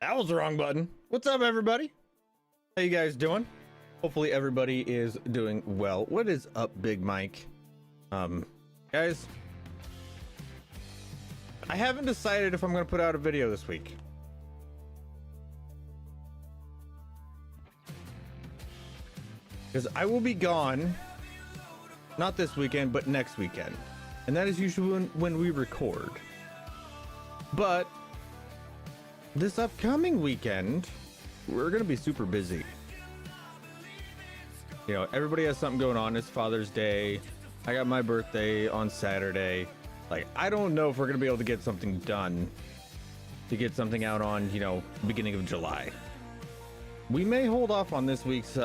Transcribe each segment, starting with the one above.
That was the wrong button. What's up, everybody? How you guys doing? Hopefully everybody is doing well. What is up, Big Mike? Guys, I haven't decided if I'm going to put out a video this week. Because I will be gone, not this weekend, but next weekend. And that is usually when we record. But this upcoming weekend, we're going to be super busy. You know, everybody has something going on. It's Father's Day. I got my birthday on Saturday. Like, I don't know if we're going to be able to get something done to get something out on, you know, beginning of July. We may hold off on this week's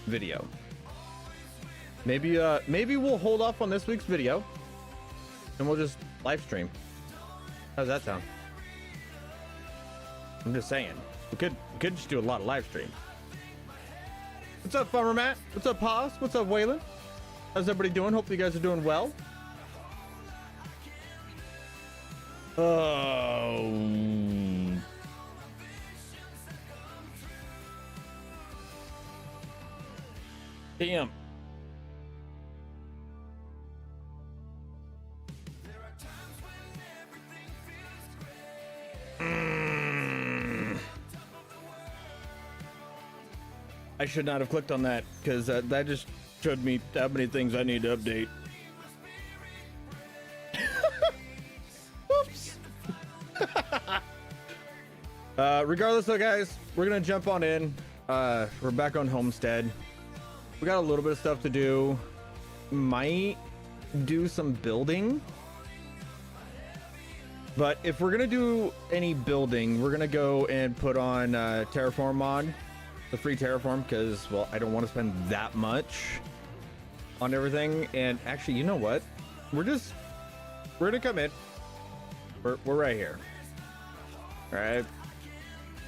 video. Maybe we'll hold off on this week's video and we'll just live stream. How's that sound? I'm just saying, we could just do a lot of live streams. What's up, Farmer Matt? What's up, Haas? What's up, Waylon? How's everybody doing? Hopefully you guys are doing well. Oh, damn. I should not have clicked on that because that just showed me how many things I need to update. Oops. Regardless though, guys, we're gonna jump on in. We're back on Homestead. We got a little bit of stuff to do. Might do some building. But if we're gonna do any building, we're gonna go and put on Terraform mod. The free Terraform, because, well, I don't want to spend that much on everything. And actually, you know what? We're gonna come in. We're right here. All right.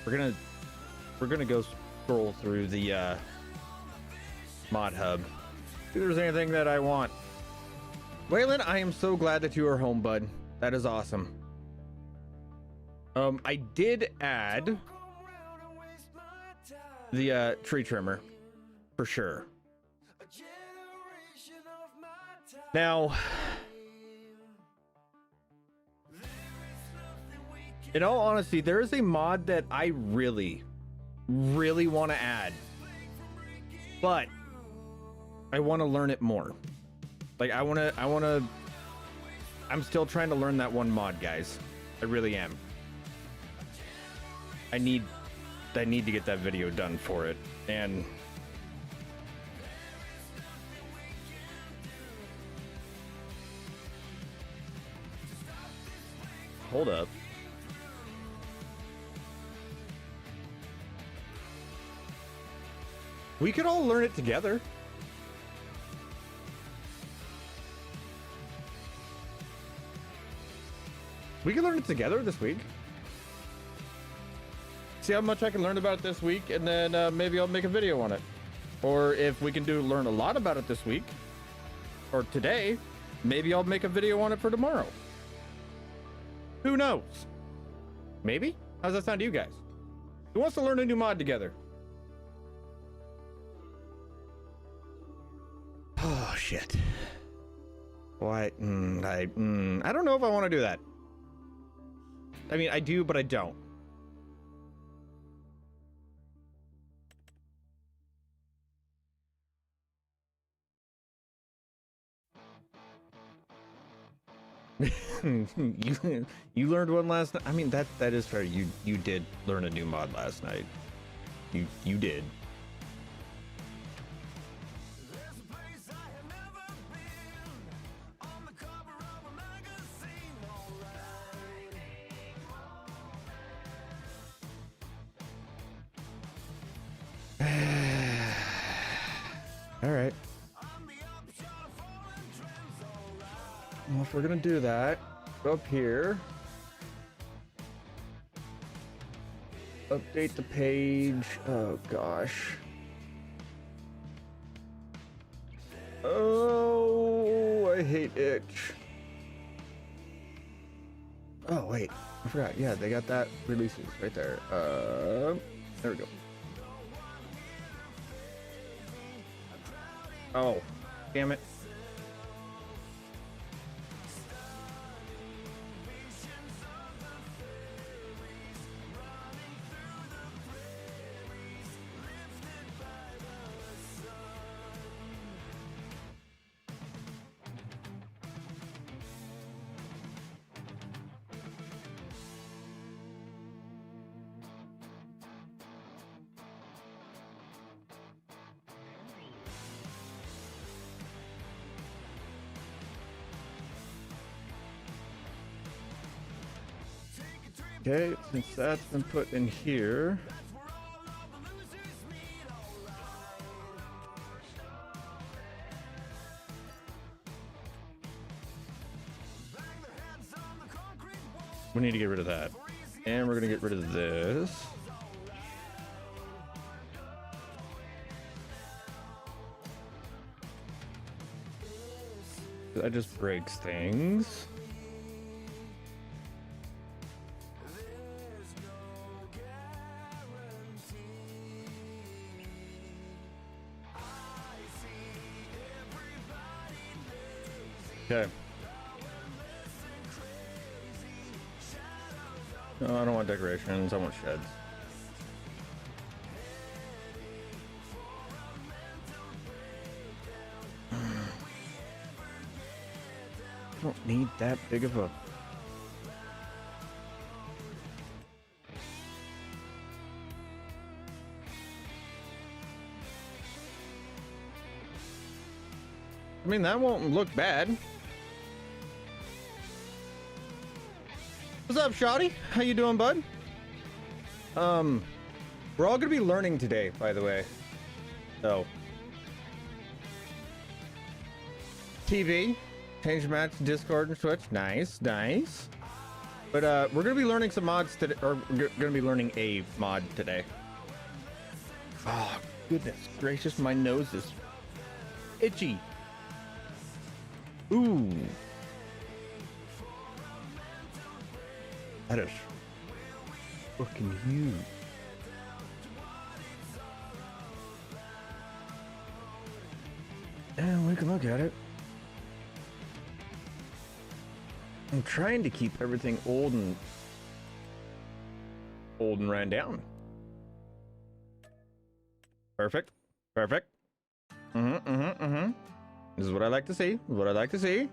We're gonna go scroll through the mod hub. See if there's anything that I want. Waylon, I am so glad that you are home, bud. That is awesome. I did add the tree trimmer for sure. Now, in all honesty, there is a mod that I really want to add, but I want to learn it more. Like, I'm still trying to learn that one mod, guys. I really am. I need to get that video done for it. And hold up. We could all learn it together. We can learn it together this week. See how much I can learn about it this week, and then maybe I'll make a video on it. Or if we can learn a lot about it this week or today, maybe I'll make a video on it for tomorrow. Who knows? Maybe? How's that sound to you guys? Who wants to learn a new mod together? Oh shit. Why? I don't know if I want to do that. I mean, I do, but I don't. you learned one last night. I mean, that is fair. You did learn a new mod last night. You did. All right. Well, if we're gonna do that, go up here, update the page. Oh gosh. Oh, I hate itch. Oh wait, I forgot. Yeah, they got that releases right there. There we go. Oh, damn it. Okay, since that's been put in here. We need to get rid of that. And we're gonna get rid of this. That just breaks things. Okay. No, I don't want decorations. I want sheds. I don't need that big of a... I mean, that won't look bad. What's up, Shoddy? How you doing, bud? We're all gonna be learning today, by the way. So, TV, change match, Discord, and Switch. Nice, nice. But we're gonna be learning some mods today, or we're gonna be learning a mod today. Oh, goodness gracious, my nose is itchy. Ooh. That is fucking huge. And we can look at it. I'm trying to keep everything old and ran down. Perfect. Perfect. This is what I like to see. What I like to see.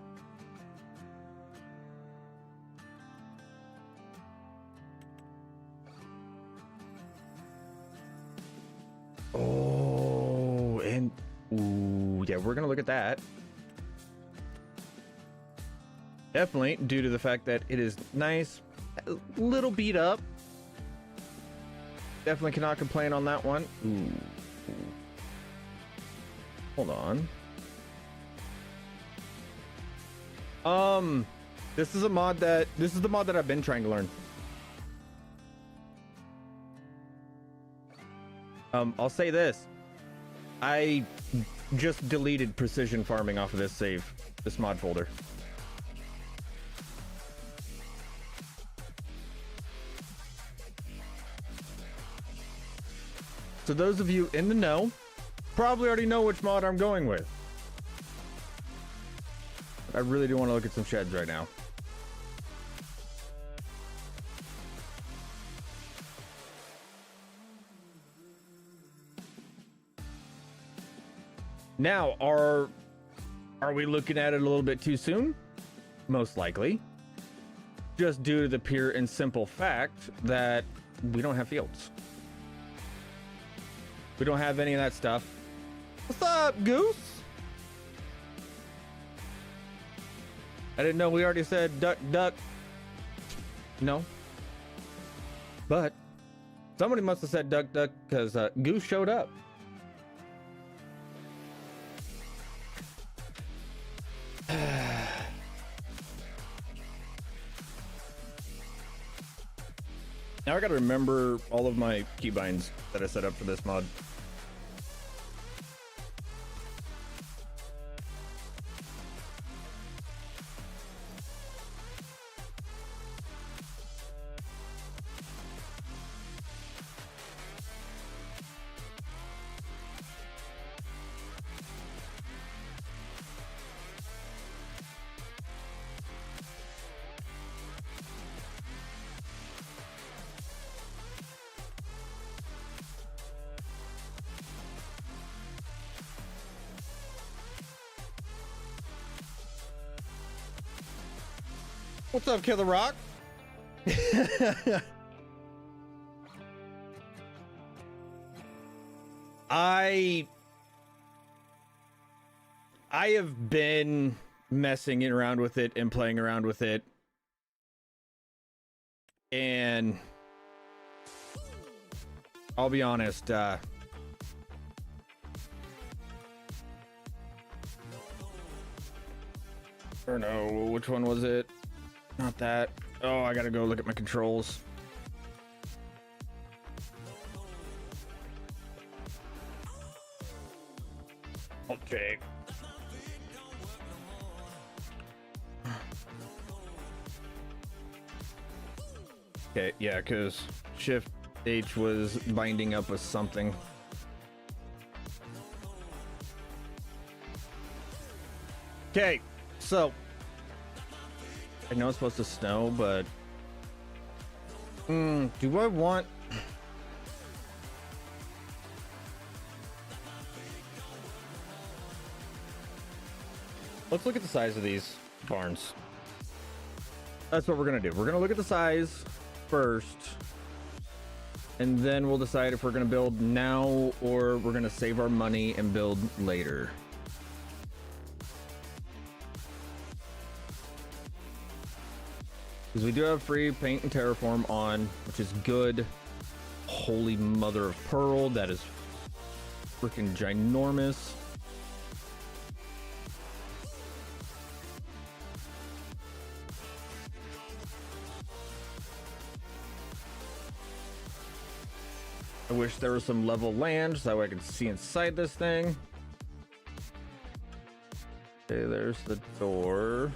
Oh, and ooh, yeah, we're gonna look at that. Definitely due to the fact that it is nice, a little beat up. Definitely cannot complain on that one. Ooh. Hold on. This is the mod that I've been trying to learn. I'll say this. I just deleted precision farming off of this mod folder. So those of you in the know probably already know which mod I'm going with. I really do want to look at some sheds right now. Now, are we looking at it a little bit too soon? Most likely. Just due to the pure and simple fact that we don't have fields. We don't have any of that stuff. What's up, Goose? I didn't know we already said duck, duck. No. But somebody must have said duck, duck because Goose showed up. Now I gotta remember all of my keybinds that I set up for this mod. What's up, Killer Rock? I have been messing around with it and playing around with it, and I'll be honest, I don't know, which one was it? Not that. Oh, I gotta go look at my controls. Okay. Okay, yeah, because Shift H was binding up with something. Okay, so I know it's supposed to snow, but do I want... Let's look at the size of these barns. That's what we're gonna do. We're gonna look at the size first, and then we'll decide if we're gonna build now or we're gonna save our money and build later. Because we do have free paint and terraform on, which is good. Holy mother of pearl, that is freaking ginormous. I wish there was some level land so that way I could see inside this thing. Okay, there's the door.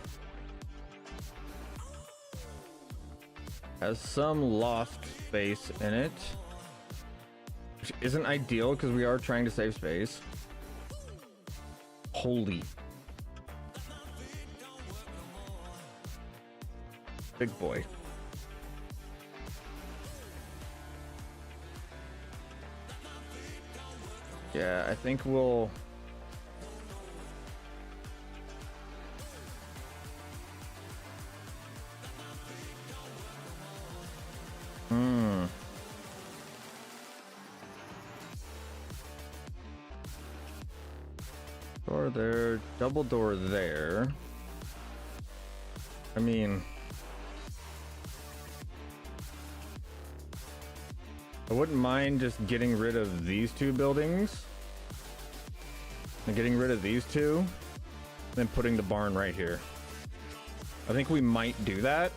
Has some loft space in it, which isn't ideal because we are trying to save space. Holy. Big boy. Yeah, I think we'll... Door there, double door there. I mean... I wouldn't mind just getting rid of these two buildings and getting rid of these two, then putting the barn right here. I think we might do that.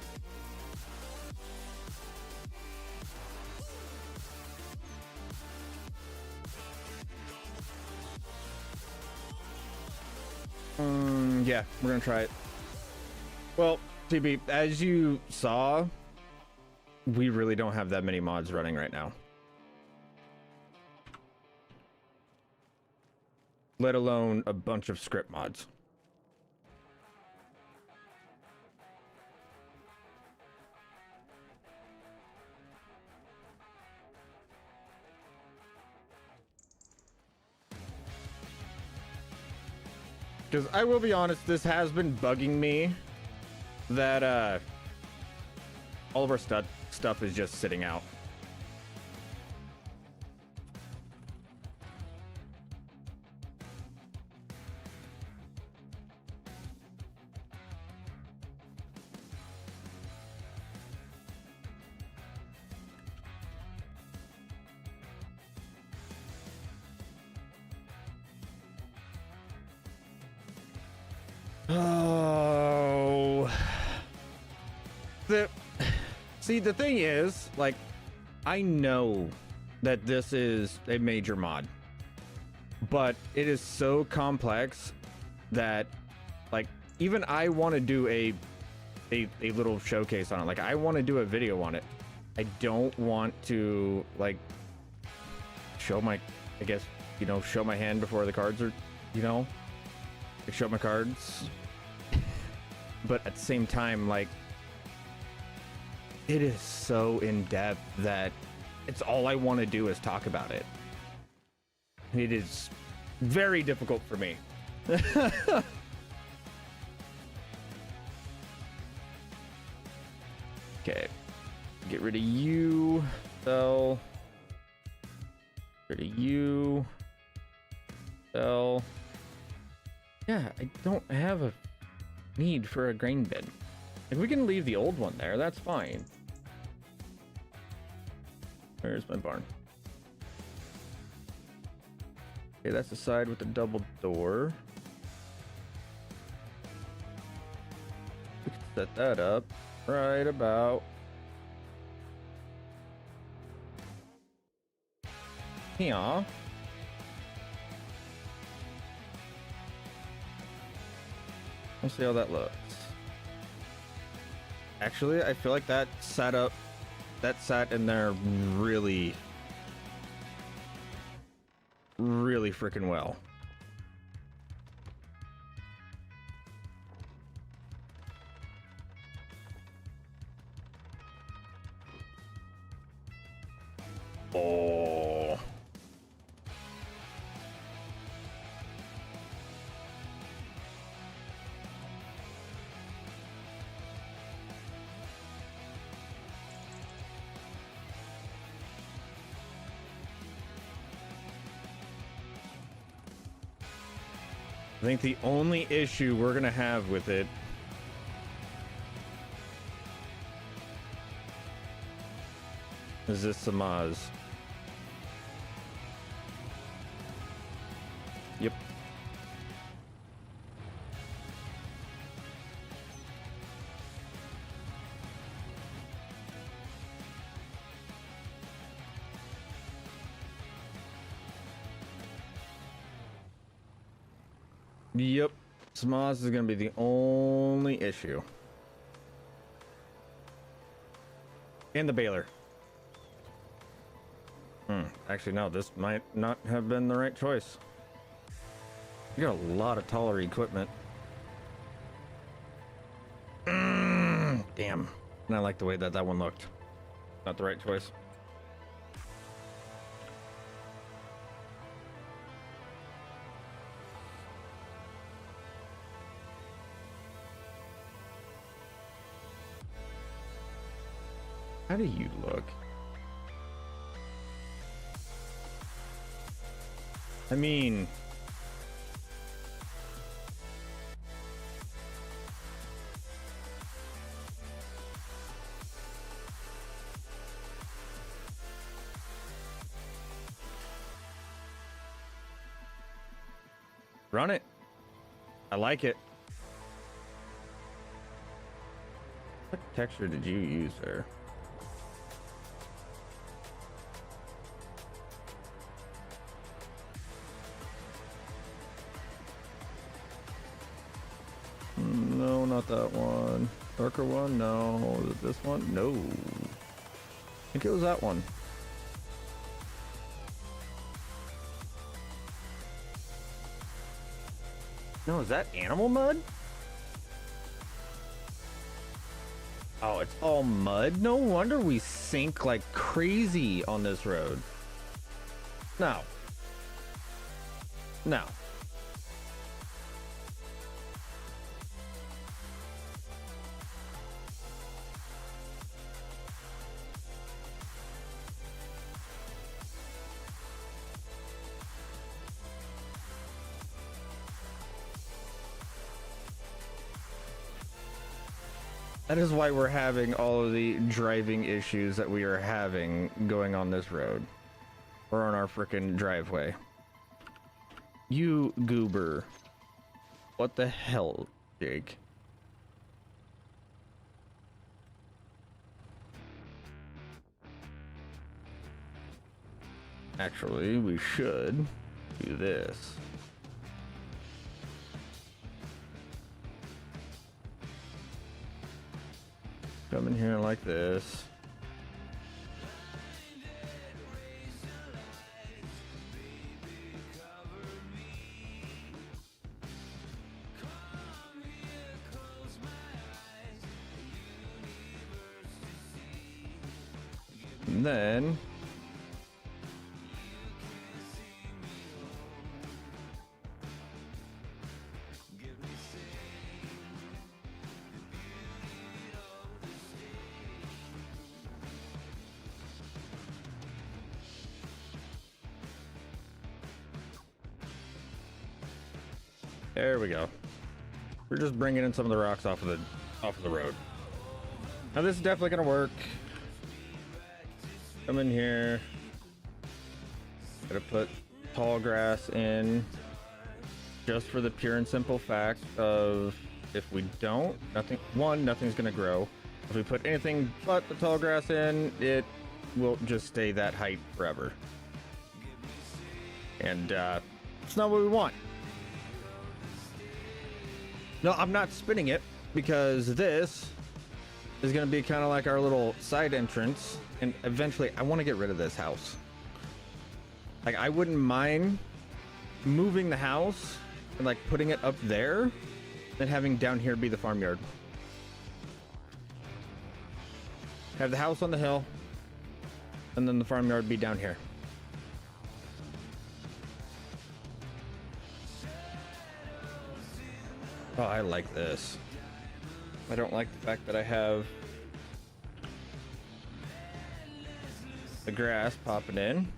Yeah, we're gonna try it. Well, TB, as you saw, we really don't have that many mods running right now. Let alone a bunch of script mods. Because I will be honest, this has been bugging me that all of our stuff is just sitting out. Oh, see, the thing is, like, I know that this is a major mod, but it is so complex that, like, even I want to do a little showcase on it. Like, I want to do a video on it. I don't want to, like, show my, I guess, you know, show my hand before the cards are, you know, like, show my cards. But at the same time, like, it is so in-depth that it's all I want to do is talk about it. It is very difficult for me. Okay. Get rid of you. Sell. Get rid of you. Sell. Yeah, I don't have a need for a grain bin. If we can leave the old one there, that's fine. Where's my barn? Okay, that's the side with the double door. We can set that up right about here. Let's see how that looks. Actually, I feel like that sat in there really freaking well. Oh. I think the only issue we're gonna have with it is this Samaz. Yep. Yep. Samaz is going to be the only issue. And the baler. Actually, no, this might not have been the right choice. You got a lot of taller equipment. Damn. And I like the way that one looked. Not the right choice. How do you look? I mean, run it. I like it. What texture did you use there? No, not that one. Darker one? No. Was it this one? No. I think it was that one. No, is that animal mud? Oh, it's all mud? No wonder we sink like crazy on this road. No. No. That is why we're having all of the driving issues that we are having going on this road. Or on our frickin' driveway. You goober. What the hell, Jake? Actually, we should do this. Come in here like this. And then There we go. We're just bringing in some of the rocks off of the road. Now this is definitely gonna work. Come in here. Gotta put tall grass in, just for the pure and simple fact of if we don't, nothing's gonna grow. If we put anything but the tall grass in, it will just stay that height forever. And it's not what we want. No, I'm not spinning it because this is gonna be kind of like our little side entrance, and eventually I want to get rid of this house. Like, I wouldn't mind moving the house and like putting it up there and having down here be the farmyard. Have the house on the hill and then the farmyard be down here. Oh, I like this. I don't like the fact that I have the grass popping in.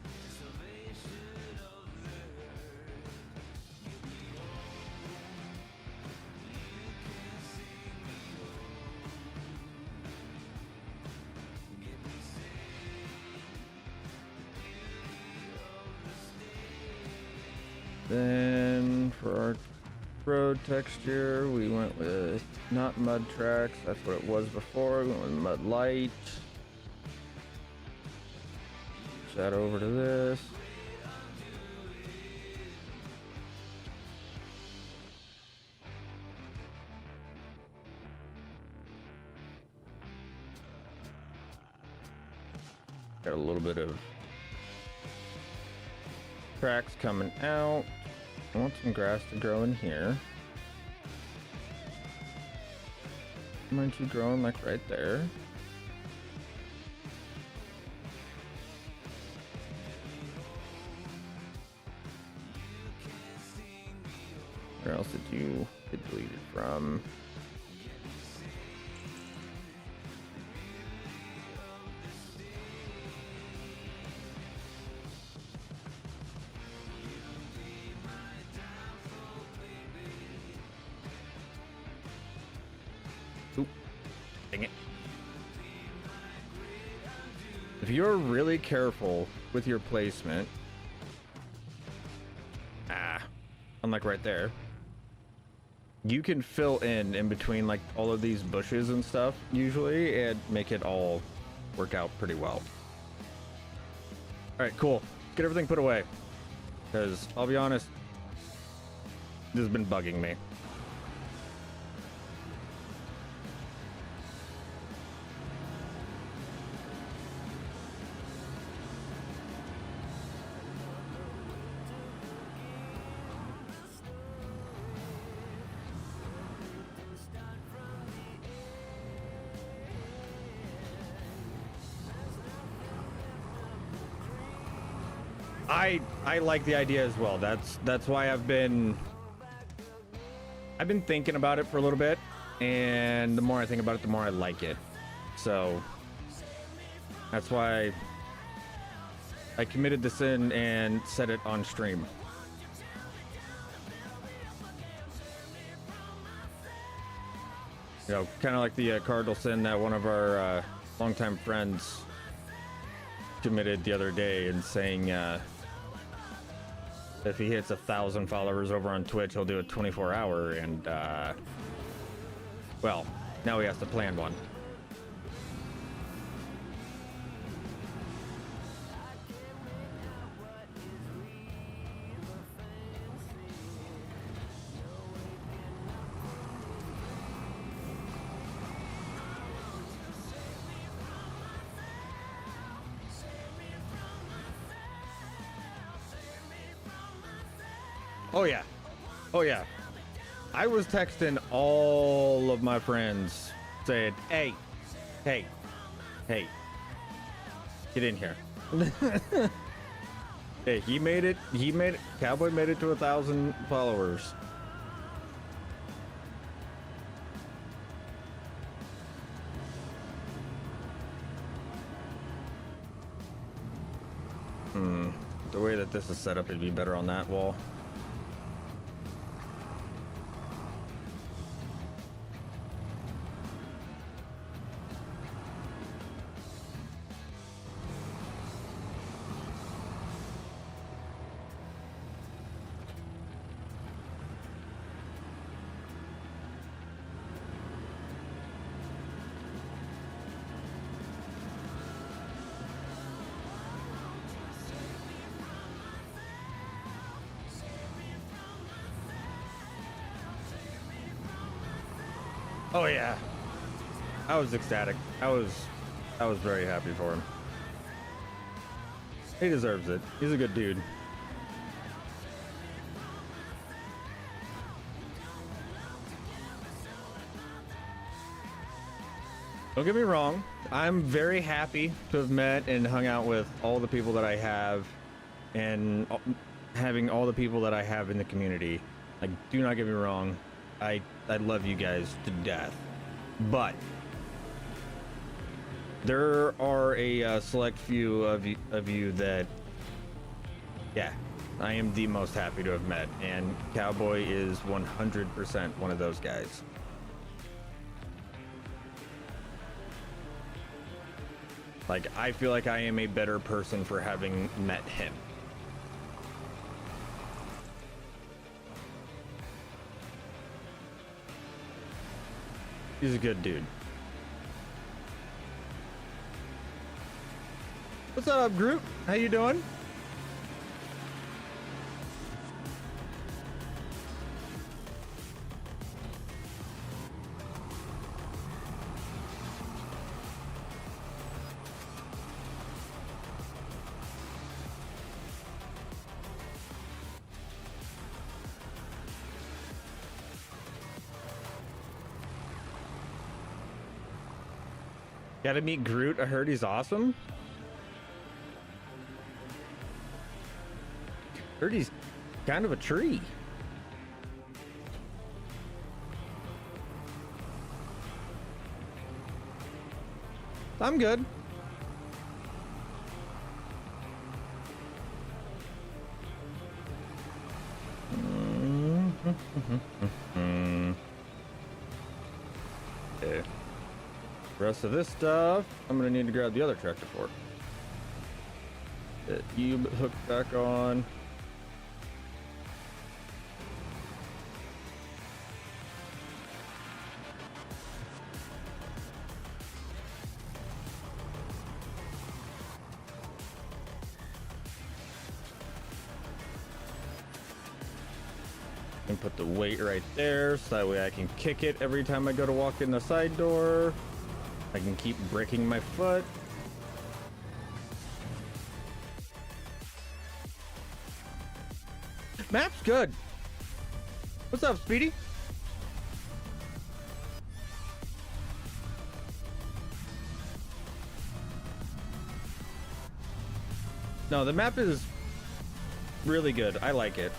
Then for our road texture, we went with not mud tracks. That's what it was before. We went with mud light. Switch that over to this. Got a little bit of tracks coming out. I want some grass to grow in here. Aren't you growing like right there? Where else did you get deleted from? If you're really careful with your placement, unlike right there, you can fill in between like all of these bushes and stuff usually and make it all work out pretty well. All right, cool. Let's get everything put away, because I'll be honest, this has been bugging me. I like the idea as well. That's why I've been thinking about it for a little bit, and the more I think about it, the more I like it. So that's why I committed this in and set it on stream. You know, kind of like the cardinal sin that one of our longtime friends committed the other day, and saying if he hits 1,000 followers over on Twitch, he'll do a 24-hour, and well, now he has to plan one. Oh yeah. Oh yeah. I was texting all of my friends saying, hey, get in here. Hey, he made it, Cowboy made it to 1,000 followers. The way that this is set up, it'd be better on that wall. Oh yeah, I was ecstatic. I was very happy for him. He deserves it. He's a good dude. Don't get me wrong, I'm very happy to have met and hung out with all the people that I have, and having all the people that I have in the community. Like, do not get me wrong, I love you guys to death, but there are a select few of you that, yeah, I am the most happy to have met, and Cowboy is 100% one of those guys. Like, I feel like I am a better person for having met him. He's a good dude. What's up, Groot? How you doing? Gotta meet Groot. I heard he's awesome. Heard he's kind of a tree. I'm good. Okay. Rest of this stuff, I'm gonna need to grab the other tractor for. Get you hooked back on. And put the weight right there, so that way I can kick it every time I go to walk in the side door. I can keep breaking my foot. Map's good. What's up, Speedy? No, the map is really good. I like it.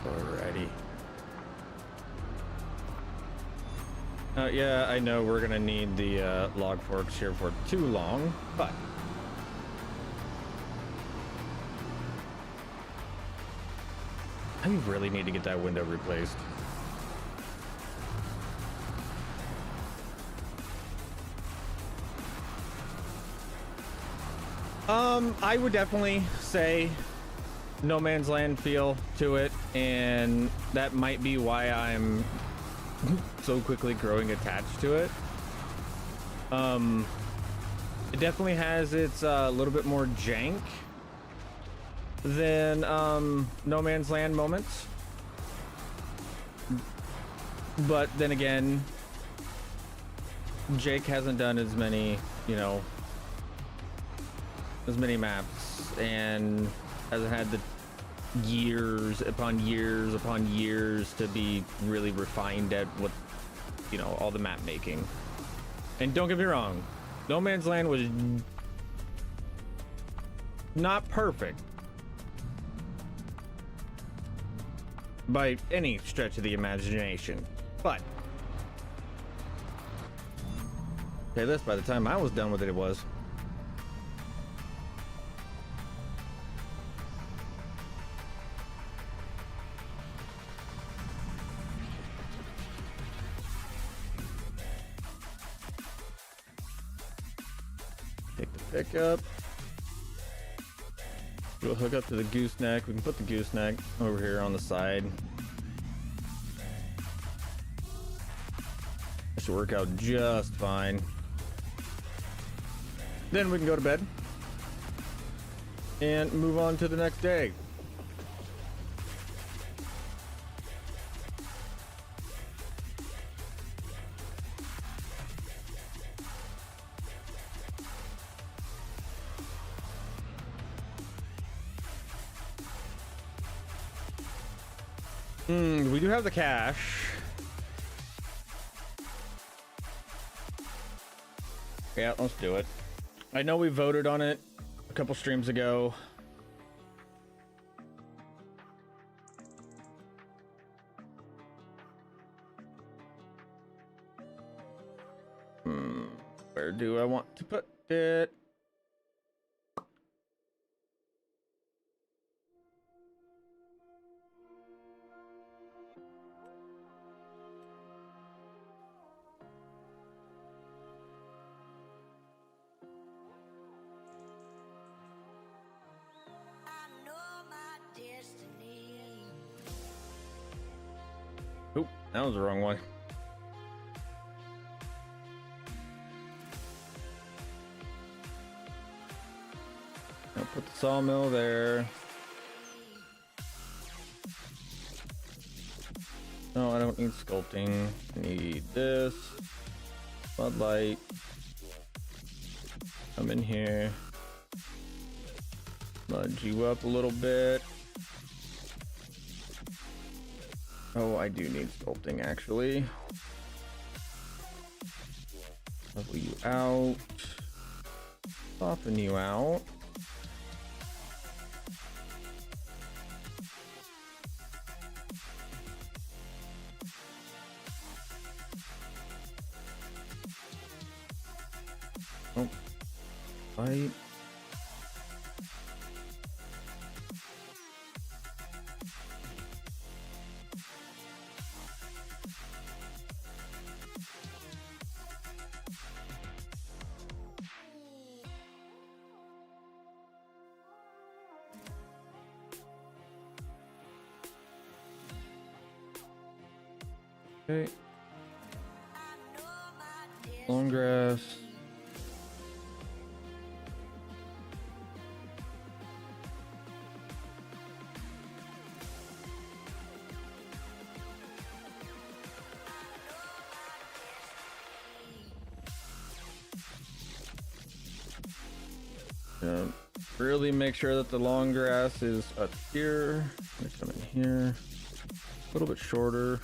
Alrighty. Yeah, I know we're gonna need the log forks here for too long, but I really need to get that window replaced. I would definitely say No Man's Land feel to it, and that might be why I'm so quickly growing attached to it. It definitely has its little bit more jank than No Man's Land moments, but then again, Jake hasn't done as many, you know, as many maps, and hasn't had the years upon years upon years to be really refined at what, you know, all the map making. And don't get me wrong, No Man's Land was not perfect by any stretch of the imagination, but okay, this by the time I was done with it, it was. pickup. We'll hook up to the gooseneck. We can put the gooseneck over here on the side. That should work out just fine. Then we can go to bed and move on to the next day. We do have the cash. Yeah, let's do it. I know we voted on it a couple streams ago. Where do I want to put it? Oop, that was the wrong one. I'll put the sawmill there. No, I don't need sculpting. I need this. Floodlight. Come in here. Nudge you up a little bit. Oh, I do need sculpting actually. Level you out. Soften you out. Oh, light. Okay. Long grass. Really make sure that the long grass is up here. I'm gonna come in here. A little bit shorter.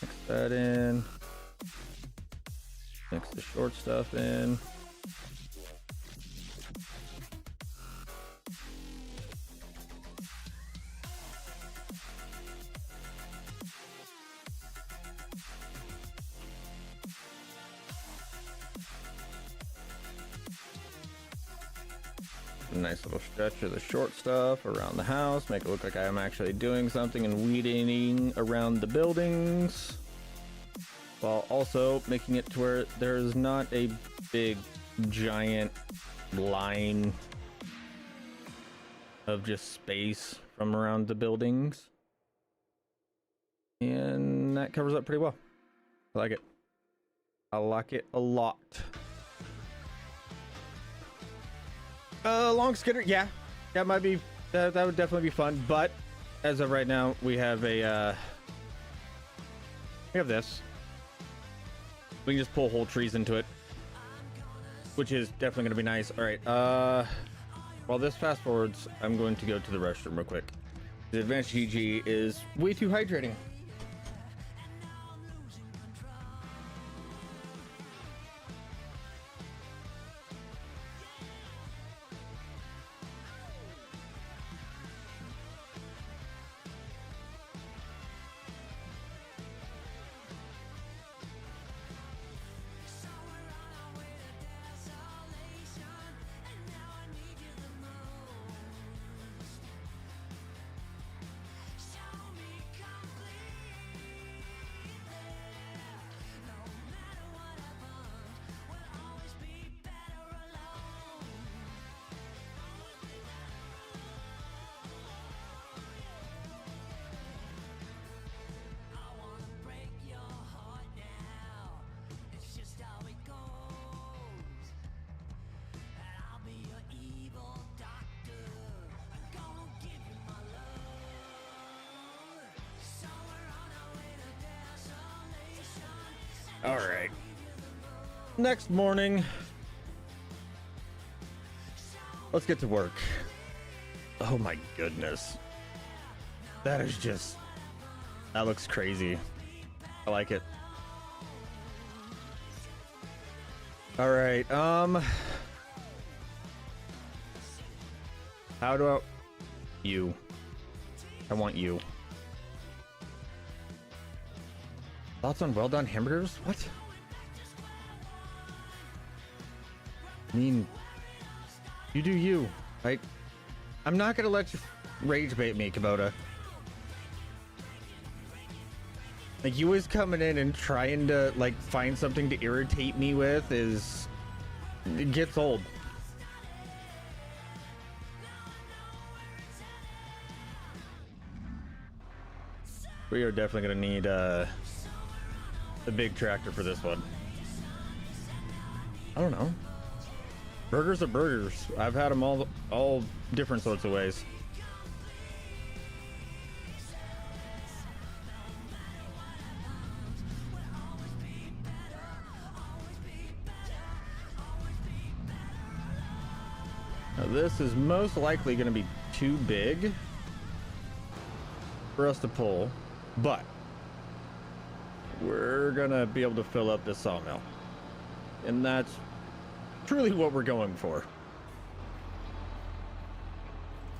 Mix that in. Mix the short stuff in. A nice little stretch of the short stuff around the house, make it look like I'm actually doing something and weeding around the buildings, while also making it to where there's not a big giant line of just space from around the buildings. And that covers up pretty well. I like it. I like it a lot. Long skidder, yeah, that might be that would definitely be fun. But as of right now, we have a we have this. We can just pull whole trees into it, which is definitely gonna be nice. All right. While this fast forwards, I'm going to go to the restroom real quick. The advanced GG is way too hydrating. Next morning. Let's get to work. Oh my goodness. That is just... That looks crazy. I like it. All right, how do I... You. I want you. Thoughts on well-done hamburgers? What? I mean, you do you, right? I'm not gonna let you rage bait me, Kubota. Like, you always coming in and trying to, like, find something to irritate me with is... It gets old. We are definitely gonna need, a big tractor for this one. I don't know. Burgers are burgers. I've had them all different sorts of ways. Now this is most likely going to be too big for us to pull, but we're gonna be able to fill up this sawmill, and that's truly what we're going for.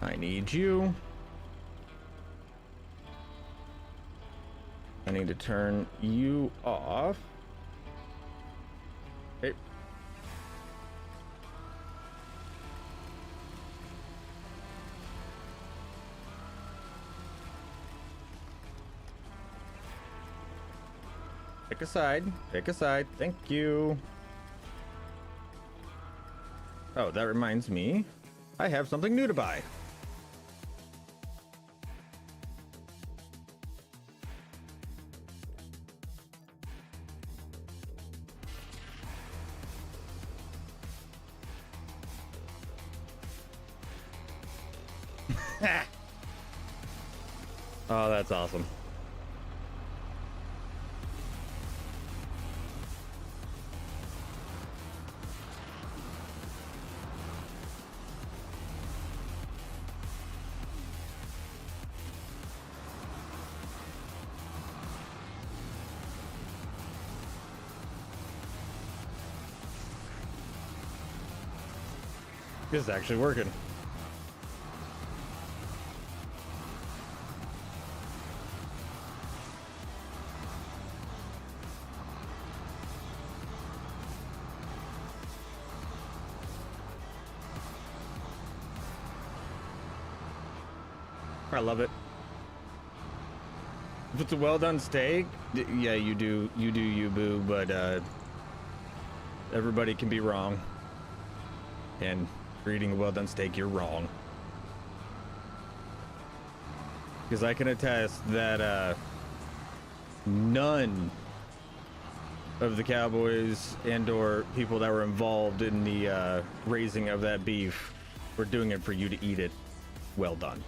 I need you. I need to turn you off. Okay. Pick a side. Pick a side. Thank you. Oh, that reminds me. I have something new to buy. Oh, that's awesome. This is actually working. I love it. If it's a well done steak, yeah, you do you, boo, but everybody can be wrong. And for eating a well done steak, you're wrong. Because I can attest that none of the cowboys and or people that were involved in the raising of that beef were doing it for you to eat it well done.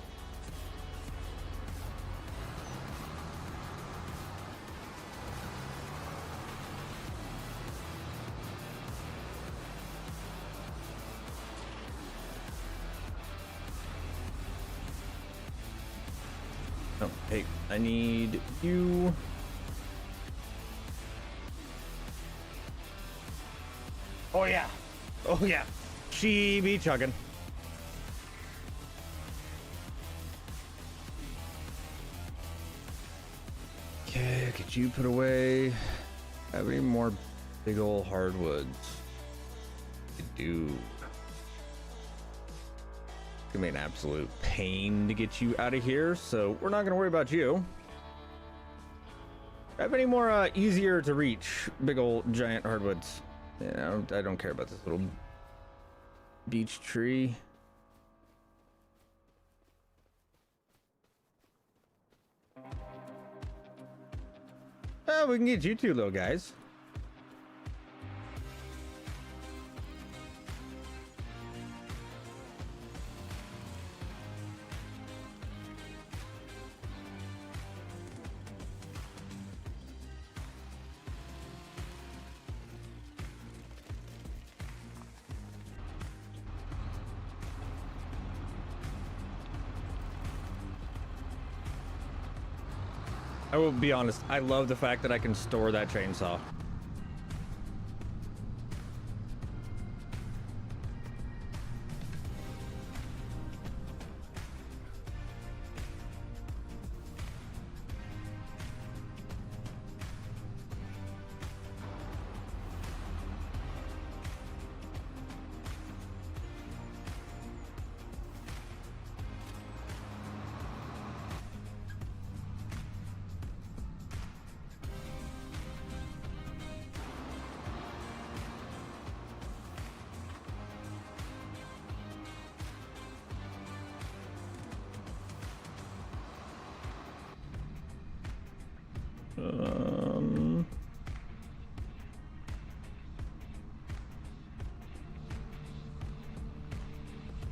Oh, hey, I need you. Oh yeah. Oh yeah. She be chugging. Okay, could you put away? Have any more big old hardwoods? I do. It's gonna be an absolute pain to get you out of here, so we're not gonna worry about you. Have any more easier to reach big old giant hardwoods? Yeah, I don't care about this little beech tree. Oh, we can get you two little guys. I will be honest, I love the fact that I can store that chainsaw.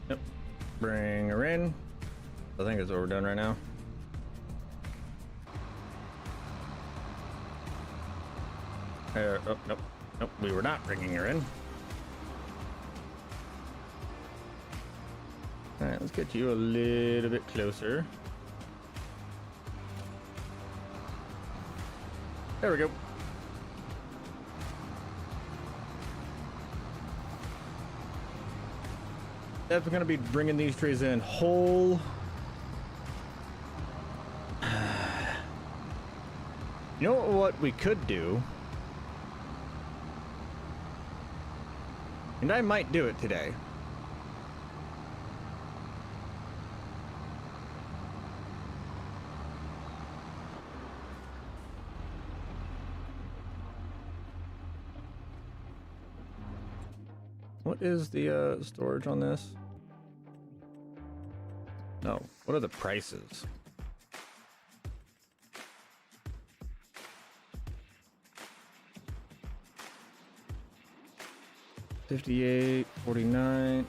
Yep. Bring her in. I think that's what we're doing right now. Oh, nope. Nope, we were not bringing her in. All right, let's get you a little bit closer. There we go. That's gonna be bringing these trees in whole. You know what we could do? And I might do it today. What is the storage on this? No, what are the prices? $58, $49.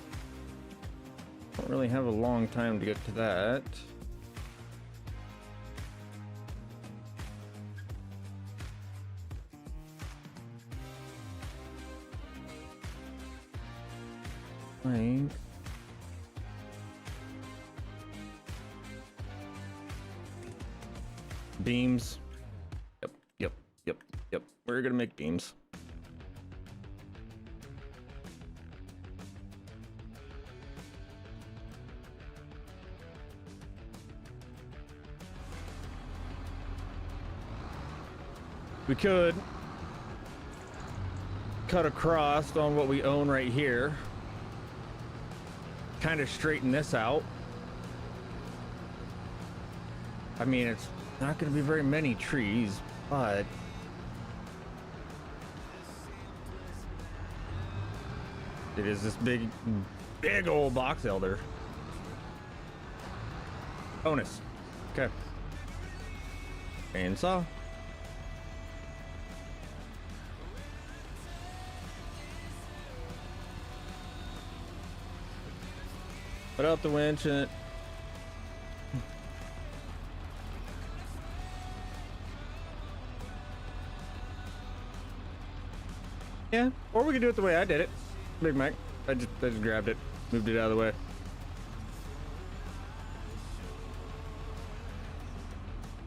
Don't really have a long time to get to that. Right. Beams. Yep. We're gonna make beams. We could cut across on what we own right here. Kind of straighten this out. I mean, it's not going to be very many trees, but it is this big old box elder. Bonus. Okay. Chainsaw. Put out the winch and yeah, or we could do it the way I did it. Big Mac. I just grabbed it, moved it out of the way.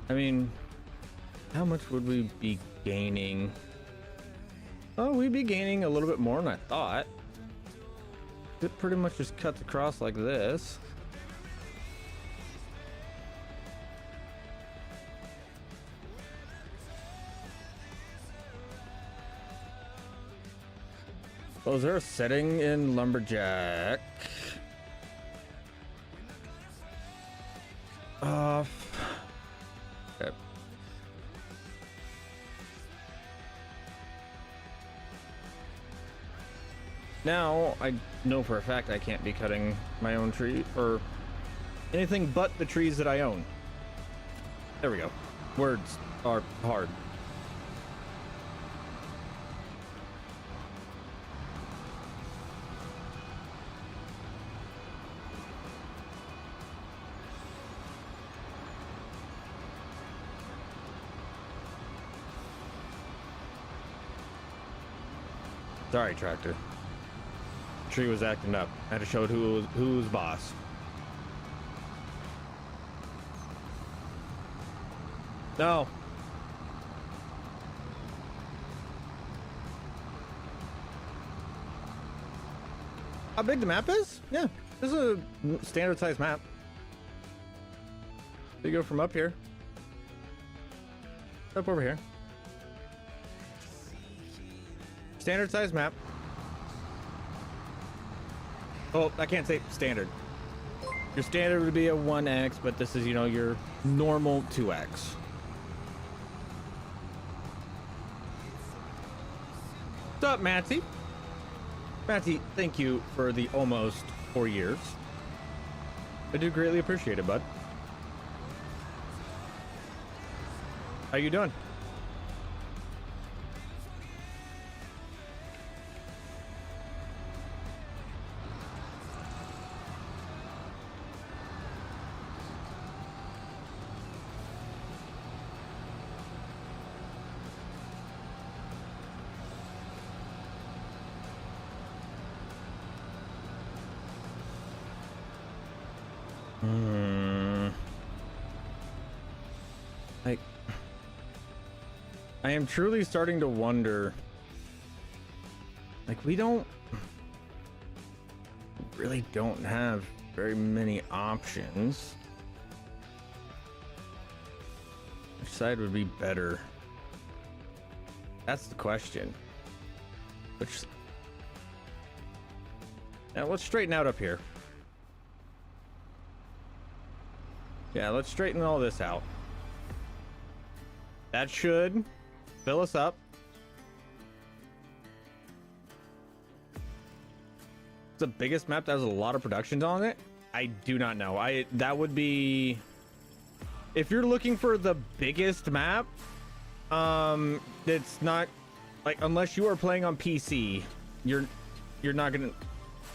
I mean, how much would we be gaining? Oh, we'd be gaining a little bit more than I thought. It pretty much just cuts across like this. Oh, is there a setting in Lumberjack? Okay. Now, I know for a fact I can't be cutting my own tree or anything but the trees that I own. There we go. Words are hard. Sorry, tractor. Tree was acting up. I had to show who was boss. No. How big the map is? Yeah, this is a standard size map. You go from up here, up over here. Standard size map. Oh, I can't say standard. Your standard would be a 1x, but this is, you know, your normal 2x. What's up, Matty? Matty, thank you for the almost 4 years. I do greatly appreciate it, bud. How you doing? I am truly starting to wonder, like, we really don't have very many options. Which side would be better? That's the question. Which... Now let's straighten out up here. Yeah, let's straighten all this out. That should fill us up. It's the biggest map that has a lot of productions on it. I do not know. That would be, if you're looking for the biggest map, it's not like, unless you are playing on PC, you're not gonna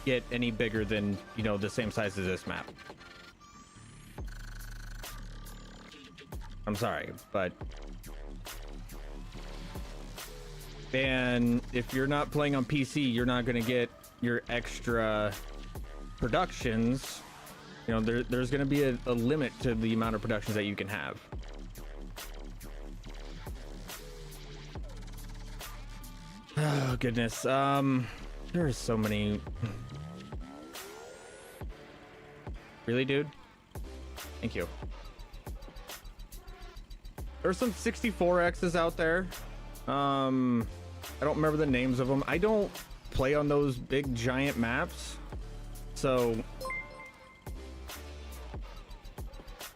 get any bigger than, you know, the same size as this map. I'm sorry, but and if you're not playing on PC, you're not going to get your extra productions. You know, there's going to be a limit to the amount of productions that you can have. Oh goodness, there are so many. Really, dude? Thank you. There's some 64Xs out there. I don't remember the names of them. I don't play on those big giant maps, so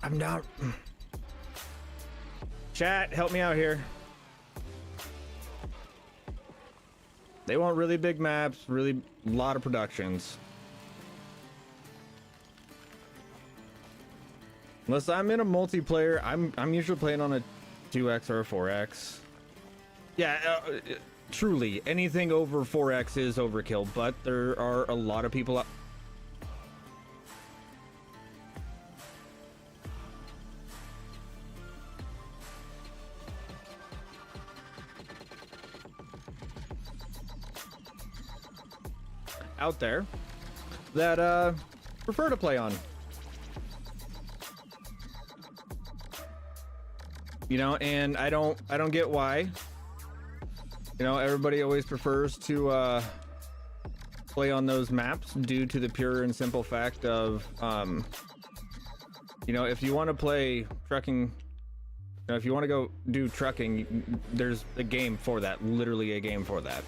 I'm not. Chat, help me out here. They want really big maps, really a lot of productions. Unless I'm in a multiplayer, I'm usually playing on a 2x or a 4x. Yeah, truly, anything over 4x is overkill, but there are a lot of people out there that prefer to play on. You know, and I don't get why. You know, everybody always prefers to play on those maps due to the pure and simple fact of, you know, if you want to play trucking, you know, if you want to go do trucking, there's a game for that, literally a game for that.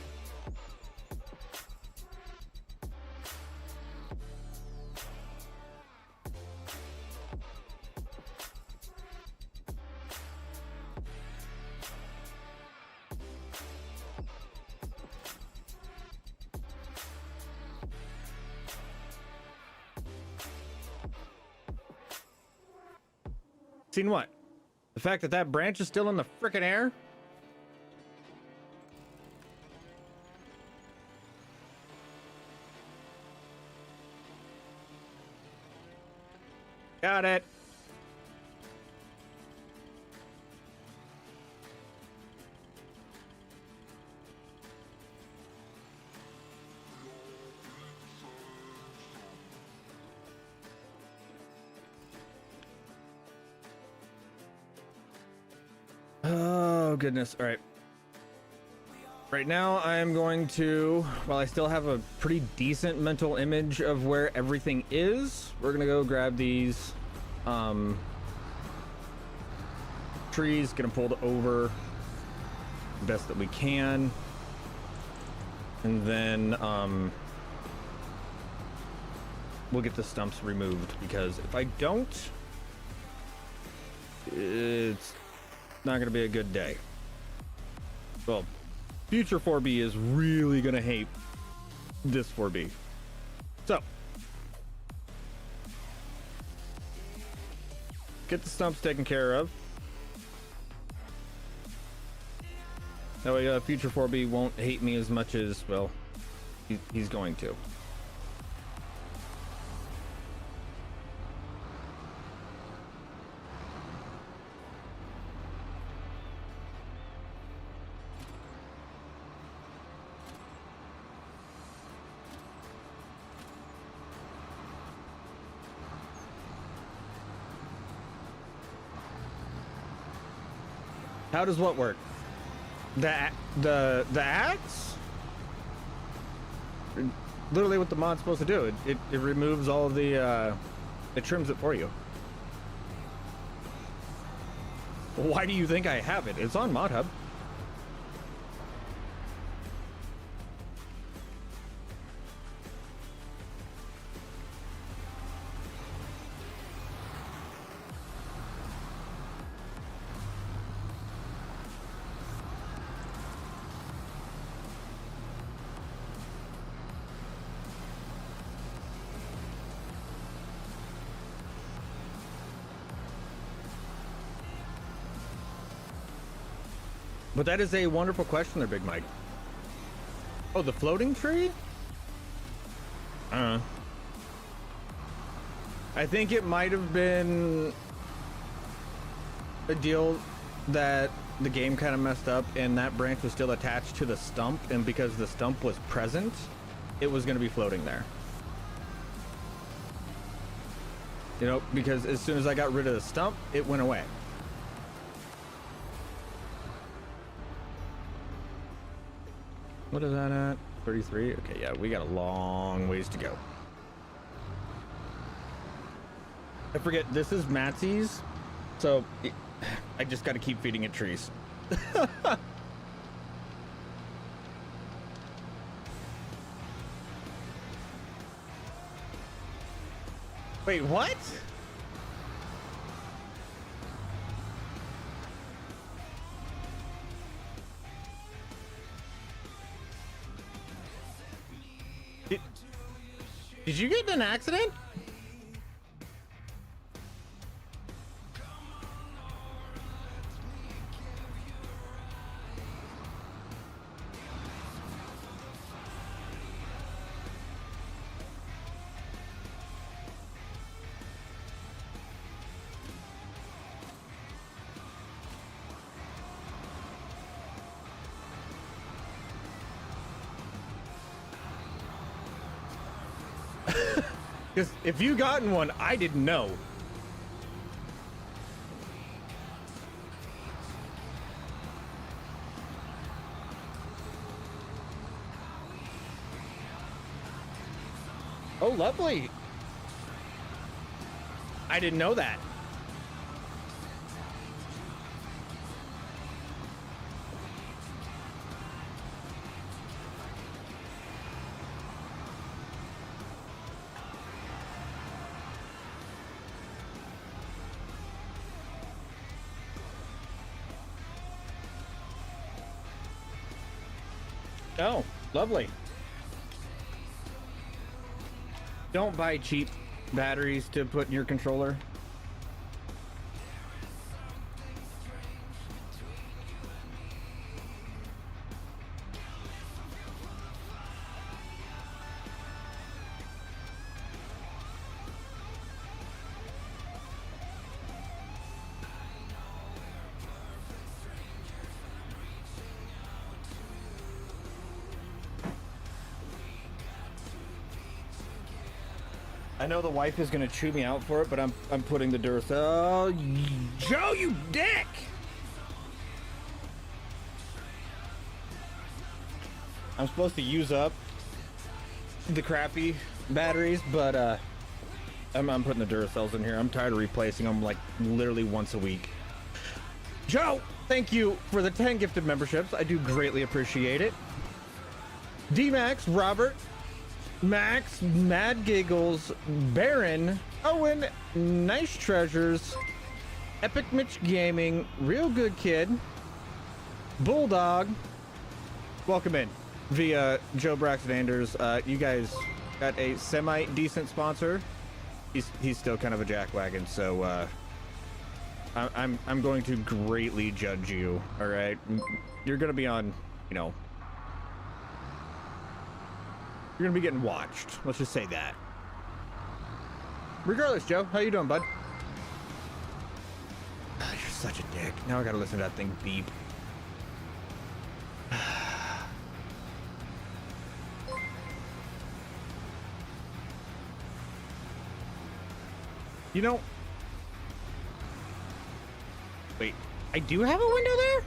Seen what? The fact that that branch is still in the frickin' air? Got it. Oh, goodness. All right. Right now, I am going to, while I still have a pretty decent mental image of where everything is, we're going to go grab these trees, get them pulled over the best that we can. And then we'll get the stumps removed, because if I don't, it's not going to be a good day. Well, future 4B is really going to hate this 4B. So, get the stumps taken care of. That way future 4B won't hate me as much as, well, he's going to. How does what work? The axe? Literally what the mod's supposed to do. It removes all of the it trims it for you. Why do you think I have it? It's on Mod Hub. But that is a wonderful question there, Big Mike. Oh, the floating tree? I think it might have been a deal that the game kind of messed up, and that branch was still attached to the stump, and because the stump was present, it was going to be floating there. You know, because as soon as I got rid of the stump, it went away. What is that at? 33? Okay, yeah, we got a long ways to go. I forget, this is Matsy's, so I just got to keep feeding it trees. Wait, what? Did you get in an accident? Because if you gotten one, I didn't know. Oh, lovely. I didn't know that. Oh, lovely. Don't buy cheap batteries to put in your controller. I know the wife is gonna chew me out for it, but I'm putting the Duracell. Joe, you dick! I'm supposed to use up the crappy batteries, but I'm putting the Duracells in here. I'm tired of replacing them like literally once a week. Joe, thank you for the 10 gifted memberships. I do greatly appreciate it. D-Max, Robert, Max, Mad Giggles, Baron, Owen, Nice Treasures, Epic Mitch Gaming, Real Good Kid, Bulldog, welcome in via Joe Braxton Anders. You guys got a semi-decent sponsor. He's still kind of a jackwagon, so I'm going to greatly judge you. All right, you're gonna be on, you know, you're gonna be getting watched. Let's just say that. Regardless, Joe, how you doing, bud? Oh, you're such a dick. Now I gotta listen to that thing beep. You know, wait, I do have a window there?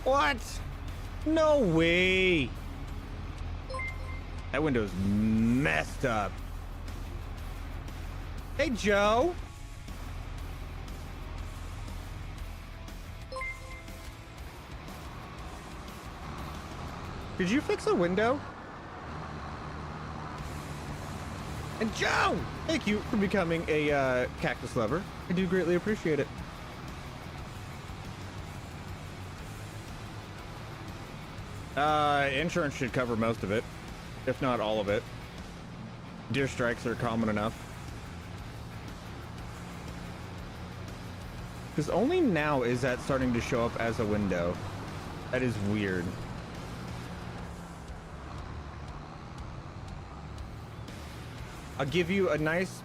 What? No way. That window's messed up. Hey, Joe. Did you fix a window? And Joe, thank you for becoming a cactus lover. I do greatly appreciate it. Insurance should cover most of it, if not all of it. Deer strikes are common enough. Because only now is that starting to show up as a window. That is weird. I'll give you a nice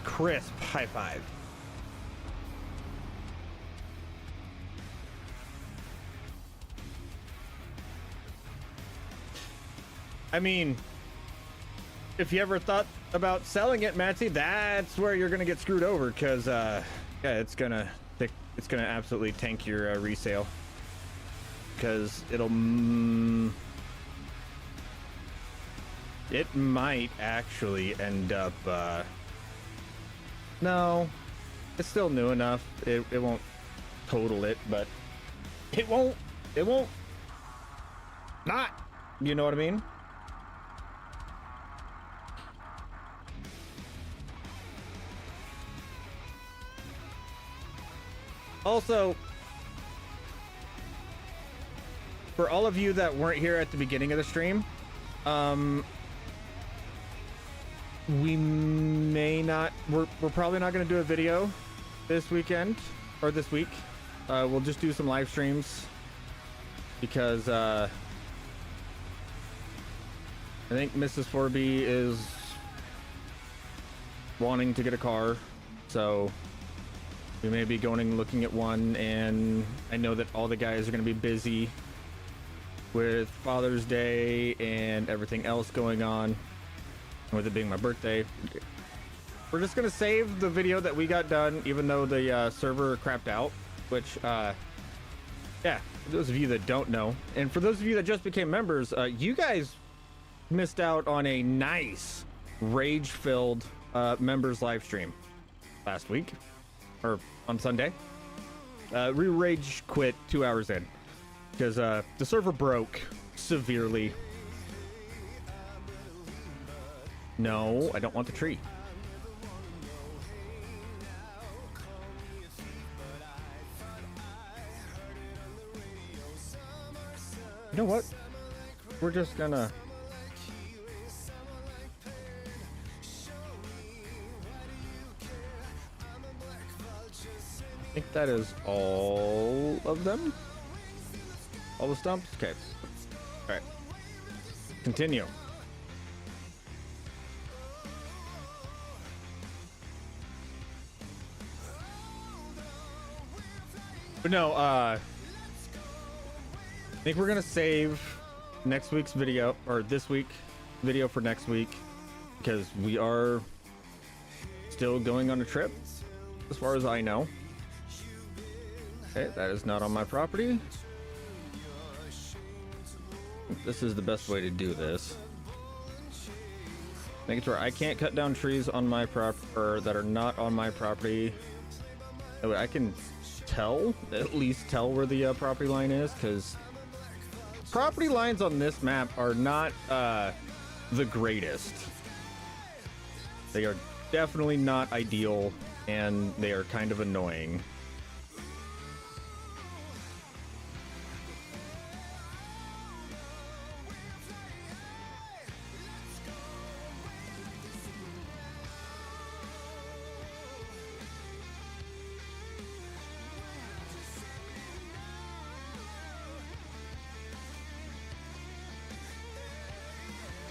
crisp high five. I mean, if you ever thought about selling it, Matsy, that's where you're gonna get screwed over, because yeah, it's gonna absolutely tank your resale, because it might actually end up no, it's still new enough. It won't total it, but it won't not, you know what I mean? Also, for all of you that weren't here at the beginning of the stream, we may not, we're probably not going to do a video this weekend or this week. We'll just do some live streams because I think Mrs. 4B is wanting to get a car, so we may be going and looking at one, and I know that all the guys are going to be busy with Father's Day and everything else going on, with it being my birthday. We're just going to save the video that we got done, even though the server crapped out, which, yeah, for those of you that don't know, and for those of you that just became members, you guys missed out on a nice rage-filled members live stream last week. Or on Sunday. We rage quit 2 hours in because the server broke severely. No, I don't want the tree. You know what? We're just gonna... I think that is all of them. All the stumps? Okay. All right. Continue. But no, I think we're gonna save next week's video, or this week video for next week, because we are still going on a trip, as far as I know. Okay, that is not on my property. This is the best way to do this. Make it to where I can't cut down trees on my or that are not on my property. That way I can at least tell where the property line is, because property lines on this map are not the greatest. They are definitely not ideal, and they are kind of annoying.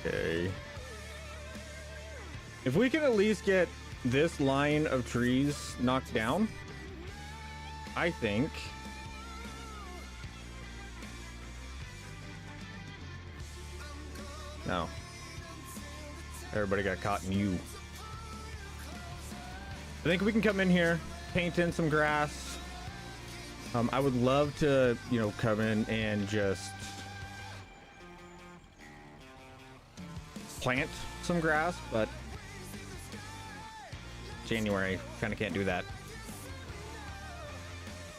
Okay. If we can at least get this line of trees knocked down, I think. No. Everybody got caught in you. I think we can come in here, paint in some grass. I would love to, you know, come in and just plant some grass, but January, kind of can't do that.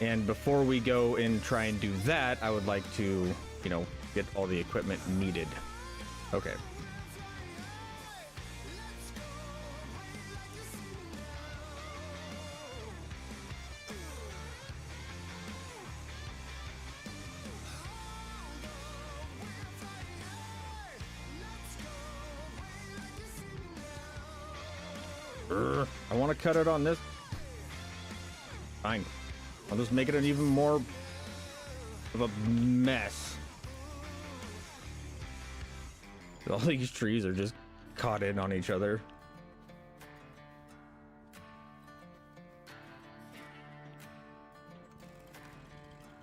And before we go and try and do that, I would like to, you know, get all the equipment needed. Okay. I want to cut it on this. Fine. I'll just make it an even more of a mess. All these trees are just caught in on each other.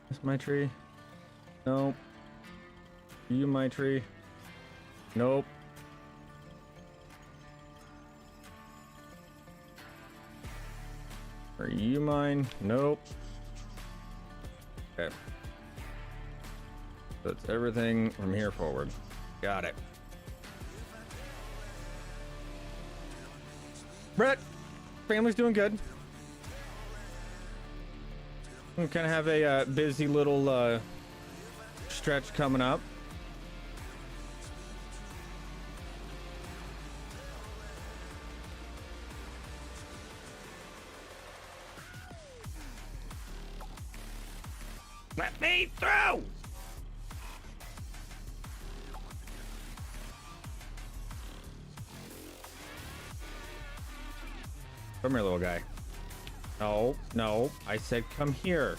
Is my tree? Nope. Are you my tree? Nope. Are you mine? Nope. Okay. So it's everything from here forward. Got it. Brett, family's doing good. We kind of have a busy little stretch coming up. Let me through! Come here, little guy. No, no, I said come here.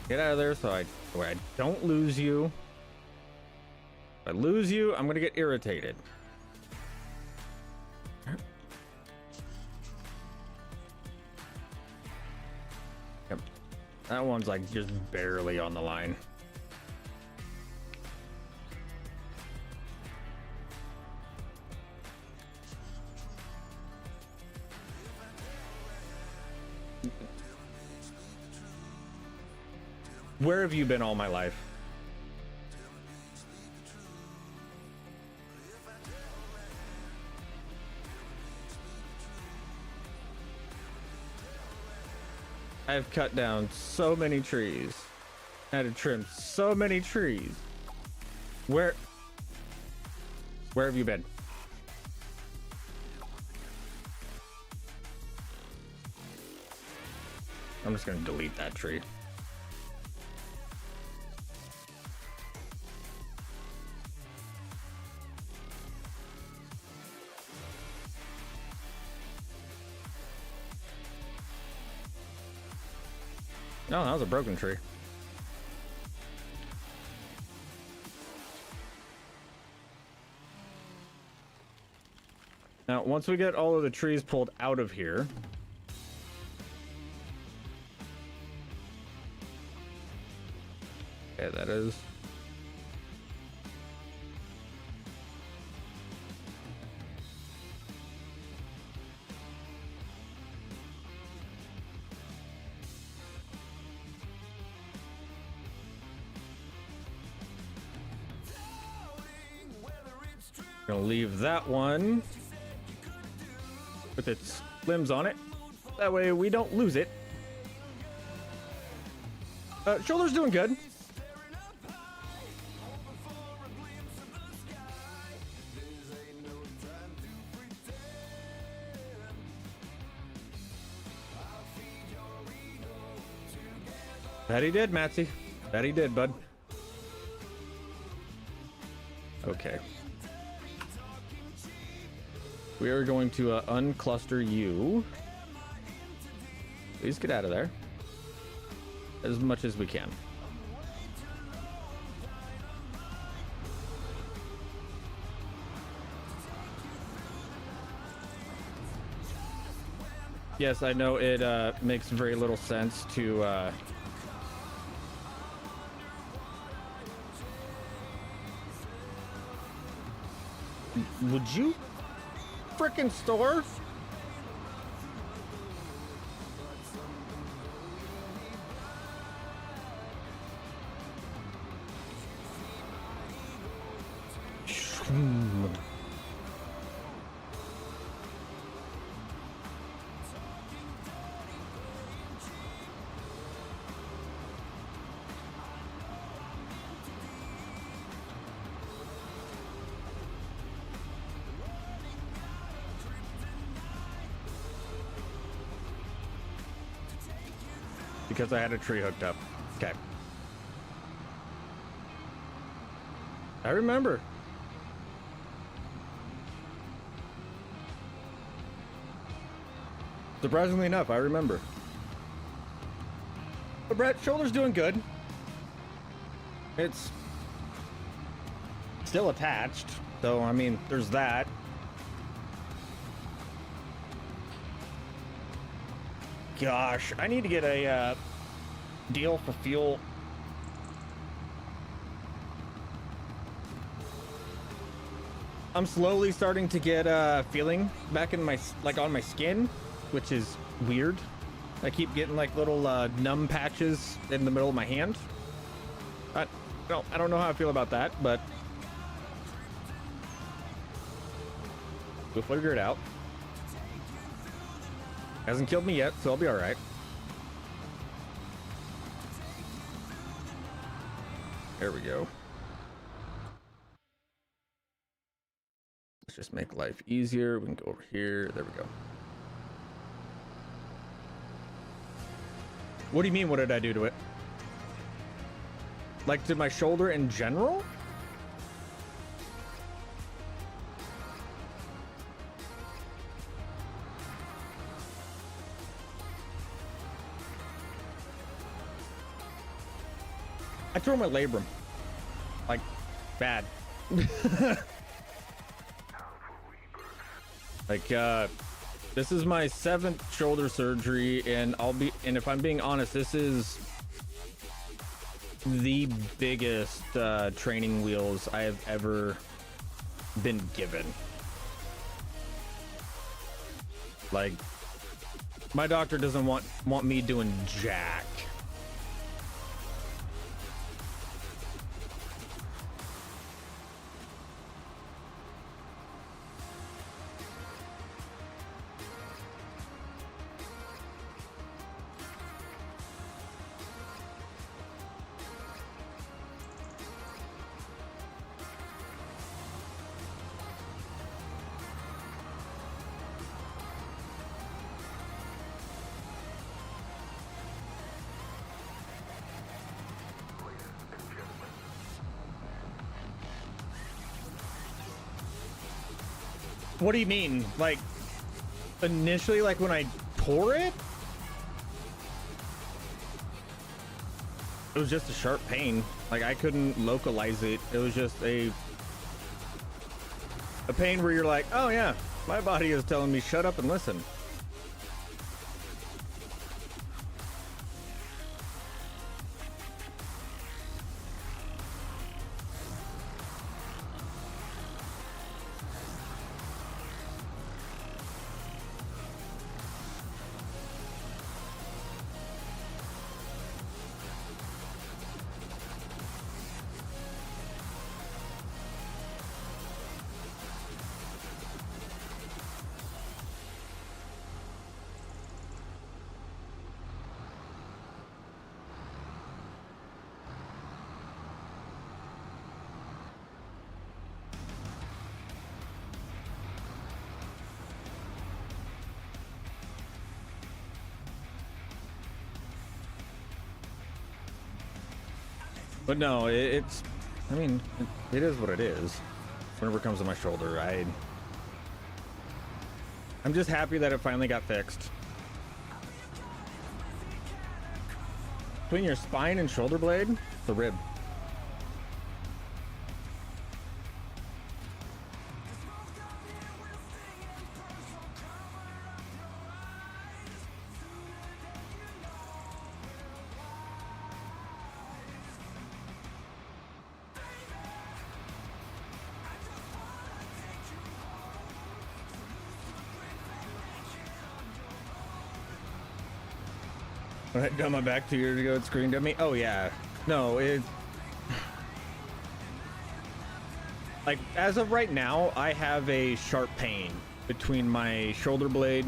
Get out of there so I don't lose you. If I lose you, I'm gonna get irritated. Yep. That one's like just barely on the line. Where have you been all my life? I've cut down so many trees. I had to trim so many trees. Where have you been? I'm just gonna delete that tree. No, that was a broken tree. Now, once we get all of the trees pulled out of here, Okay, that is. Gonna leave that one with its limbs on it. That way we don't lose it. Shoulder's doing good. That he did, Matsy. That he did, bud. Okay. We are going to uncluster you. Please get out of there. As much as we can. Yes, I know it makes very little sense to would you frickin' store? Because I had a tree hooked up. Okay. I remember. Surprisingly enough, I remember. But Brett, shoulder's doing good. It's still attached. So, I mean, there's that. Gosh, I need to get a deal for fuel. I'm slowly starting to get feeling back in my, like, on my skin, which is weird. I keep getting like little numb patches in the middle of my hand. I don't know how I feel about that, but we'll figure it out. Hasn't killed me yet, so I'll be all right. There we go. Let's just make life easier. We can go over here. There we go. What do you mean, what did I do to it? Like, to my shoulder in general? I tore my labrum. Like, bad. Like, this is my 7th shoulder surgery, and if I'm being honest, this is the biggest training wheels I have ever been given. Like, my doctor doesn't want me doing jack. What do you mean? Like, initially, like when I tore it? It was just a sharp pain. Like, I couldn't localize it. It was just a pain where you're like, oh yeah, my body is telling me shut up and listen. But no, it's, I mean, it is what it is. Whenever it comes to my shoulder, I'm just happy that it finally got fixed. Between your spine and shoulder blade, the rib. When I done my back 2 years ago, it screamed at me. Oh yeah, no, it. Like as of right now, I have a sharp pain between my shoulder blade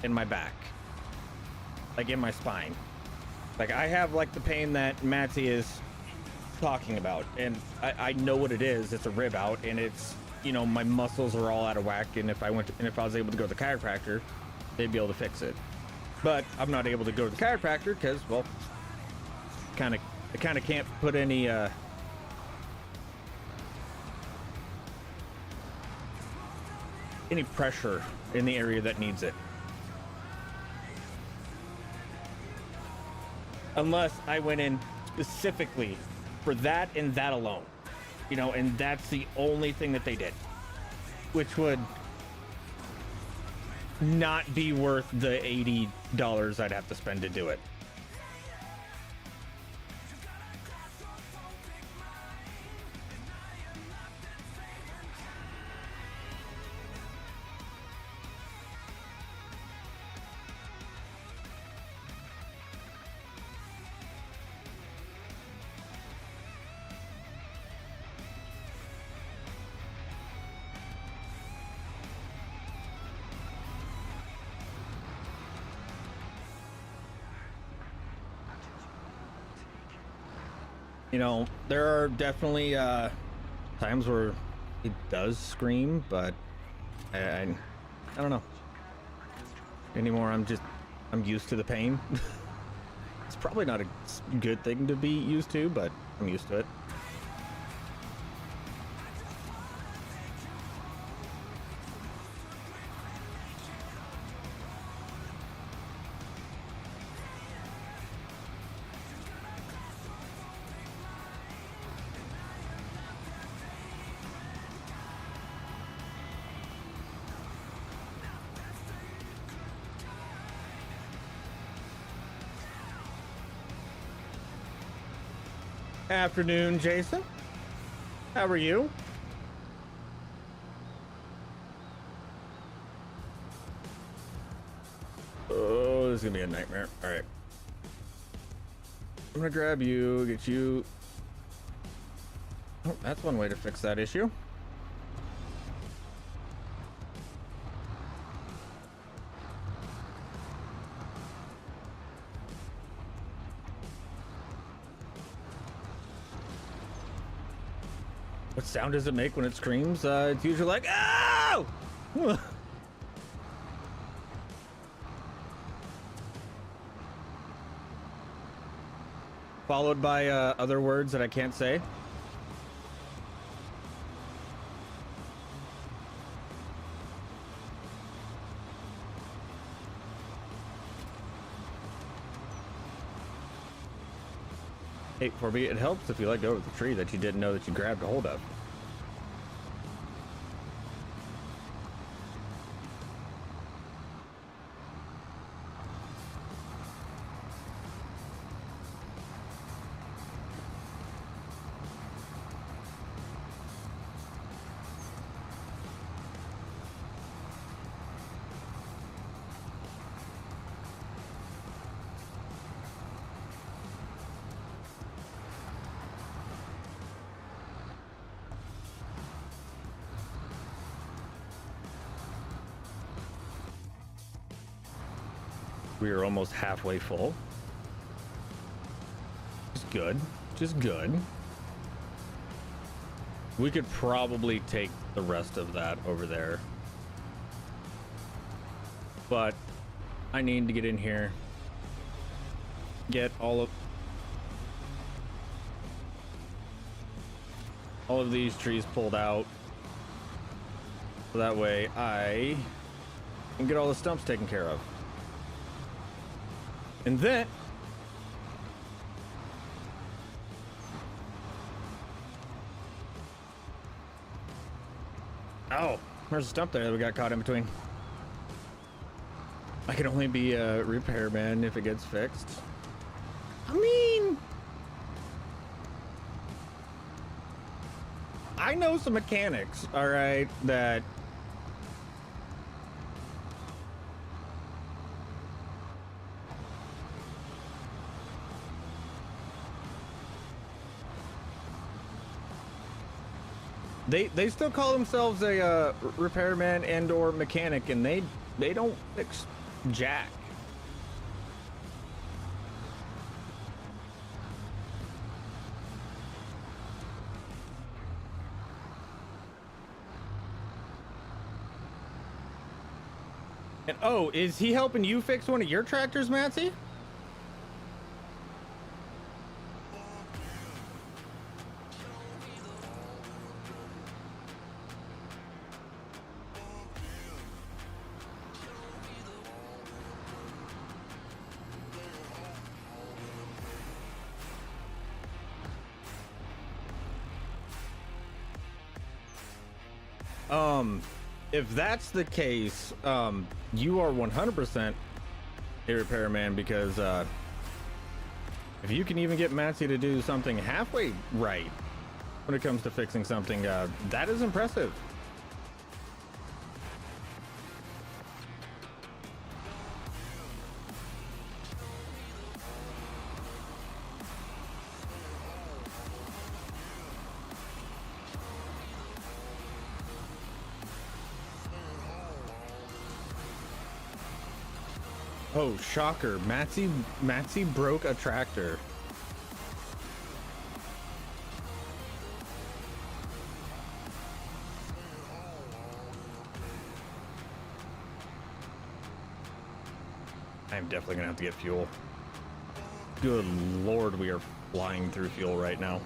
and my back, like in my spine. Like I have like the pain that Matty is talking about, and I know what it is. It's a rib out, and it's, you know, my muscles are all out of whack. And if I was able to go to the chiropractor, they'd be able to fix it. But I'm not able to go to the chiropractor because, well, I kind of can't put any pressure in the area that needs it, unless I went in specifically for that and that alone, you know, and that's the only thing that they did, which would not be worth the $80 I'd have to spend to do it. You know, there are definitely times where it does scream, but I don't know. Anymore, I'm used to the pain. It's probably not a good thing to be used to, but I'm used to it. Afternoon, Jason. How are you? Oh, this is gonna be a nightmare. All right. I'm gonna grab you, get you. Oh, that's one way to fix that issue. What sound does it make when it screams? It's usually like, "Oh!" Followed by other words that I can't say. Hey, for me, it helps if you let go of the tree that you didn't know that you grabbed a hold of. We are almost halfway full. Just good. Just good. We could probably take the rest of that over there. But I need to get in here. Get all of... all of these trees pulled out. So that way I can get all the stumps taken care of. And then oh, there's a stump there that we got caught in between. I can only be a repairman if it gets fixed. I mean, I know some mechanics, all right, that they still call themselves a repairman and or mechanic, and they don't fix jack. And oh, is he helping you fix one of your tractors, Matsy? If that's the case, you are 100% a repairman, because if you can even get Matsy to do something halfway right when it comes to fixing something, that is impressive. Oh, shocker. Matsy broke a tractor. I'm definitely gonna have to get fuel. Good Lord, we are flying through fuel right now.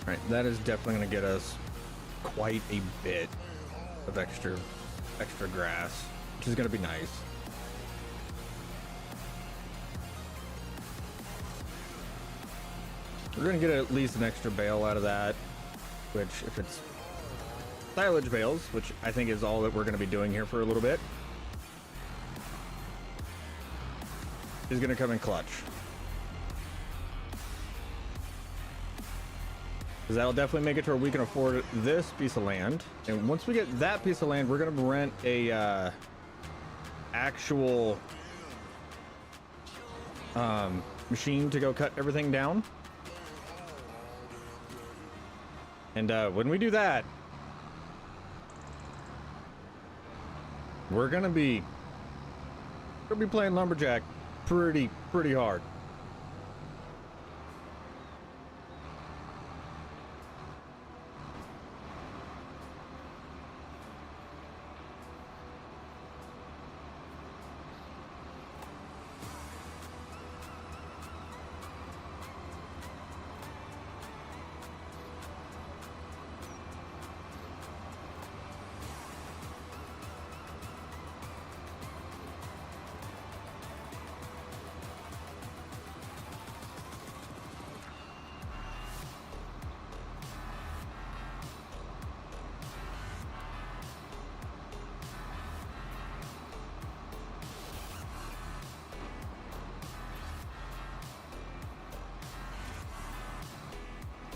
Right, that is definitely going to get us quite a bit of extra grass, which is going to be nice. We're going to get at least an extra bale out of that, which, if it's silage bales, which I think is all that we're going to be doing here for a little bit, is going to come in clutch. Because that'll definitely make it to where we can afford this piece of land. And once we get that piece of land, we're going to rent a actual machine to go cut everything down. And when we do that, we're gonna be playing lumberjack pretty hard.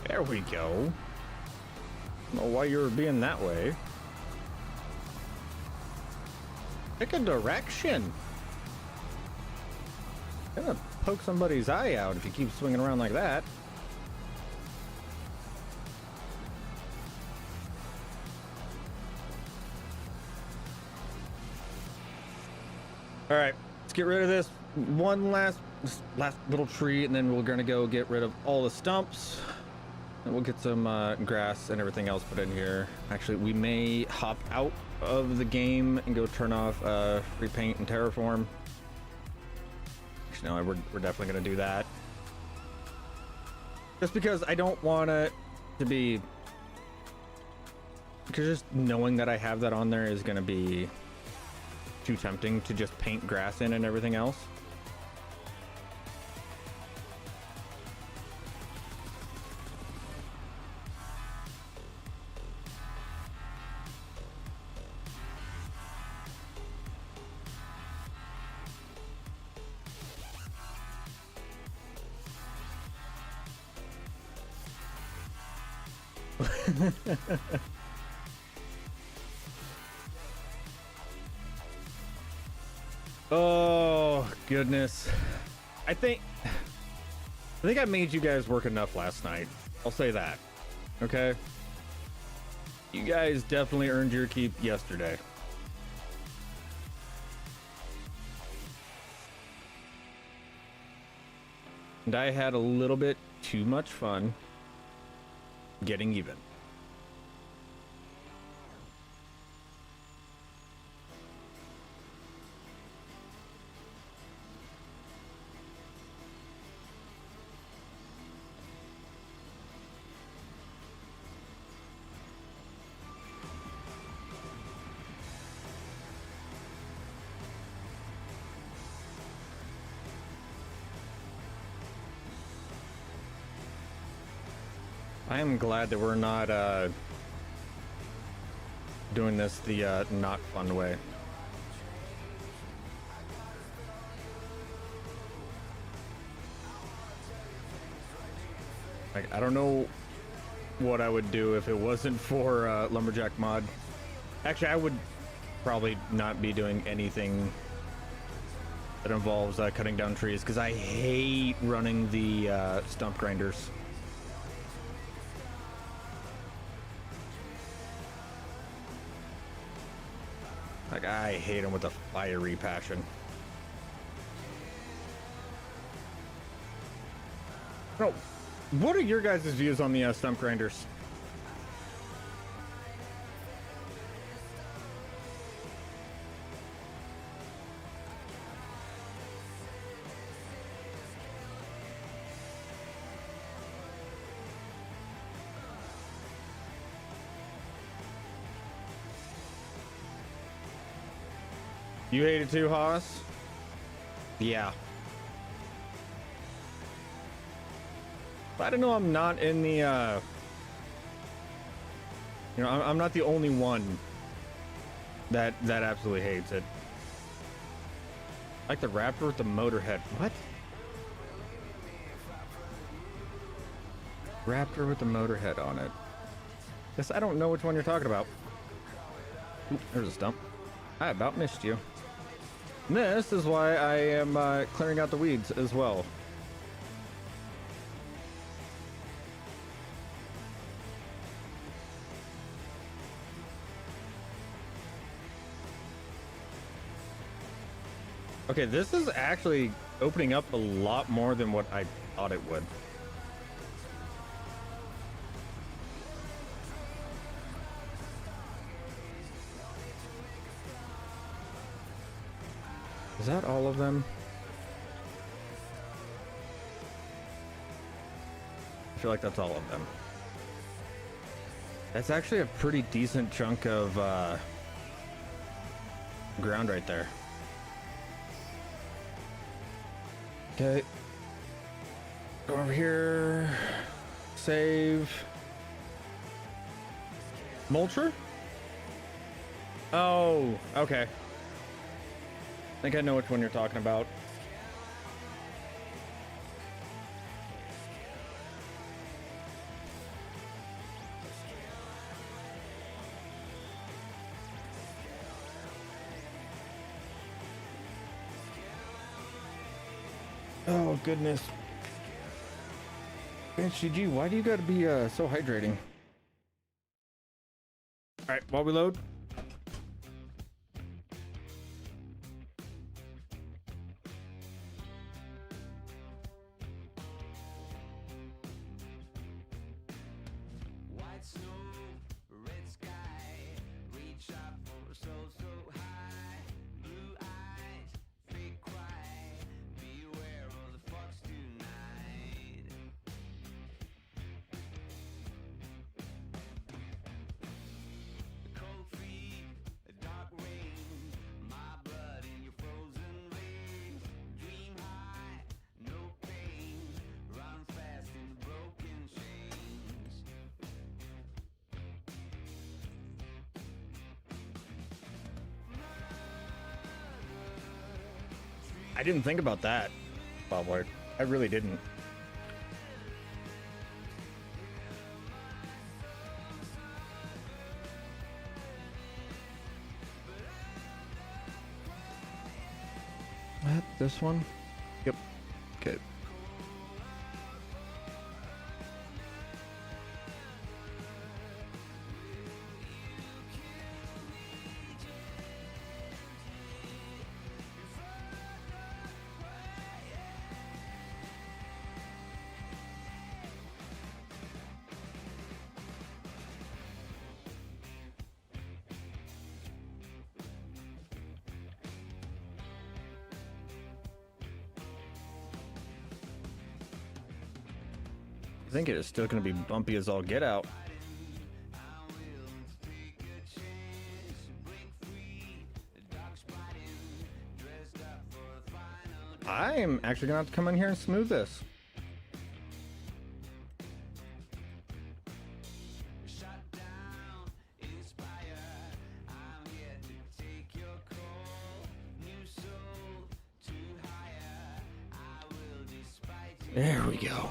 There we go. I don't know why you were being that way. Pick a direction. Gonna poke somebody's eye out if you keep swinging around like that. All right, let's get rid of this one last little tree, and then we're gonna go get rid of all the stumps, and we'll get some grass and everything else put in here. Actually, we may hop out of the game and go turn off repaint and terraform. Actually, no, we're definitely gonna do that, just because I don't want it to be, because just knowing that I have that on there is gonna be too tempting to just paint grass in and everything else. Oh goodness, I think I made you guys work enough last night. I'll say that. Okay, you guys definitely earned your keep yesterday. And I had a little bit too much fun getting even. I am glad that we're not doing this the not fun way. Like, I don't know what I would do if it wasn't for Lumberjack mod. Actually, I would probably not be doing anything that involves cutting down trees, because I hate running the stump grinders. Like, I hate them with a fiery passion. No, what are your guys' views on the stump grinders? You hate it too, Haas? Yeah. I don't know, I'm not in the, you know, I'm not the only one that absolutely hates it. Like the Raptor with the motor head. What? Raptor with the motor head on it. Guess I don't know which one you're talking about. Ooh, there's a stump. I about missed you. This is why I am clearing out the weeds as well. Okay, this is actually opening up a lot more than what I thought it would. Is that all of them? I feel like that's all of them. That's actually a pretty decent chunk of ground right there. Okay. Go over here. Save. Mulcher? Oh, okay. I think I know which one you're talking about. Oh, goodness. HCG, why do you gotta be so hydrating? All right, while we load. I didn't think about that, Bob Ward. I really didn't. What? This one? Yep. Okay. I think it is still going to be bumpy as all get out. I'm actually going to have to come in here and smooth this. There we go.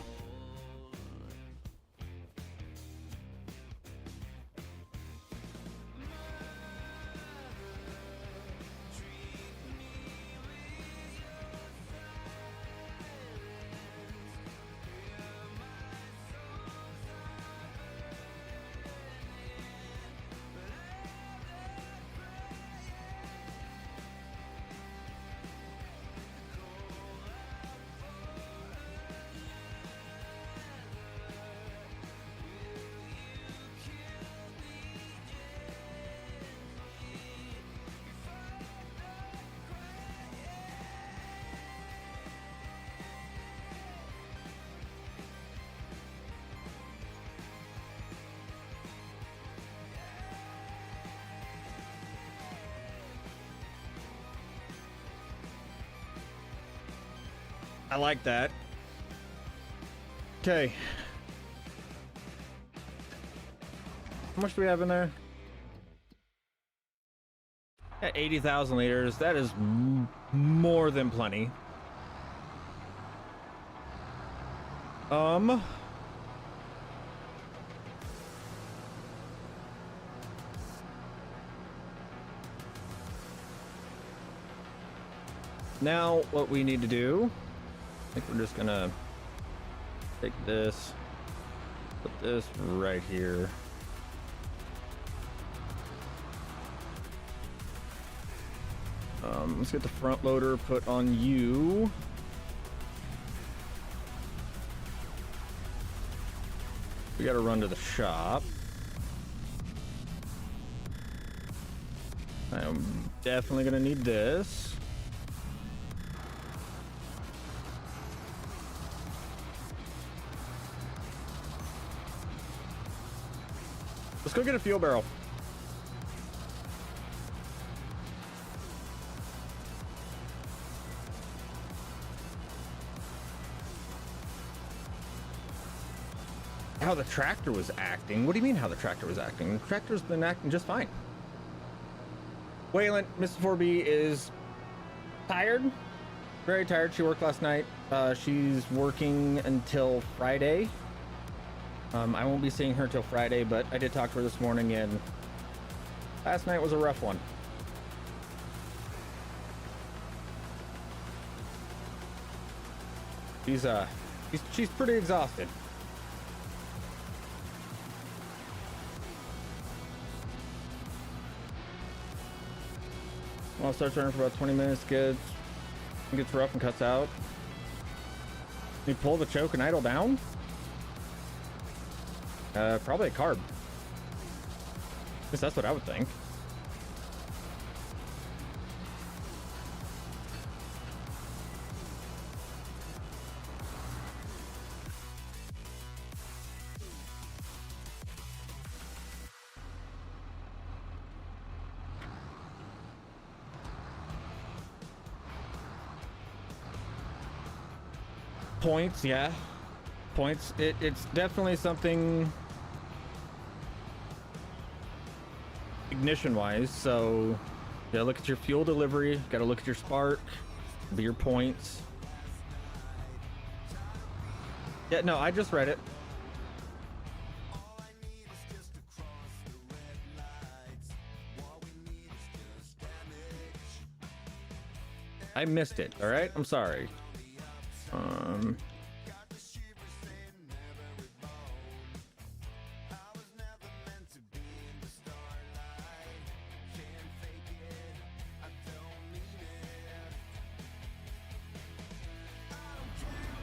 I like that. Okay. How much do we have in there? At 80,000 liters. That is more than plenty. Now what we need to do, I think we're just gonna take this, put this right here. Let's get the front loader put on you. We gotta run to the shop. I'm definitely gonna need this. Let's go get a fuel barrel. How the tractor was acting? What do you mean how the tractor was acting? The tractor's been acting just fine. Wayland, Mr. 4B is tired. Very tired. She worked last night. She's working until Friday. I won't be seeing her till Friday, but I did talk to her this morning, and last night was a rough one. She's pretty exhausted. I'll start turning for about 20 minutes. Gets rough and cuts out. You pull the choke and idle down? Probably a carb. At least that's what I would think. Points, yeah. Points. It's definitely something ignition wise. So you gotta look at your fuel delivery, gotta look at your spark, be your points. Yeah, no, I just read it. I missed it, all right? I'm sorry.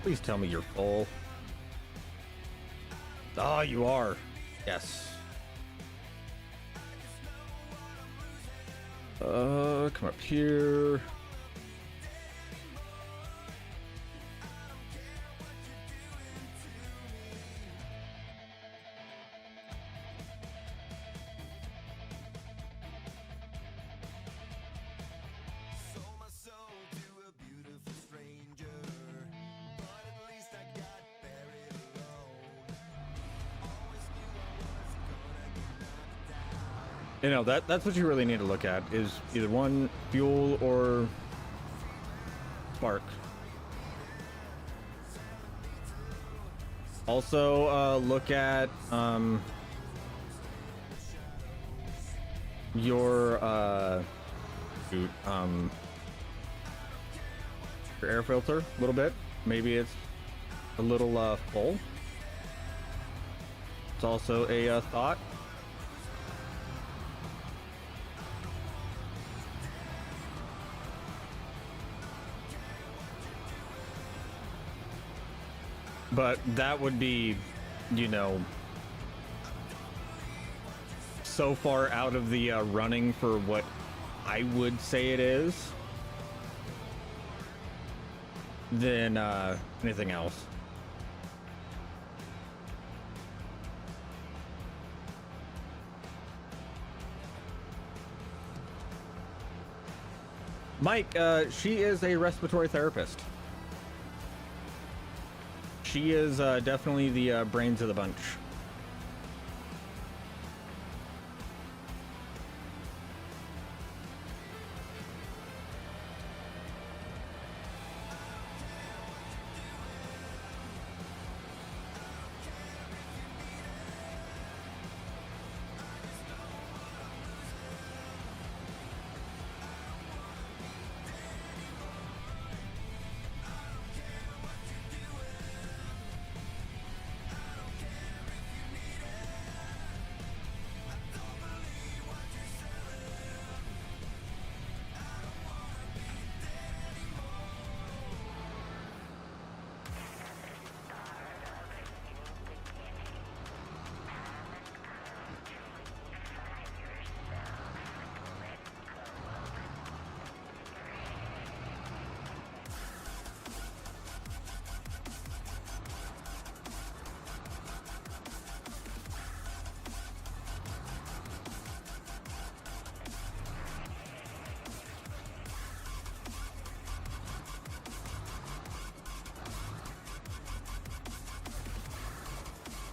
Please tell me you're full. Oh, you are. Yes. Come up here. You know, that's what you really need to look at, is either one, fuel or spark. Also, look at your air filter a little bit. Maybe it's a little full. It's also a thought. But that would be, you know, so far out of the running for what I would say it is than anything else. Mike, she is a respiratory therapist. She is definitely the brains of the bunch.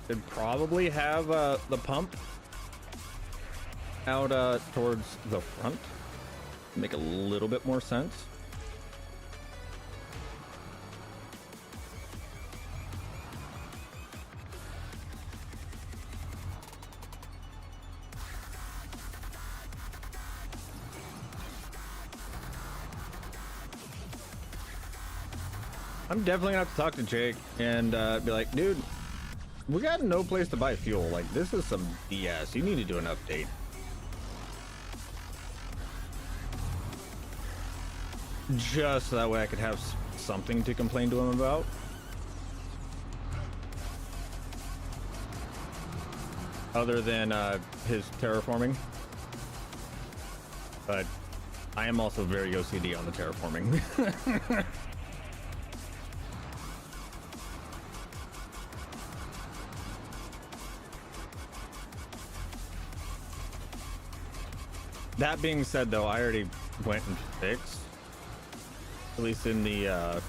Should probably have the pump out towards the front. Make a little bit more sense. I'm definitely gonna have to talk to Jake and be like, dude, we got no place to buy fuel. Like, this is some BS. You need to do an update. Just so that way I could have something to complain to him about. Other than his terraforming. But I am also very OCD on the terraforming. That being said, though, I already went and fixed, at least in the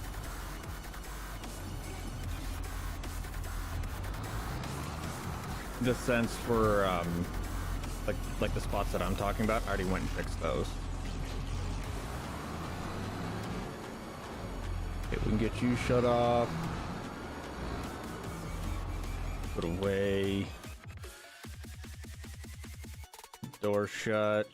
sense for like the spots that I'm talking about. I already went and fixed those. Okay, we can get you shut off. Put away. Door shut.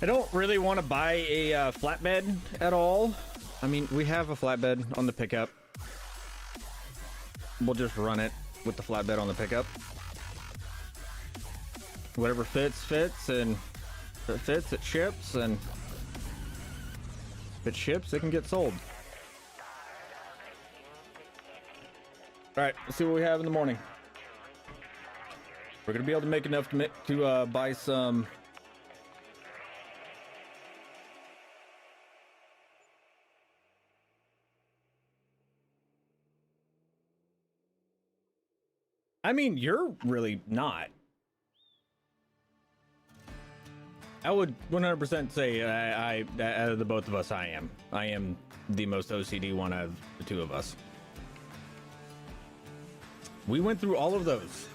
I don't really want to buy a flatbed at all. I mean, we have a flatbed on the pickup. We'll just run it with the flatbed on the pickup. Whatever fits, and if it fits, it ships, and if it ships, it can get sold. All right, let's see what we have in the morning. We're gonna be able to make enough to buy some. I mean, you're really not. I would 100% say I out of the both of us, I am. I am the most OCD one out of the two of us. We went through all of those.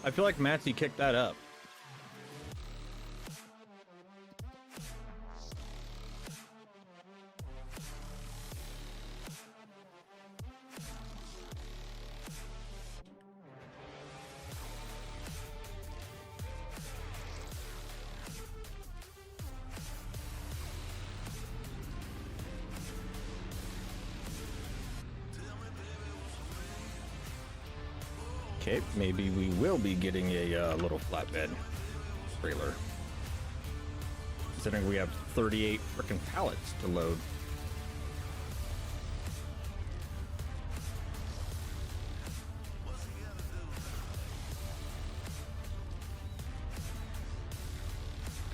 I feel like Matsy kicked that up. Okay, maybe we will be getting a little flatbed trailer. Considering we have 38 freaking pallets to load.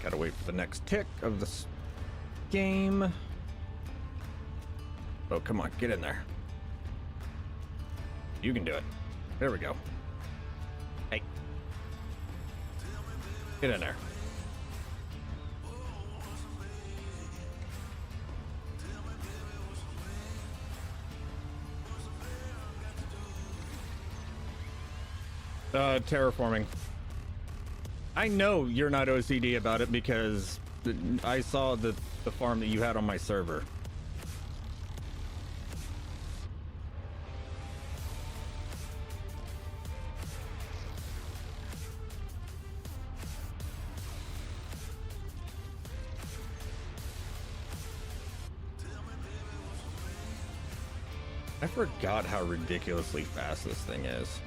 Gotta wait for the next tick of this game. Oh, come on, get in there. You can do it. There we go. Hey. Get in there. Terraforming. I know you're not OCD about it because I saw the farm that you had on my server. I forgot how ridiculously fast this thing is.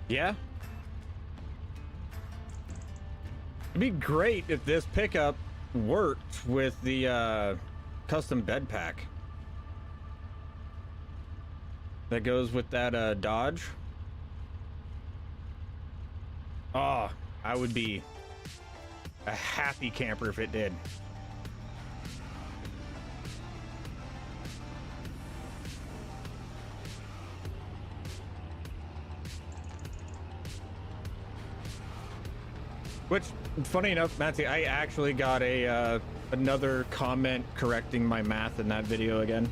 Yeah. It'd be great if this pickup worked with the custom bed pack that goes with that Dodge. Oh, I would be a happy camper if it did. Which, funny enough, Matty, I actually got a another comment correcting my math in that video again.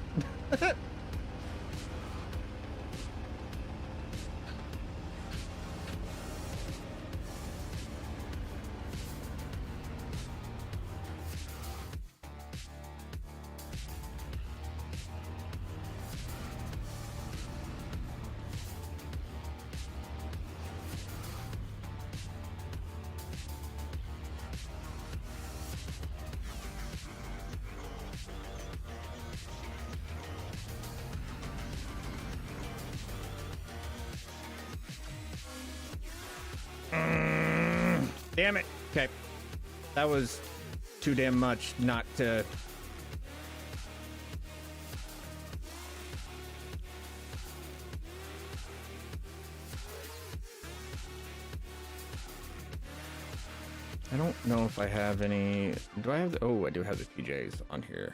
Damn it. Okay. That was too damn much not to... I don't know if I have any... Do I have... Oh, I do have the PJs on here.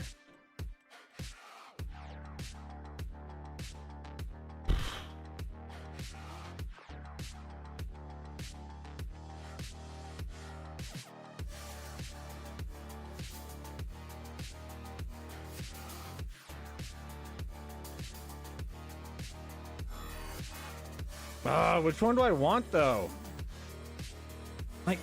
Which one do I want, though? Like...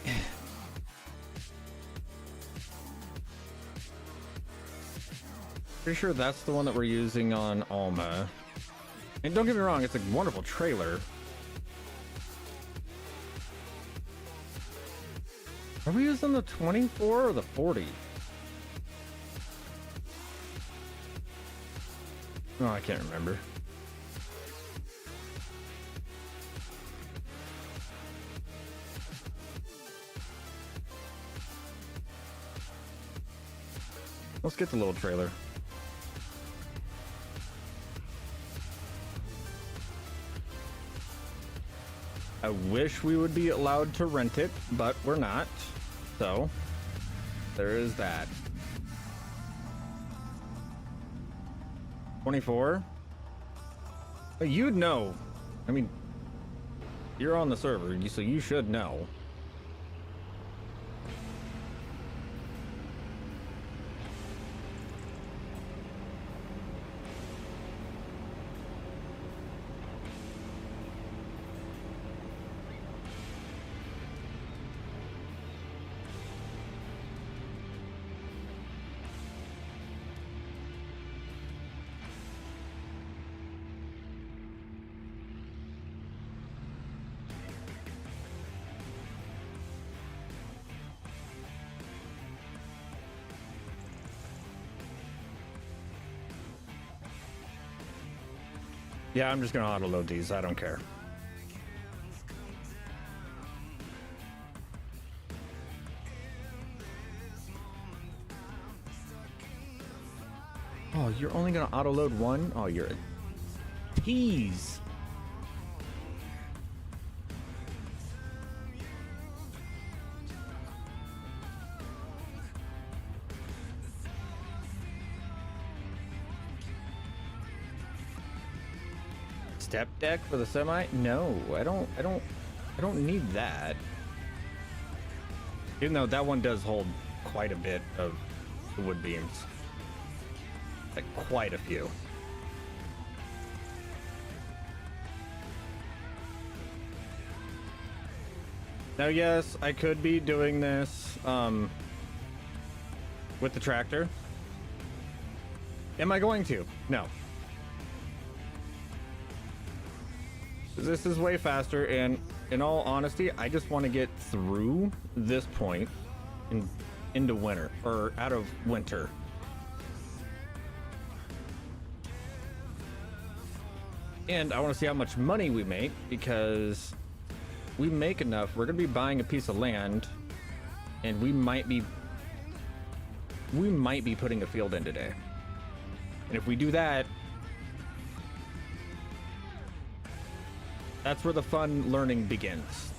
Pretty sure that's the one that we're using on Alma. And don't get me wrong, it's a wonderful trailer. Are we using the 24 or the 40? Oh, I can't remember. Let's get the little trailer. I wish we would be allowed to rent it, but we're not. So, there is that. 24? You'd know. I mean, you're on the server, so you should know. Yeah, I'm just gonna auto load these. I don't care. Oh, you're only gonna auto load one? Oh, you're a tease. Step deck for the semi? No, I don't need that. Even though that one does hold quite a bit of the wood beams. Like quite a few. Now yes, I could be doing this with the tractor. Am I going to? No. This is way faster, and in all honesty, I just want to get through this point into winter, or out of winter. And I want to see how much money we make, because we make enough. We're going to be buying a piece of land, and we might be putting a field in today. And if we do that, that's where the fun learning begins.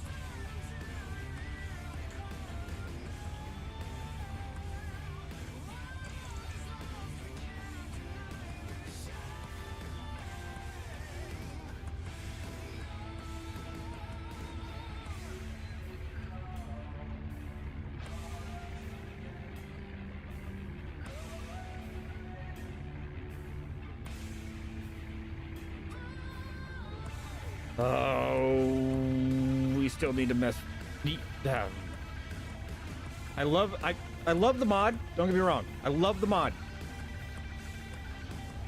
Oh, we still need to mess. I love the mod. Don't get me wrong. I love the mod.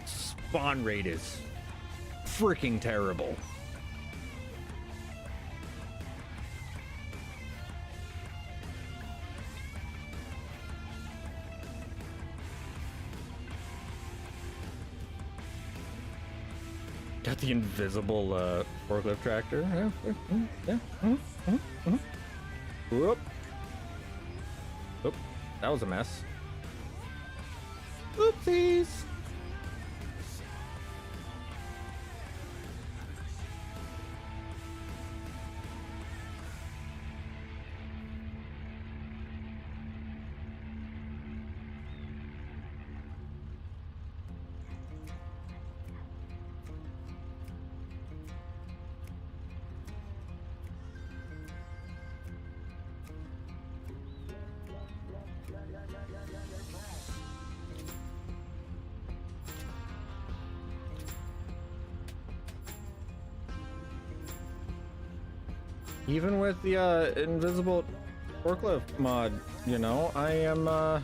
Spawn rate is freaking terrible. Got the invisible forklift tractor. Yeah. Whoop. Oop, that was a mess. Oopsies. Even with the invisible forklift mod, you know, I am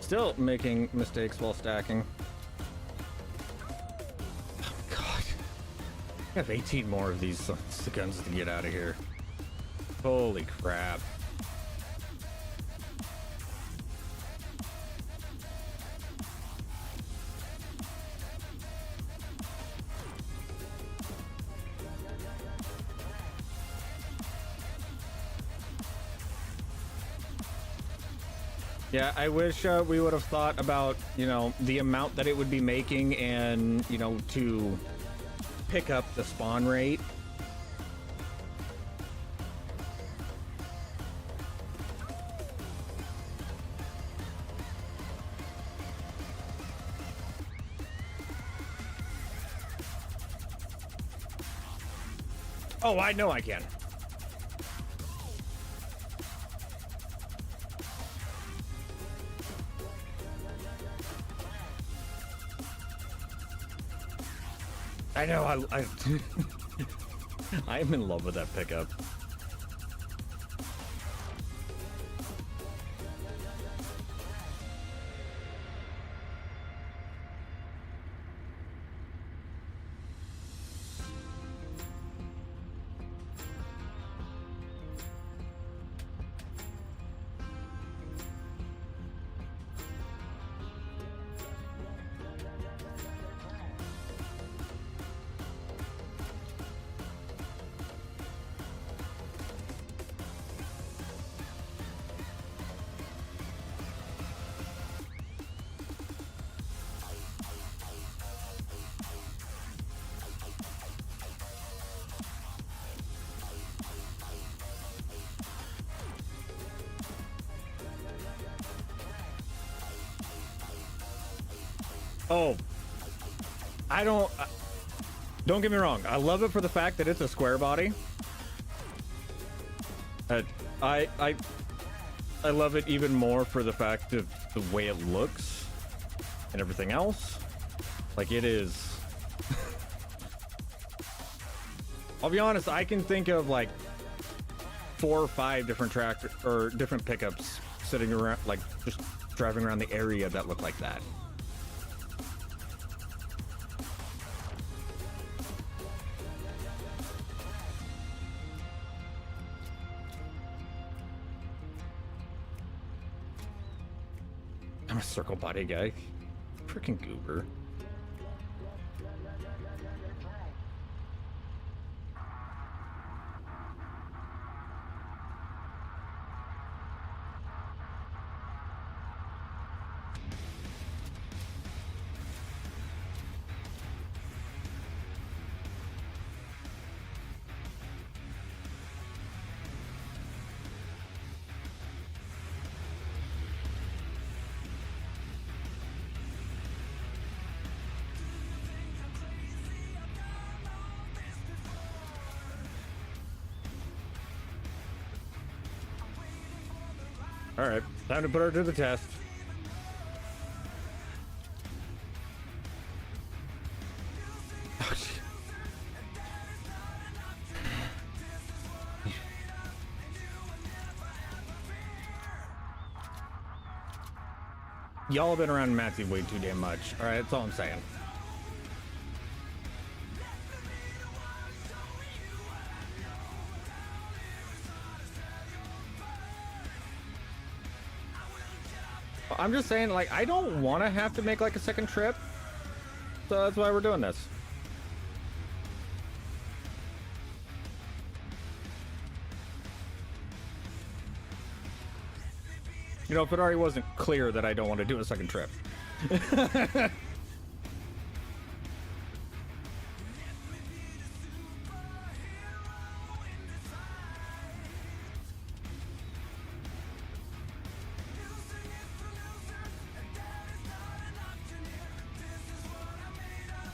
still making mistakes while stacking. Oh god. I have 18 more of these guns to get out of here. Holy crap. Yeah, I wish we would have thought about, you know, the amount that it would be making and, you know, to pick up the spawn rate. Oh, I know I can. I know, I am in love with that pickup. Oh, don't get me wrong. I love it for the fact that it's a square body. I love it even more for the fact of the way it looks and everything else. Like it is. I'll be honest. I can think of like 4 or 5 different tractor or different pickups sitting around, like just driving around the area that look like that. I'm a circle body guy. Freaking goober. All right, time to put her to the test. Oh, Y'all have been around Matthew way too damn much. All right, that's all I'm saying. I'm just saying, like, I don't want to have to make like a second trip, so that's why we're doing this. You know, if it already wasn't clear that I don't want to do a second trip.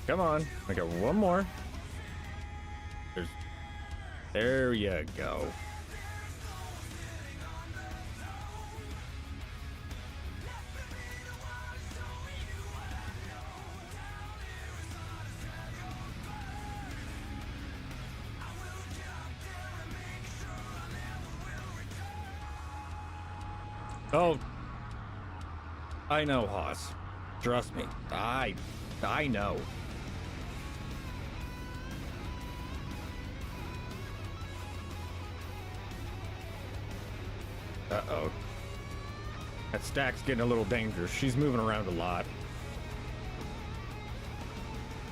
Come on, I got one more. There you go. Oh, I know, Hoss. Trust me, I know. Uh-oh. That stack's getting a little dangerous. She's moving around a lot.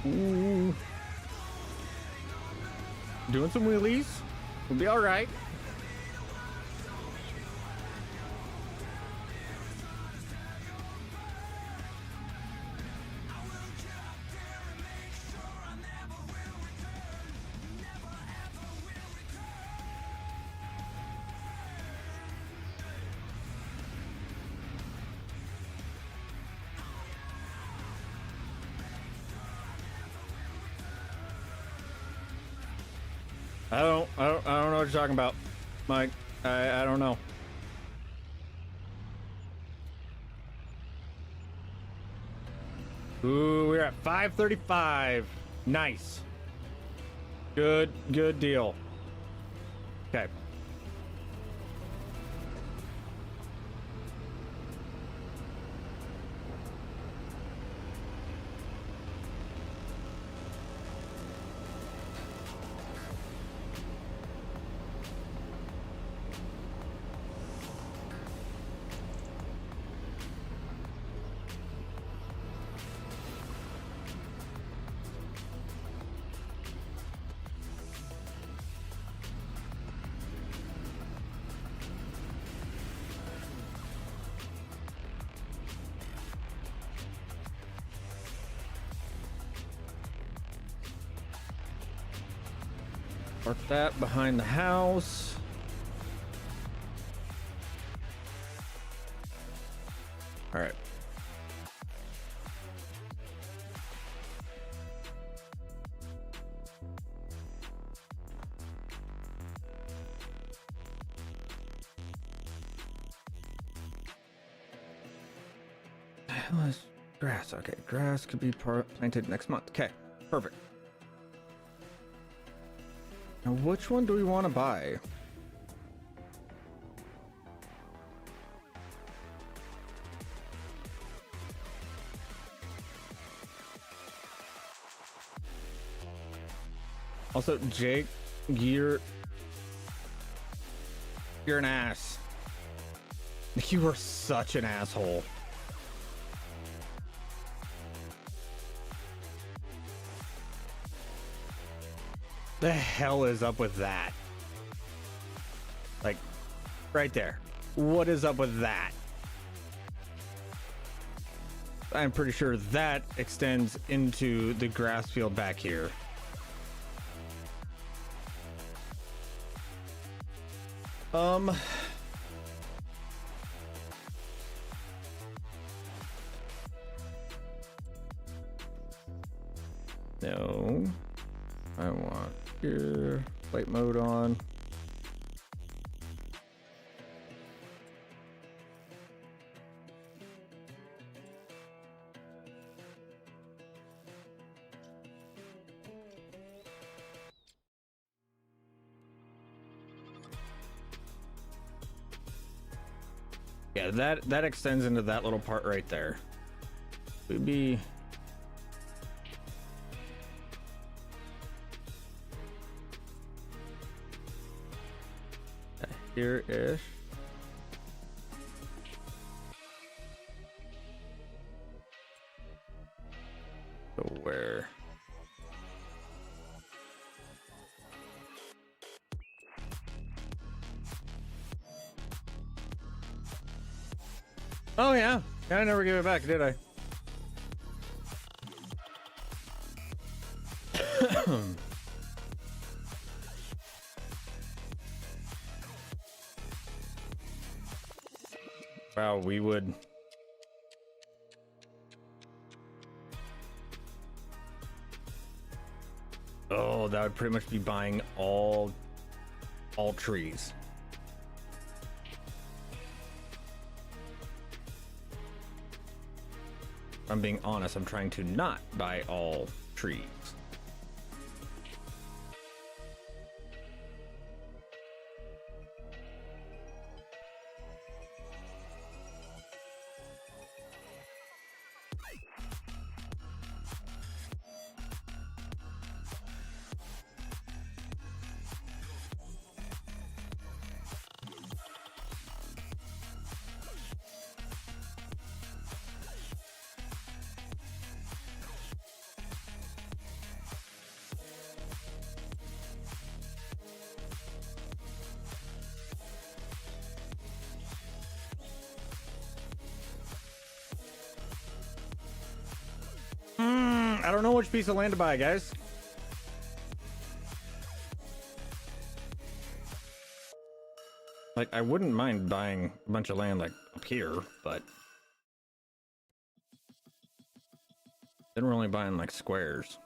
Ooh. Doing some wheelies. We'll be all right. I don't know what you're talking about, Mike. I don't know. Ooh, we're at 535. Nice. Good deal. Okay. Park that behind the house. All right. Grass. Okay, grass could be planted next month. Okay, perfect. Now, which one do we want to buy? Also, Jake, you're an ass. You are such an asshole. The hell is up with that? Like, right there. What is up with that? I'm pretty sure that extends into the grass field back here. No. I want here, flight mode on. Yeah, that extends into that little part right there. Would be here-ish. So where? Oh yeah, I never gave it back, did I? Wow, we would. Oh, that would pretty much be buying all trees. If I'm being honest, I'm trying to not buy all trees. I don't know which piece of land to buy, guys. Like, I wouldn't mind buying a bunch of land like up here, but then we're only buying like squares.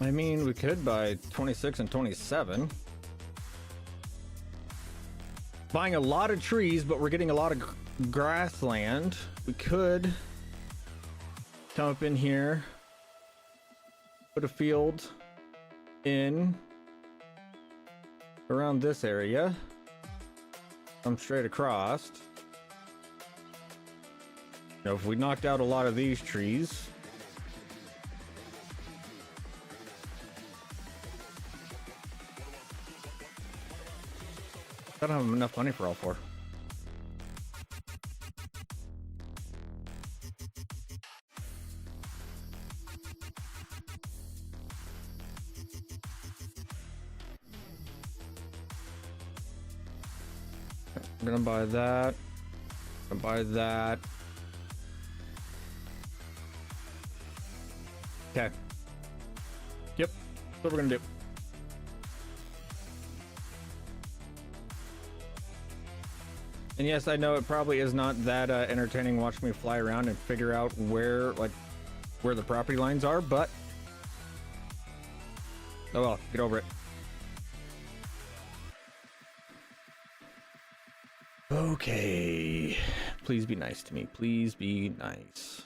I mean, we could buy 26 and 27. Buying a lot of trees, but we're getting a lot of grassland. We could come up in here, put a field in around this area, come straight across. You know, if we knocked out a lot of these trees, I don't have enough money for all four. I'm gonna buy that. I'm gonna buy that. Okay. Yep. That's what we're gonna do. And yes, I know it probably is not that entertaining watching me fly around and figure out where the property lines are, but oh well, get over it. Okay, please be nice to me. Please be nice.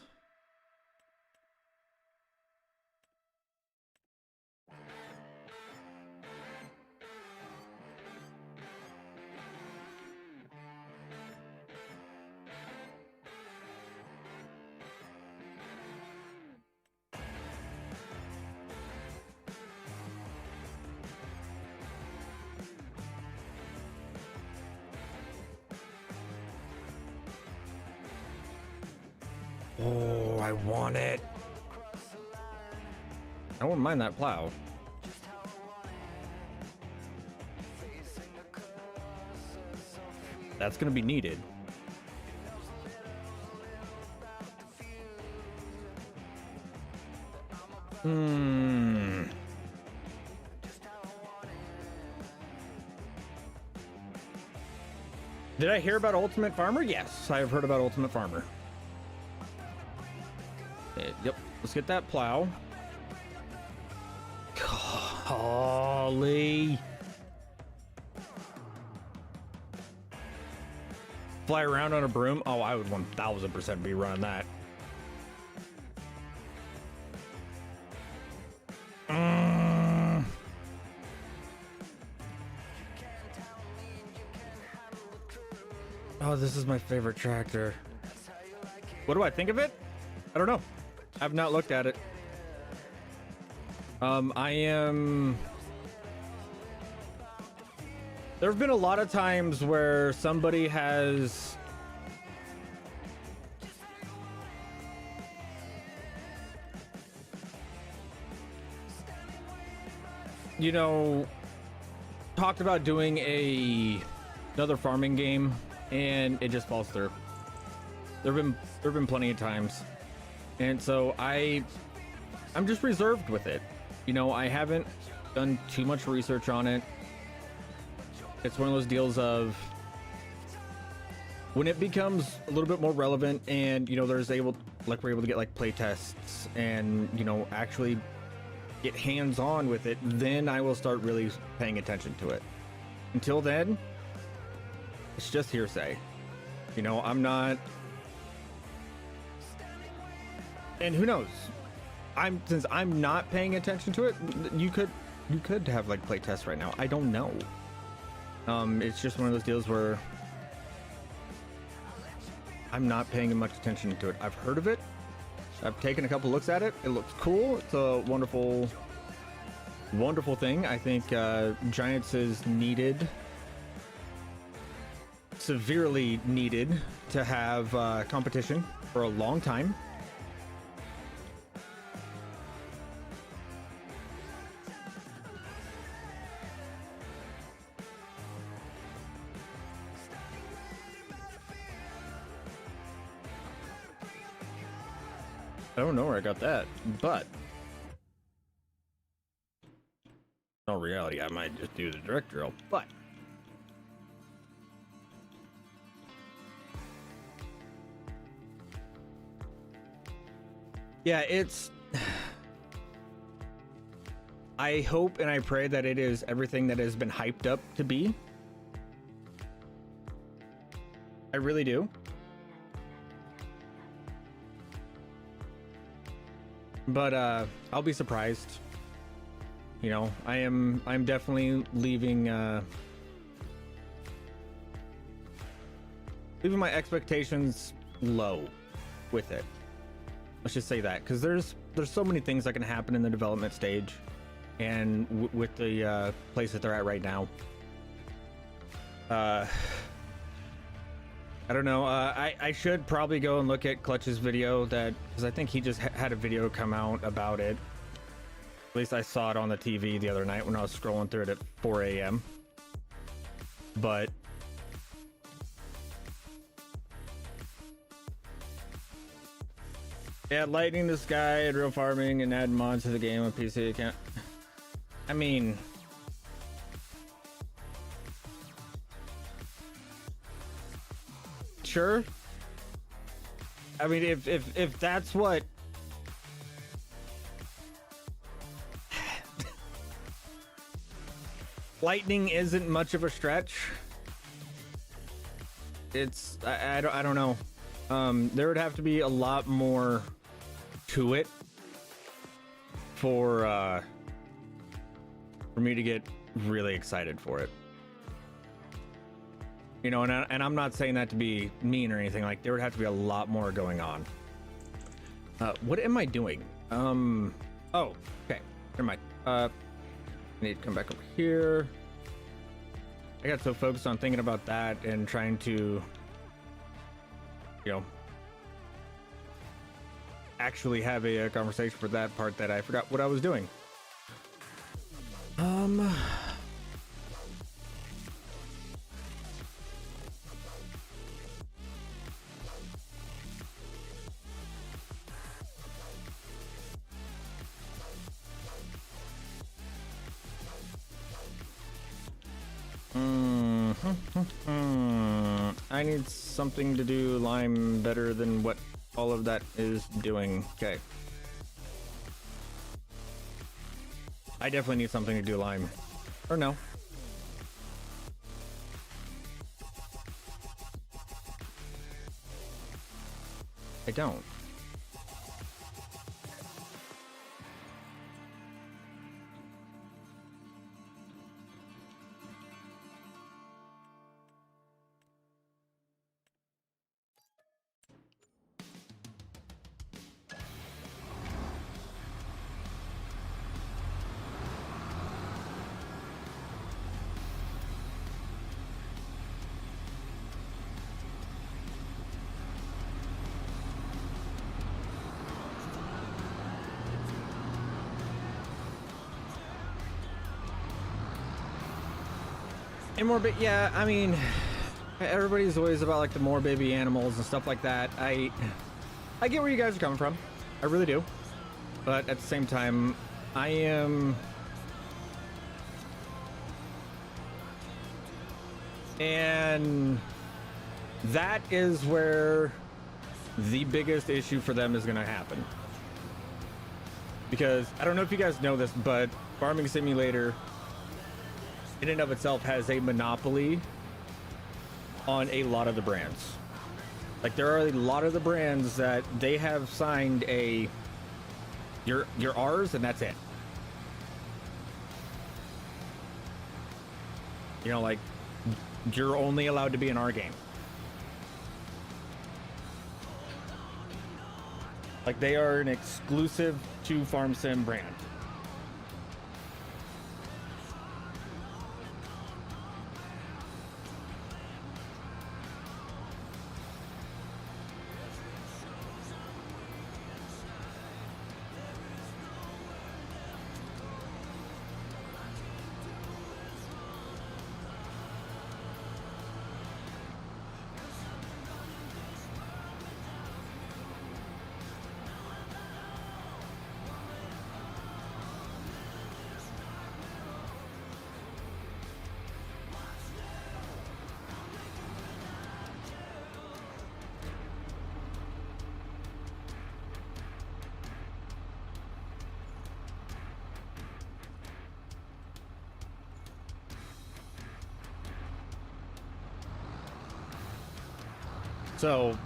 Oh, I want it. I wouldn't mind that plow. That's gonna be needed. Did I hear about Ultimate Farmer? Yes, I have heard about Ultimate Farmer. Yep, let's get that plow. Golly. Fly around on a broom? Oh, I would 1000% be running that. Oh, this is my favorite tractor. What do I think of it? I don't know. I've not looked at it. There have been a lot of times where somebody has talked about doing another farming game and it just falls through. There've been plenty of times. And so I'm just reserved with it. I haven't done too much research on it. It's one of those deals of when it becomes a little bit more relevant and, we're able to get like play tests and, actually get hands-on with it, then I will start really paying attention to it. Until then, it's just hearsay. I'm not, and who knows? Since I'm not paying attention to it, you could have like play tests right now. I don't know. It's just one of those deals where I'm not paying much attention to it. I've heard of it. I've taken a couple looks at it. It looks cool. It's a wonderful, wonderful thing. I think Giants is needed, severely needed to have competition for a long time. I don't know where I got that, but in all reality, I might just do the direct drill, but yeah, I hope and I pray that it is everything that has been hyped up to be. I really do. But I'll be surprised. I'm definitely leaving my expectations low with it. Let's just say that, because there's so many things that can happen in the development stage, and with the place that they're at right now. I don't know. I should probably go and look at Clutch's video, because I think he just had a video come out about it. At least I saw it on the TV the other night when I was scrolling through it at 4 a.m. But yeah, lightning the sky and real farming and add mods to the game on PC account. I mean, sure. I mean, if that's what lightning isn't much of a stretch. It's I don't know. There would have to be a lot more to it for me to get really excited for it. And I'm not saying that to be mean or anything. Like, there would have to be a lot more going on. What am I doing? Oh, okay. Never mind. I need to come back over here. I got so focused on thinking about that and trying to, actually have a conversation for that part that I forgot what I was doing. I need something to do lime better than what all of that is doing. Okay. I definitely need something to do lime. Or no. I don't. And more, but yeah, I mean, everybody's always about like the more baby animals and stuff like that. I get where you guys are coming from. I really do. But at the same time, I am... And that is where the biggest issue for them is going to happen. Because I don't know if you guys know this, but Farming Simulator in and of itself has a monopoly on a lot of the brands. Like, there are a lot of the brands that they have signed a you're ours and that's it. You know, like, you're only allowed to be in our game. Like, they are an exclusive to Farm Sim brand. So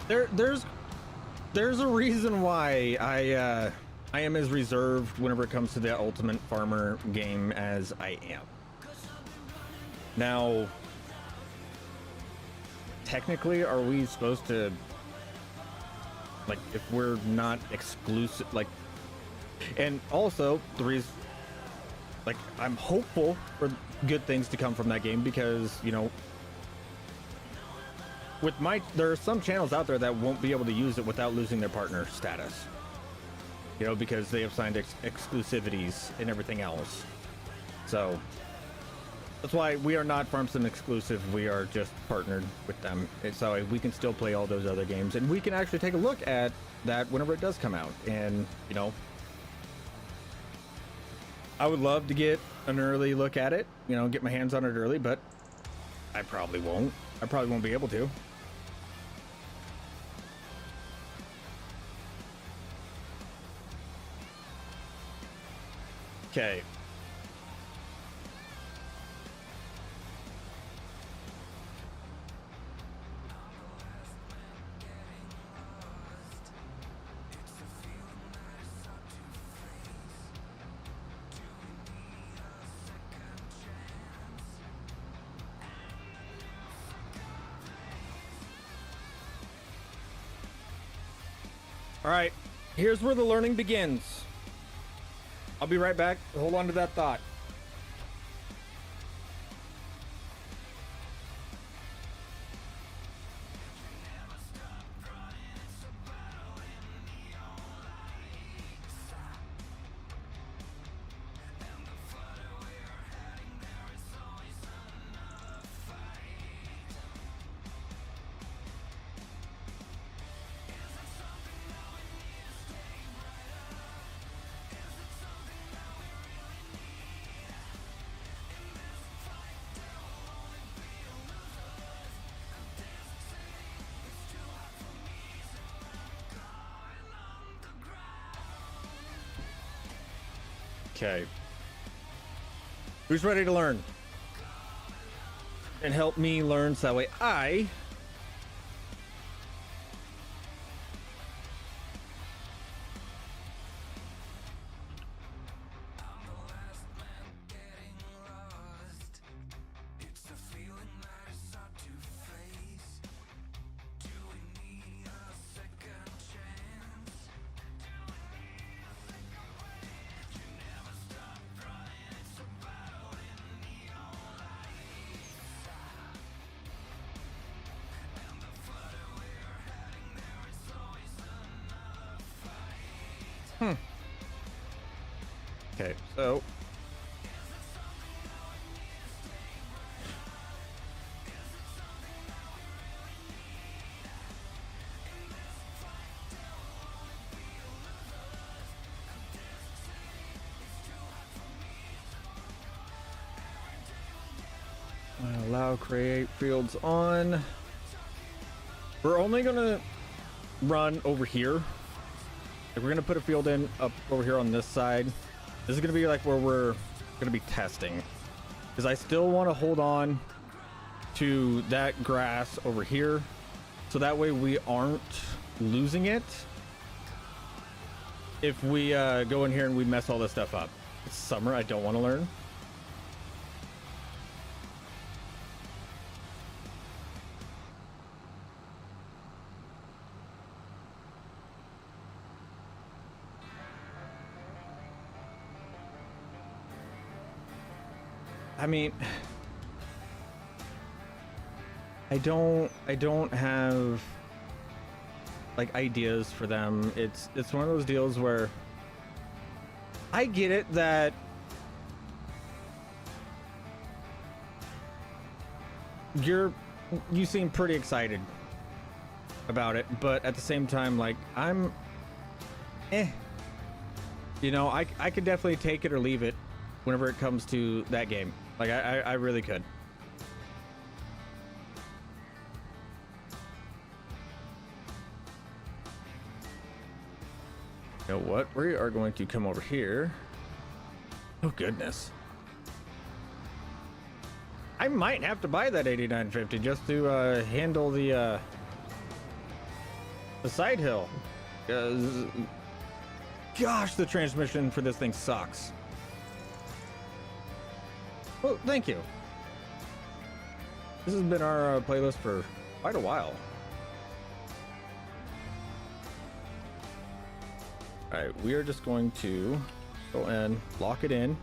there's a reason why I am as reserved whenever it comes to the Ultimate Farmer game as I am. Now, technically, are we supposed to, like, if we're not exclusive, like, and also the reason, like, I'm hopeful for good things to come from that game because, you know, there are some channels out there that won't be able to use it without losing their partner status. You know, because they have signed exclusivities and everything else. So that's why we are not Farm Sim exclusive. We are just partnered with them. And so we can still play all those other games, and we can actually take a look at that whenever it does come out. And, you know, I would love to get an early look at it, you know, get my hands on it early, but I probably won't. I probably won't be able to. Okay. All right, here's where the learning begins. I'll be right back. Hold on to that thought. Okay. Who's ready to learn? And help me learn so that way I Okay, so allow create fields on. We're only gonna run over here. If we're gonna put a field in up over here on this side, this is gonna be like where we're gonna be testing, because I still want to hold on to that grass over here, so that way we aren't losing it if we go in here and we mess all this stuff up. It's summer. I don't want to learn. I mean, I don't have like ideas for them. It's one of those deals where I get it that you seem pretty excited about it, but at the same time, like, I'm you know, I could definitely take it or leave it whenever it comes to that game. Like, I really could. You know what? We are going to come over here. Oh, goodness. I might have to buy that 8950 just to handle the side hill. Gosh, the transmission for this thing sucks. Well, thank you. This has been our playlist for quite a while. All right, we are just going to go and lock it in.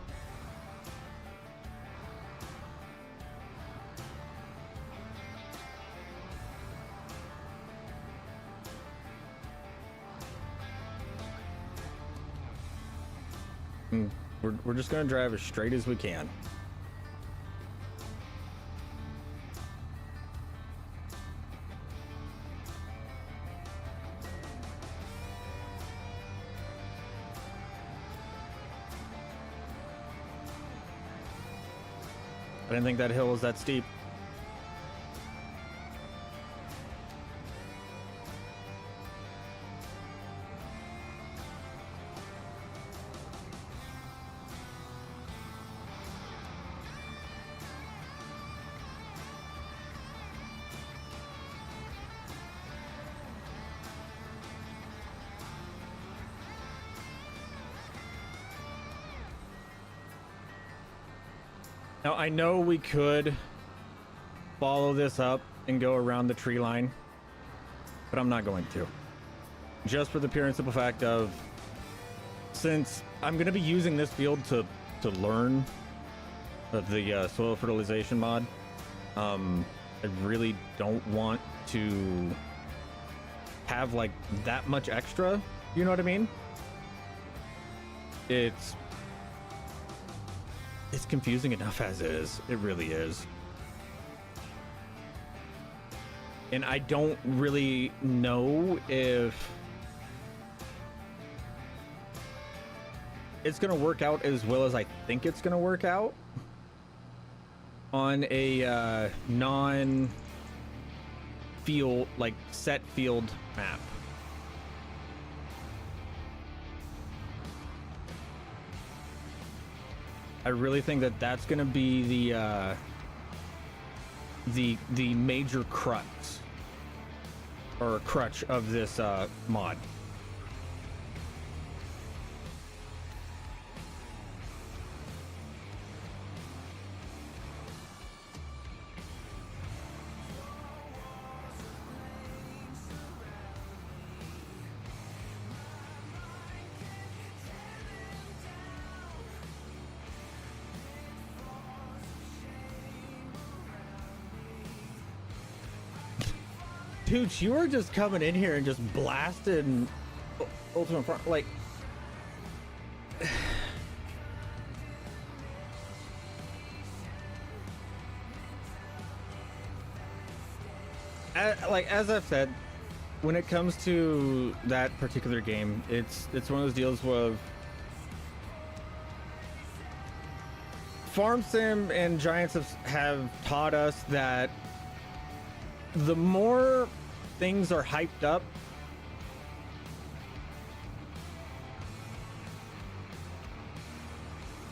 And we're just going to drive as straight as we can. I didn't think that hill was that steep. Now, I know we could follow this up and go around the tree line, but I'm not going to. Just for the pure and simple fact of, since I'm going to be using this field to learn the soil fertilization mod, I really don't want to have like that much extra, you know what I mean? It's confusing enough as is. It really is. And I don't really know if it's going to work out as well as I think it's going to work out on a non-field, like set field map. I really think that that's going to be the major crux of this mod. Dude, you were just coming in here and just blasting Ultimate Front, like... As I've said, when it comes to that particular game, it's one of those deals where Farm Sim and Giants have taught us that the more things are hyped up,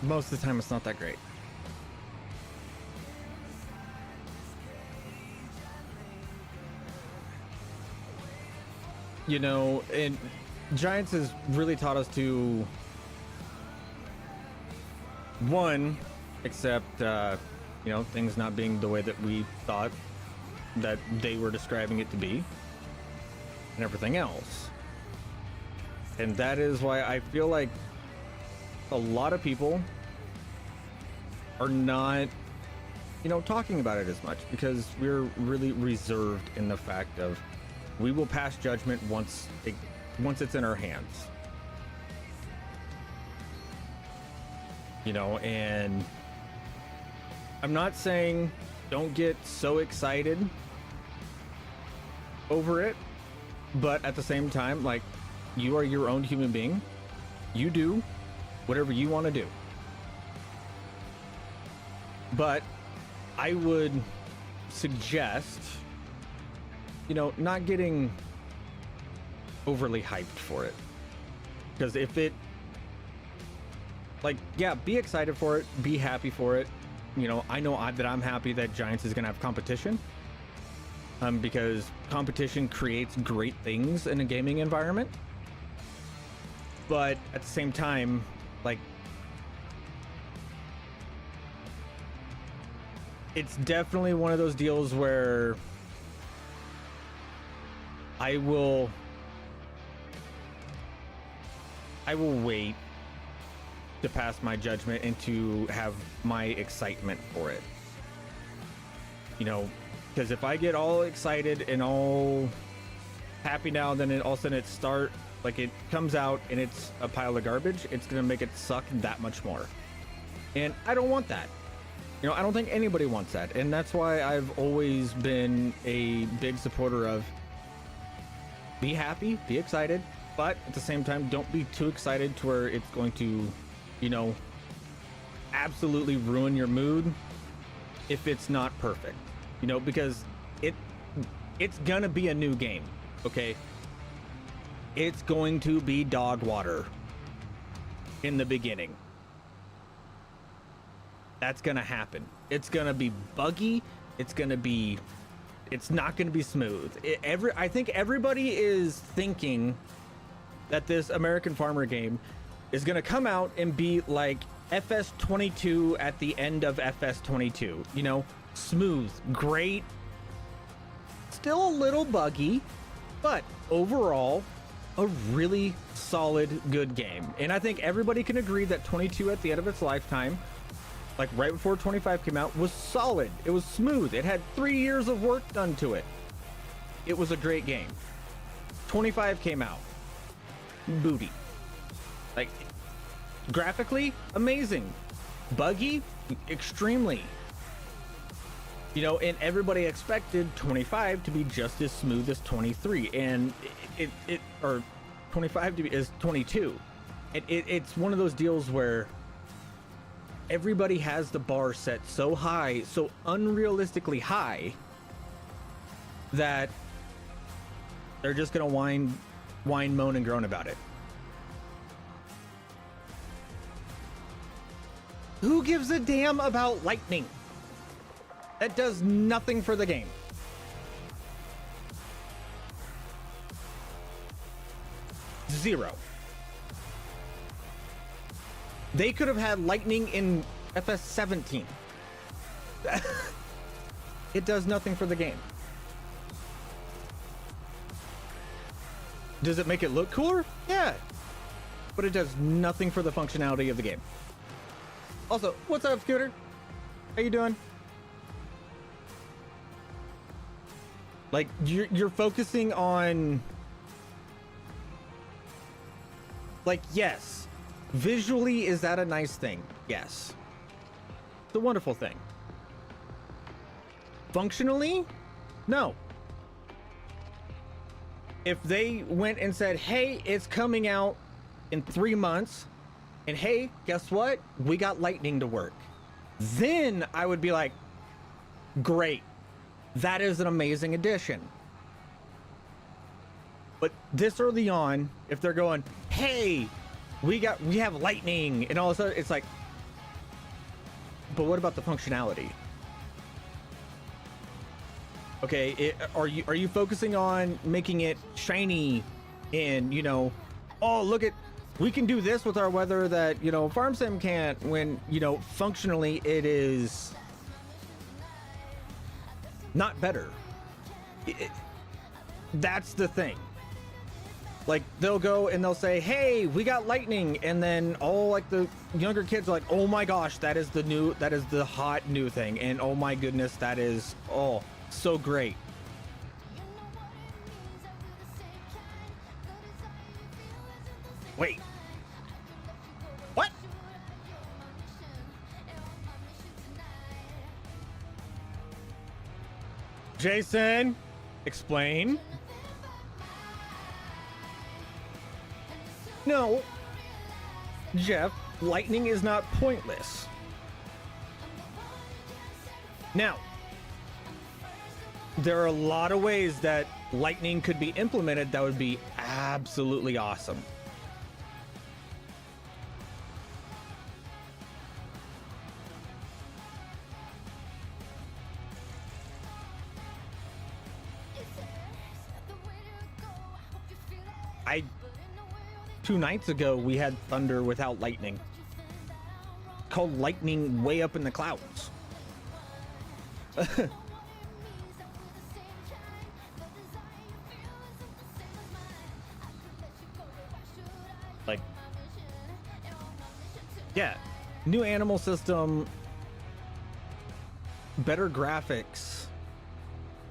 most of the time it's not that great. You know, and Giants has really taught us to, one, accept, you know, things not being the way that we thought that they were describing it to be, and everything else. And that is why I feel like a lot of people are not, you know, talking about it as much, because we're really reserved in the fact of we will pass judgment once it's in our hands. You know, and I'm not saying don't get so excited over it, but at the same time, like, you are your own human being. You do whatever you want to do. But I would suggest, you know, not getting overly hyped for it. Because if it, like, yeah, be excited for it, be happy for it. You know, I know that I'm happy that Giants is going to have competition. Because competition creates great things in a gaming environment. But at the same time, like, it's definitely one of those deals where I will wait to pass my judgment and to have my excitement for it. You know, because if I get all excited and all happy now, then all of a sudden it comes out and it's a pile of garbage, it's gonna make it suck that much more. And I don't want that. You know, I don't think anybody wants that. And that's why I've always been a big supporter of be happy, be excited, but at the same time, don't be too excited to where it's going to, you know, absolutely ruin your mood if it's not perfect. You know, because it's gonna be a new game, okay? It's going to be dog water in the beginning. That's gonna happen. It's gonna be buggy. It's not gonna be smooth. I think everybody is thinking that this American Farmer game is gonna come out and be like FS22 at the end of FS22. You know, smooth, great, still a little buggy, but overall a really solid, good game. And I think everybody can agree that 22 at the end of its lifetime, like right before 25 came out, was solid. It was smooth. It had 3 years of work done to it. It was a great game. 25 came out, booty. Like, graphically amazing, buggy extremely. You know, and everybody expected 25 to be just as smooth as 23, and or 25 to be as 22. It's one of those deals where everybody has the bar set so high, so unrealistically high, that they're just gonna whine, moan, and groan about it. Who gives a damn about lightning? That does nothing for the game. Zero. They could have had lightning in FS17. It does nothing for the game. Does it make it look cooler? Yeah. But it does nothing for the functionality of the game. Also, what's up, Scooter? How you doing? Like, you're focusing on... Like, yes. Visually, is that a nice thing? Yes. It's a wonderful thing. Functionally? No. If they went and said, hey, it's coming out in 3 months, and hey, guess what? We got lightning to work. Then I would be like, great. That is an amazing addition. But this early on, if they're going, hey, we have lightning, and all of a sudden it's like, but what about the functionality? Okay, are you focusing on making it shiny and, you know, oh, look at, we can do this with our weather that, you know, Farm Sim can't, when, you know, functionally it is not better. That's the thing. Like, they'll go and they'll say, hey, we got lightning, and then all like the younger kids are like, oh my gosh, that is the hot new thing, and oh my goodness, that is, oh, so great. Wait. What? Jason, explain. No, Jeff, lightning is not pointless. Now, there are a lot of ways that lightning could be implemented that would be absolutely awesome. Two nights ago, we had thunder without lightning. Called lightning way up in the clouds. Like, yeah, new animal system, better graphics,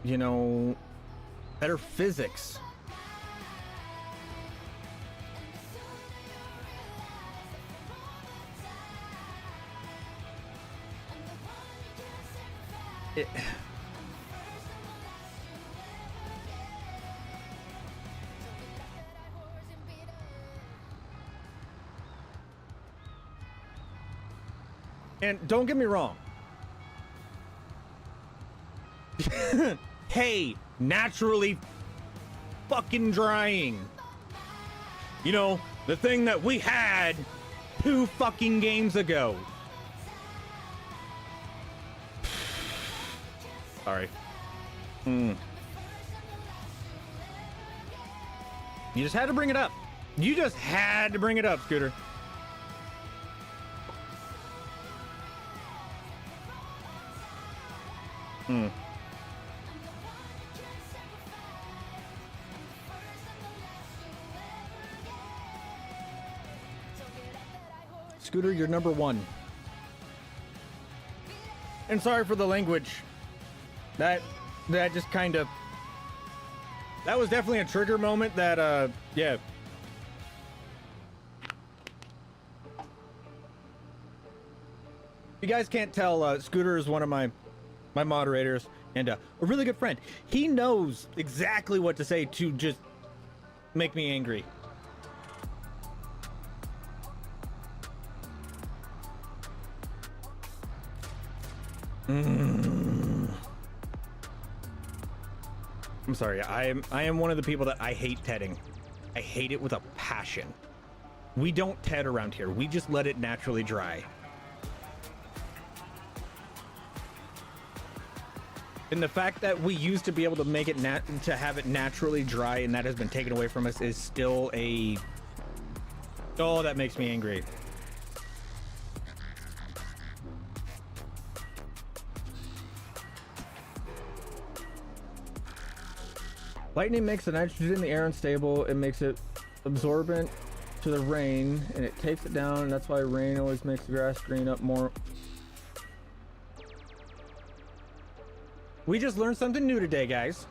you know, better physics. And don't get me wrong. Hey, naturally fucking drying. You know, the thing that we had 2 fucking games ago. Sorry. You just had to bring it up. You just had to bring it up, Scooter. Scooter, you're number 1. And sorry for the language. That just kind of, that was definitely a trigger moment that, yeah. You guys can't tell, Scooter is one of my moderators and a really good friend. He knows exactly what to say to just make me angry. I'm sorry. I am one of the people that I hate tedding. I hate it with a passion. We don't TED around here. We just let it naturally dry. And the fact that we used to be able to make it to have it naturally dry, and that has been taken away from us, is still a... Oh, that makes me angry. Lightning makes the nitrogen in the air unstable. It makes it absorbent to the rain, and it takes it down. And that's why rain always makes the grass green up more. We just learned something new today, guys.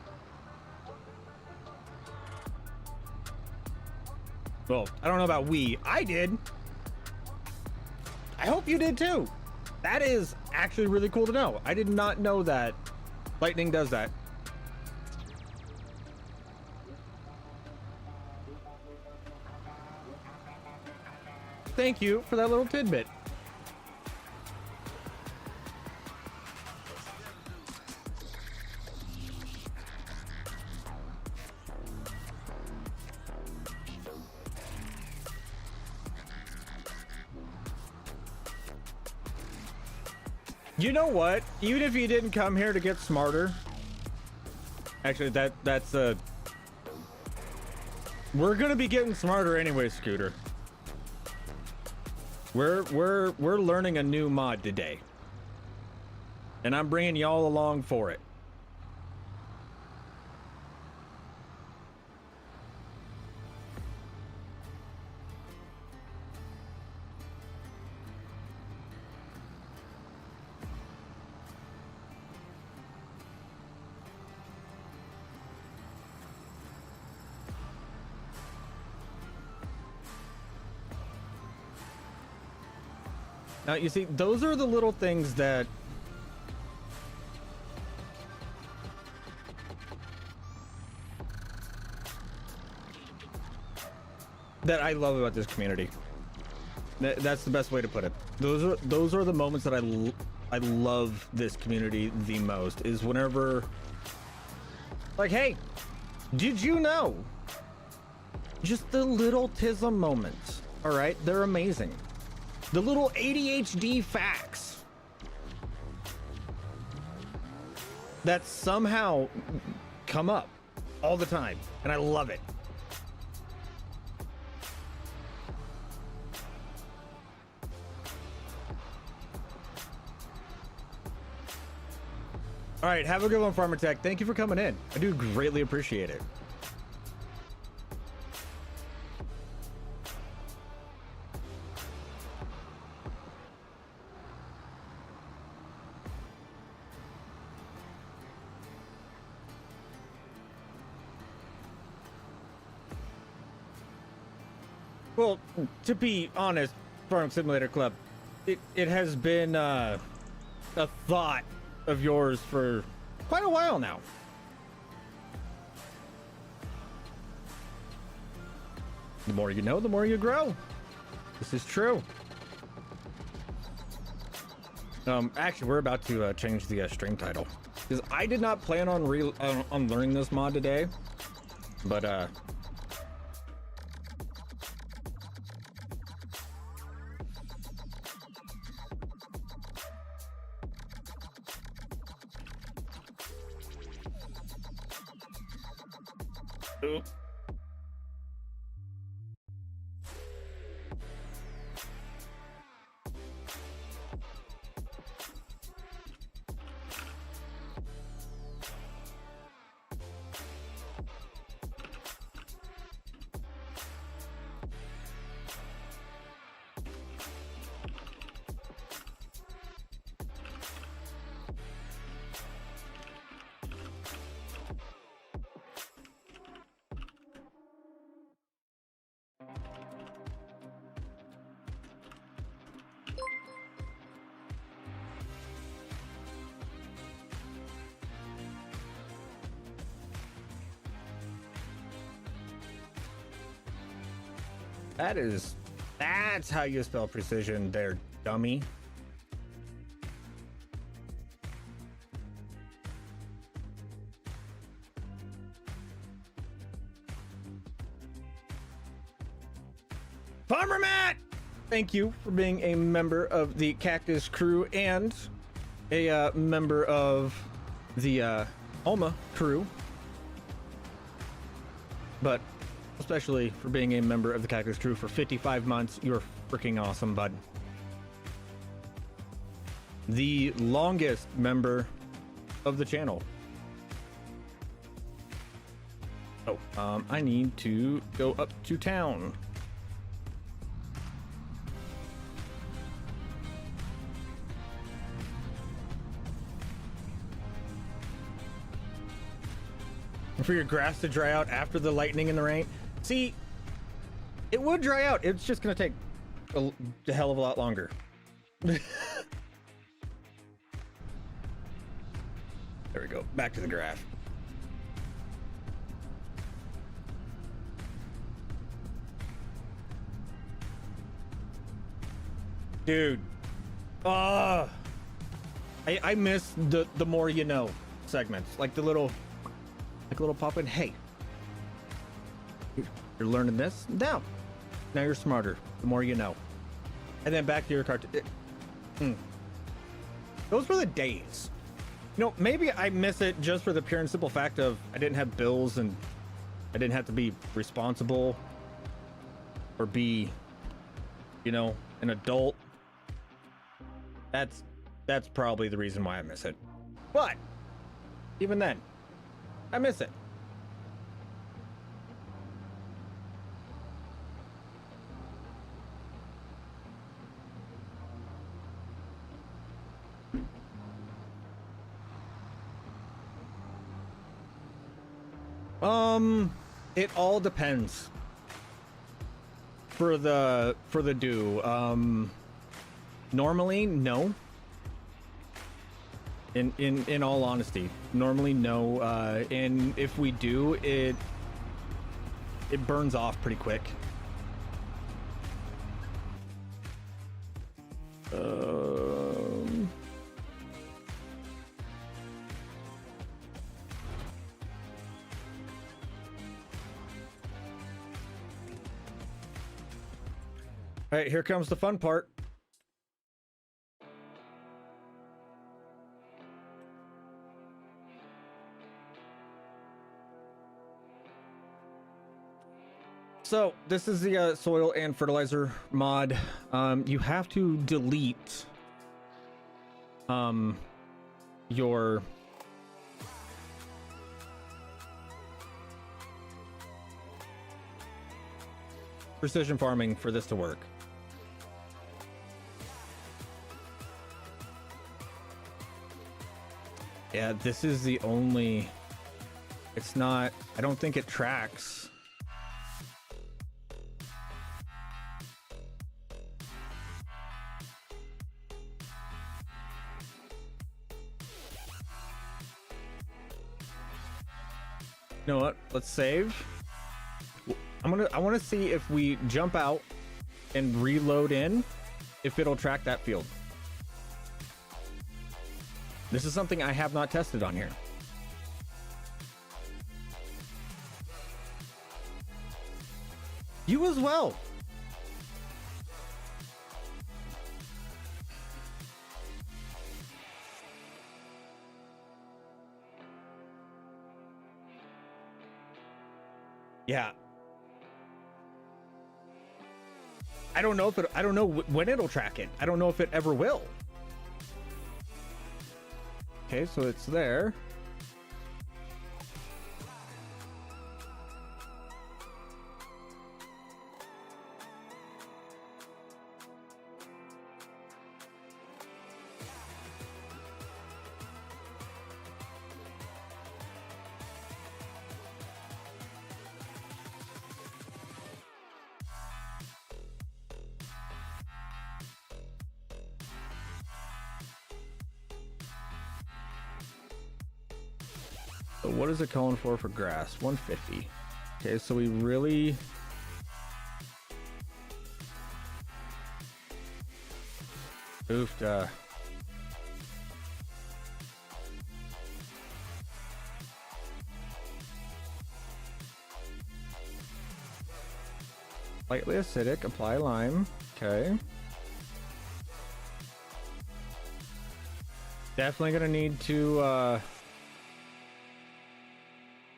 Well, I don't know about we. I did. I hope you did too. That is actually really cool to know. I did not know that lightning does that. Thank you for that little tidbit. You know what? Even if you didn't come here to get smarter, actually, that's we're gonna be getting smarter anyway, Scooter. We're learning a new mod today, and I'm bringing y'all along for it. Now, you see, those are the little things that I love about this community. That's the best way to put it. Those are the moments that I love this community the most, is whenever, like, hey, did you know? Just the little tism moments, all right? They're amazing. The little ADHD facts that somehow come up all the time, and I love it. All right, have a good one, Farmer Tech. Thank you for coming in. I do greatly appreciate it. Well, to be honest, Farm Simulator Club, it has been a thought of yours for quite a while now. The more you know, the more you grow. This is true. Actually, we're about to change the stream title, because I did not plan on learning this mod today, but that's how you spell precision there, dummy. Farmer Matt, thank you for being a member of the Cactus crew and a member of the Alma crew, but especially for being a member of the Cactus crew for 55 months. You're freaking awesome, bud. The longest member of the channel. Oh, I need to go up to town. And for your grass to dry out after the lightning and the rain. See, it would dry out. It's just gonna take a hell of a lot longer. There we go. Back to the graph. Dude. I miss the more you know segments. Like the little pop in. Hey, you're learning this now. Now you're smarter. The more you know. And then back to your cartoon. Those were the days. You know, maybe I miss it just for the pure and simple fact of I didn't have bills and I didn't have to be responsible or be, you know, an adult. That's probably the reason why I miss it. But even then, I miss it. It all depends. For the do. Normally, no. In all honesty, normally no. And if we do, it burns off pretty quick. All right, here comes the fun part. So this is the soil and fertilizer mod. You have to delete your precision farming for this to work. Yeah, this is the only, it's not, I don't think it tracks. You know what? Let's save. I want to see if we jump out and reload in, if it'll track that field. This is something I have not tested on here. You as well. Yeah. I don't know if it, I don't know when it'll track it. I don't know if it ever will. Okay, so it's there. So what is it calling for grass? 150. Okay, so we really... Oofed, Lightly acidic, apply lime. Okay. Definitely gonna need to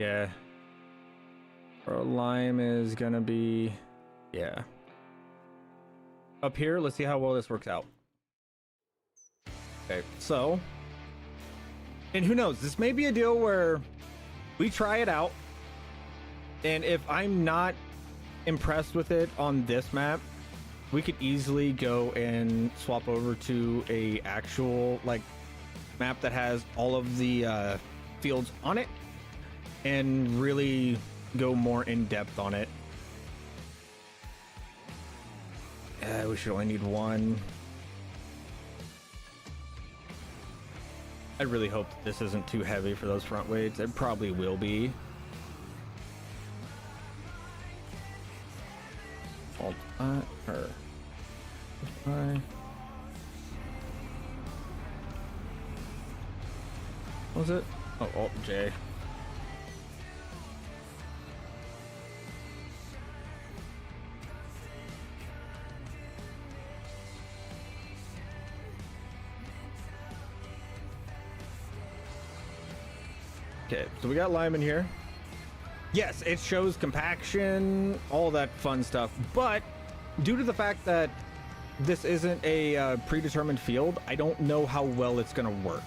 Yeah. Our lime is gonna be, yeah. Up here, let's see how well this works out. Okay, so, and who knows, this may be a deal where we try it out, and if I'm not impressed with it on this map, we could easily go and swap over to a actual like map that has all of the fields on it and really go more in depth on it. We should only need one. I really hope that this isn't too heavy for those front weights. It probably will be. Alt or I. What was it? Oh, Alt J. Okay, so we got lime in here. Yes, it shows compaction, all that fun stuff, but due to the fact that this isn't a predetermined field, I don't know how well it's going to work.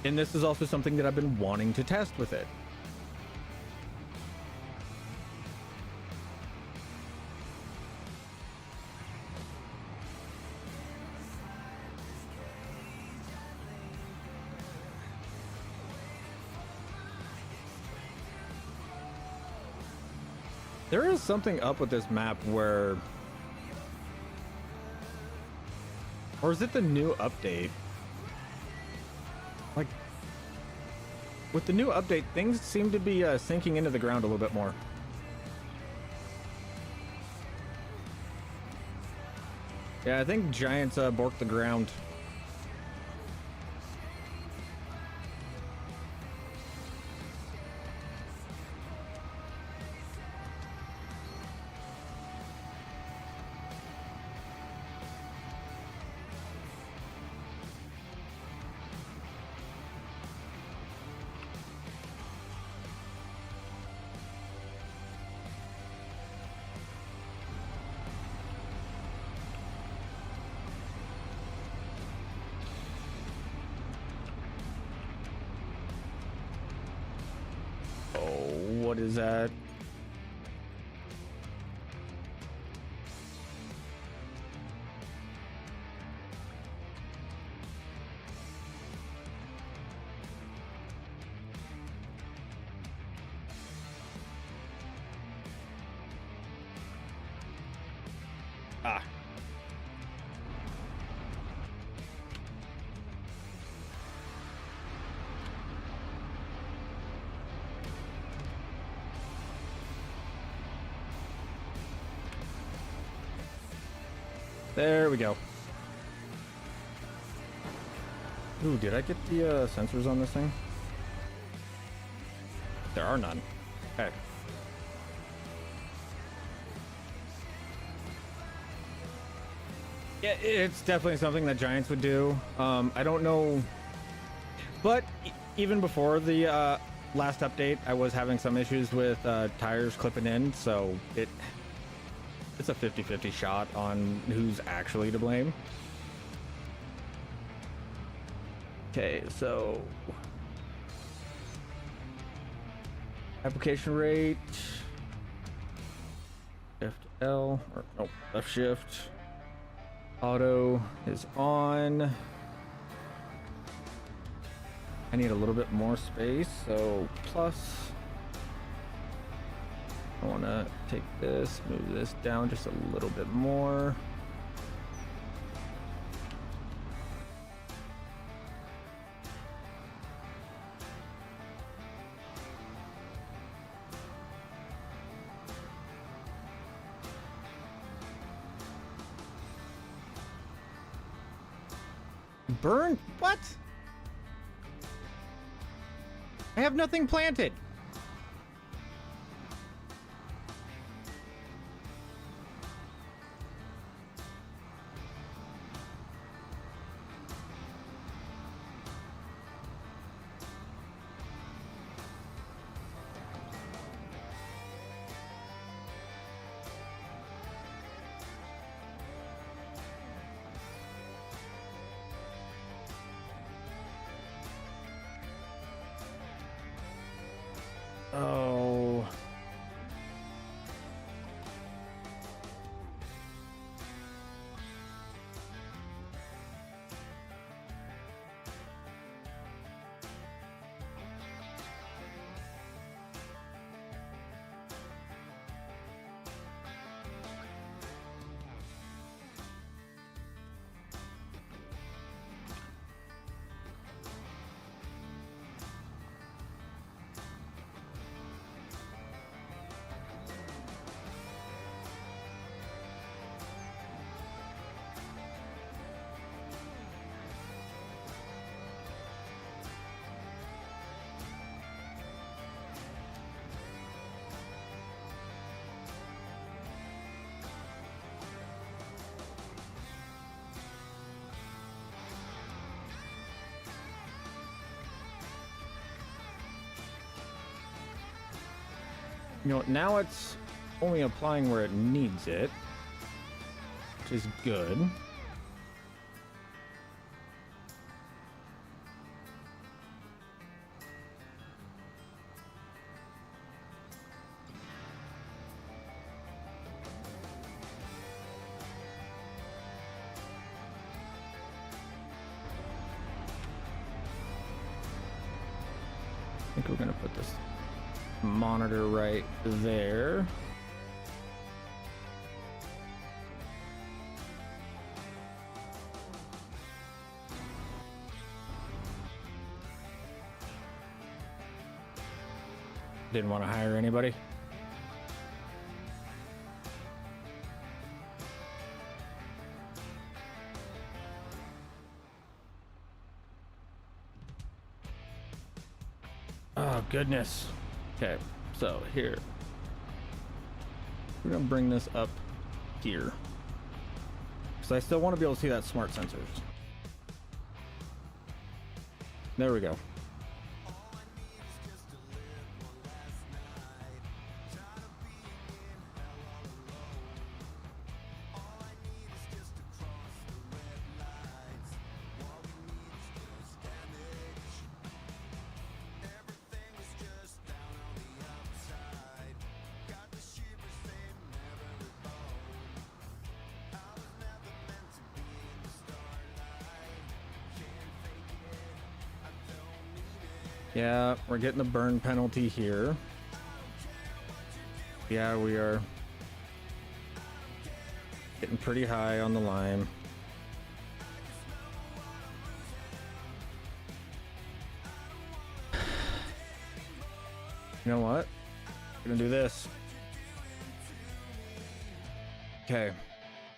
And this is also something that I've been wanting to test with it. There is something up with this map where... Or is it the new update? Like, with the new update, things seem to be sinking into the ground a little bit more. Yeah, I think giants borked the ground. What is that? Ah. There we go. Ooh, did I get the sensors on this thing? There are none. Okay. Yeah, it's definitely something that Giants would do. I don't know, but even before the last update, I was having some issues with tires clipping in, so it's a 50-50 shot on who's actually to blame. Okay, so application rate, Shift L, or no, left shift. Auto is on. I need a little bit more space, so plus. I want to take this, move this down just a little bit more. Burn? What? I have nothing planted. You know, now it's only applying where it needs it, which is good. I think we're gonna put this monitor right there. Didn't want to hire anybody. Oh, goodness. Okay, so here. We're going to bring this up here. Because I still want to be able to see that smart sensors. There we go. Yeah, we're getting the burn penalty here. Yeah, we are getting pretty high on the lime. You know what? I'm gonna do this. Okay.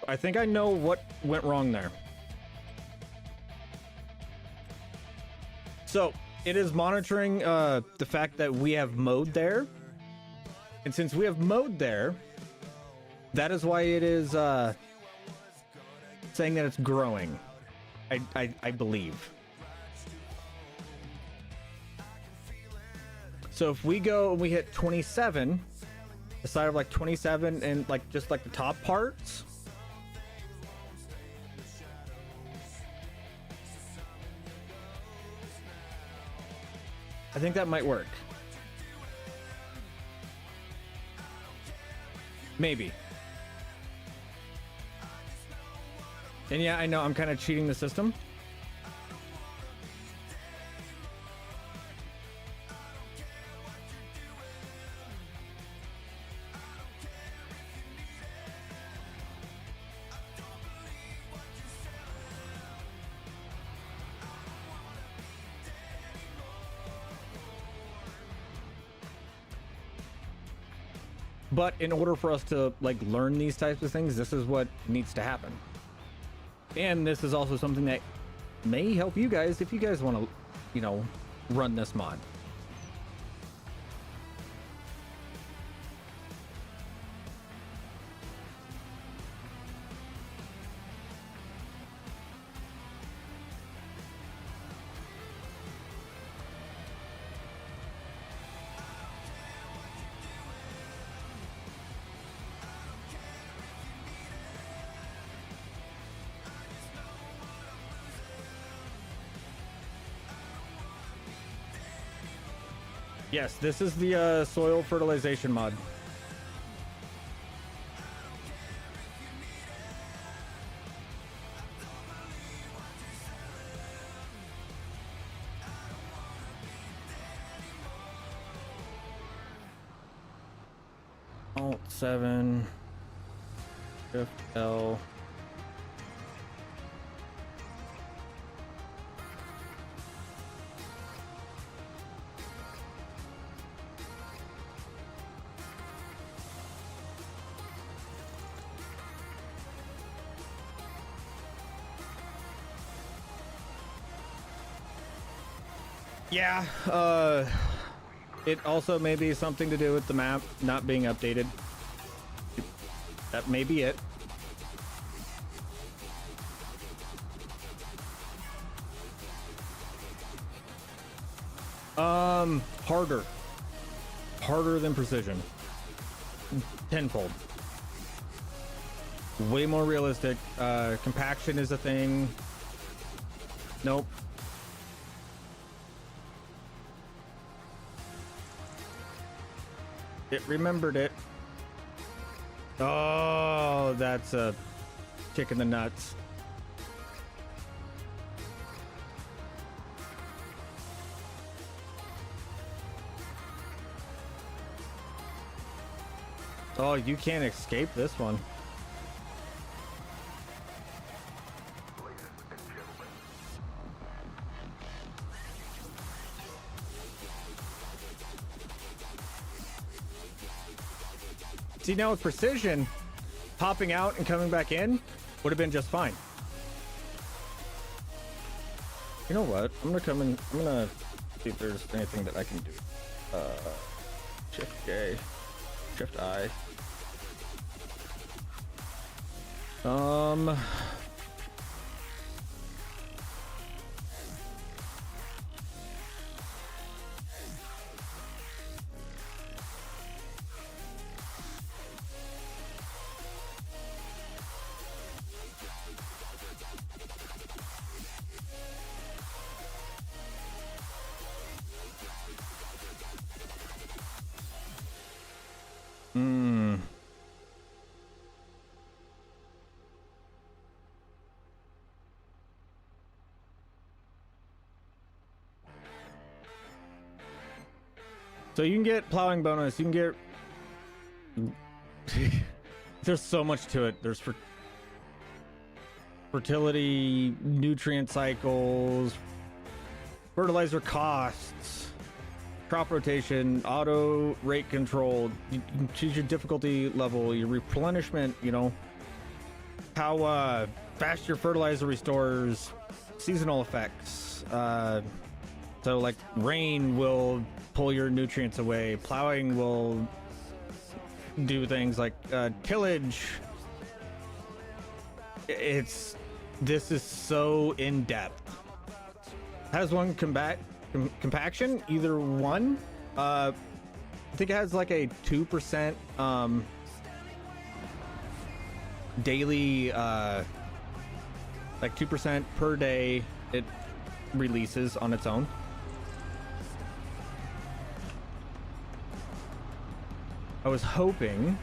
I think I know what went wrong there. So it is monitoring the fact that we have mode there. And since we have mode there, that is why it is saying that it's growing. I believe. So if we go and we hit 27, aside of like 27 and like just like the top parts, I think that might work. Maybe. And yeah, I know I'm kind of cheating the system. But in order for us to like learn these types of things, this is what needs to happen. And this is also something that may help you guys if you guys want to, you know, run this mod. Yes, this is the soil fertilization mod. Alt 7, Shift L. Yeah, it also may be something to do with the map not being updated. That may be it. Harder than precision. tenfold. Way more realistic. Compaction is a thing. Nope. It remembered it. Oh, that's a kick in the nuts. Oh, you can't escape this one. See, now with precision, popping out and coming back in would have been just fine. You know what? I'm gonna come in. I'm gonna see if there's anything that I can do. Shift J, Shift I. So you can get plowing bonus, you can get there's so much to it. There's fertility, nutrient cycles, fertilizer costs, crop rotation, auto rate control. You can choose your difficulty level, your replenishment, you know, how fast your fertilizer restores, seasonal effects. So like rain will pull your nutrients away. Plowing will do things like tillage. This is so in depth. Has one compaction, either one. I think it has like a 2% daily, like 2% per day it releases on its own. I was hoping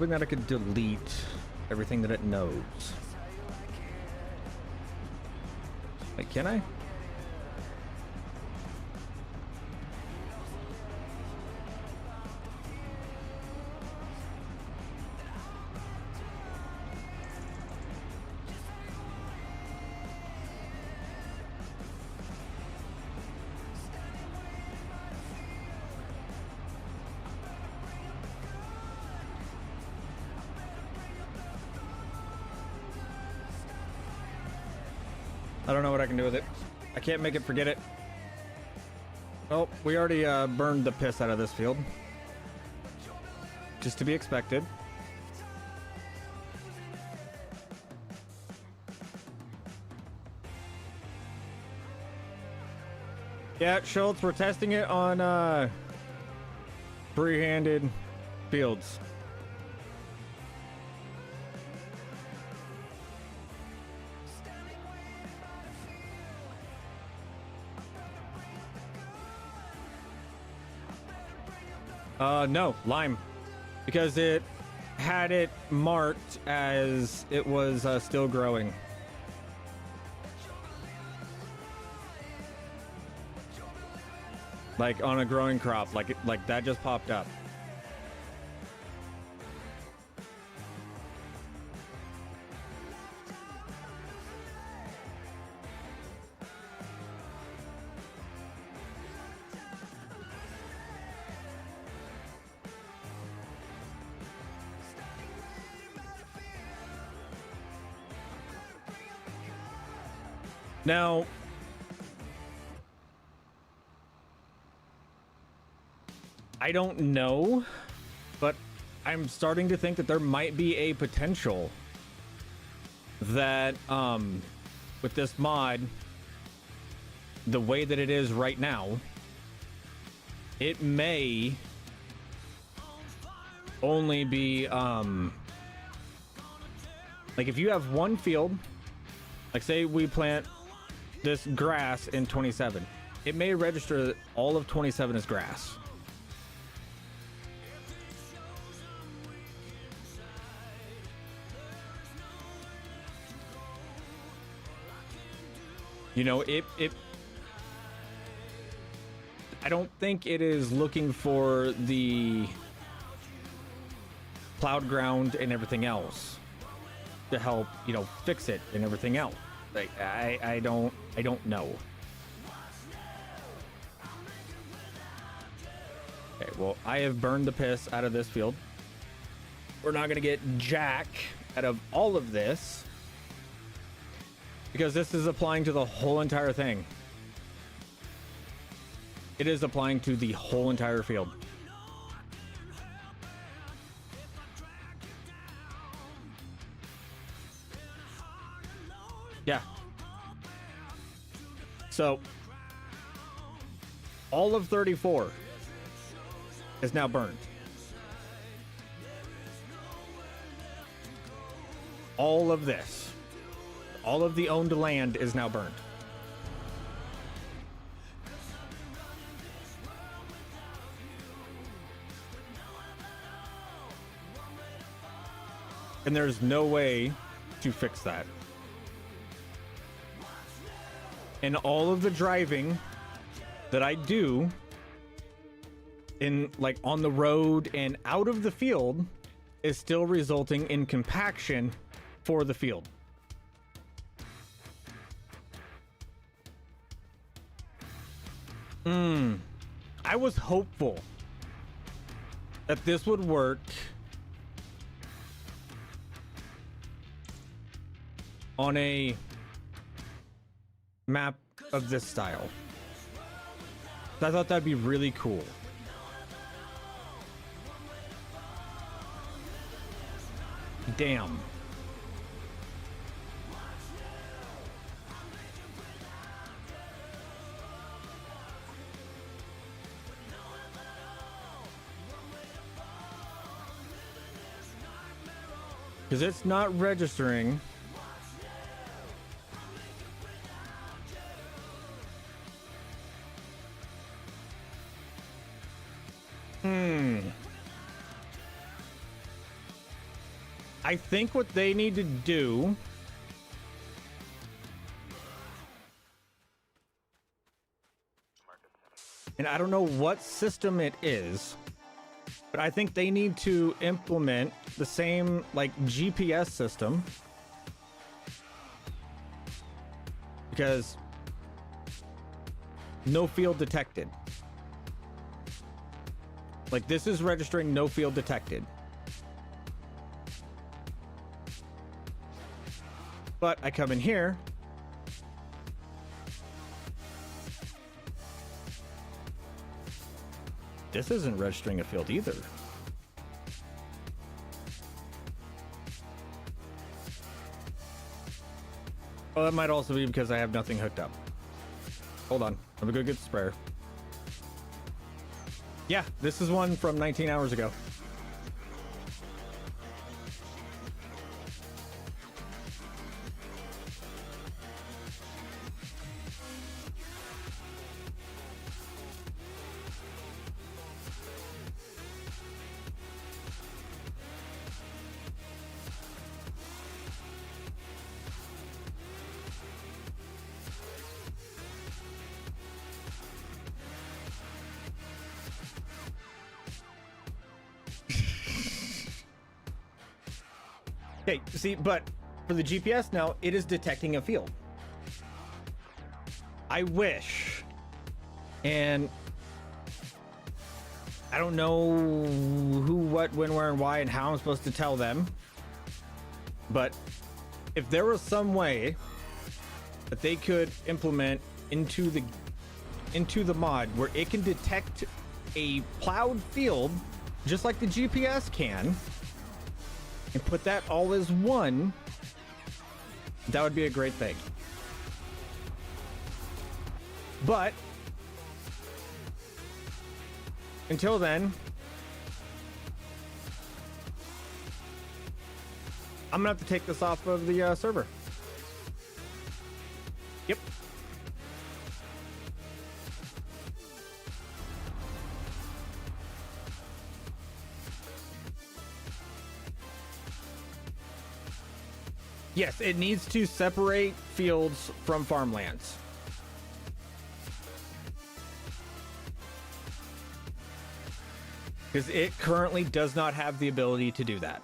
that I could delete everything that it knows. Wait, can I? I don't know what I can do with it. I can't make it forget it. Oh, we already burned the piss out of this field. Just to be expected. Yeah, Schultz, we're testing it on free-handed fields. No, lime, because it had it marked as it was still growing. Like on a growing crop, like that just popped up. Now, I don't know, but I'm starting to think that there might be a potential that with this mod, the way that it is right now, it may only be like if you have one field, like say we plant this grass in 27, it may register that all of 27 as grass. You know, I don't think it is looking for the plowed ground and everything else to help, you know, fix it and everything else. Like I don't know. Okay, well, I have burned the piss out of this field. We're not gonna get jack out of all of this because this is applying to the whole entire thing. It is applying to the whole entire field. Yeah. So all of 34 is now burned. All of this, all of the owned land is now burned. And there's no way to fix that. And all of the driving that I do in like on the road and out of the field is still resulting in compaction for the field. I was hopeful that this would work on a map of this style. I thought that'd be really cool. Damn. Because it's not registering. I think what they need to do and I don't know what system it is, but I think they need to implement the same like GPS system, because no field detected. Like this is registering no field detected. But I come in here. This isn't registering a field either. Well, that might also be because I have nothing hooked up. Hold on. I'm gonna go get the sprayer. Yeah, this is one from 19 hours ago. Okay, see, but for the GPS now, it is detecting a field. I wish, and I don't know who, what, when, where, and why, and how I'm supposed to tell them, but if there was some way that they could implement into the mod where it can detect a plowed field just like the GPS can, and put that all as one, that would be a great thing. But until then, I'm gonna have to take this off of the server. Yep. Yes, it needs to separate fields from farmlands. Because it currently does not have the ability to do that.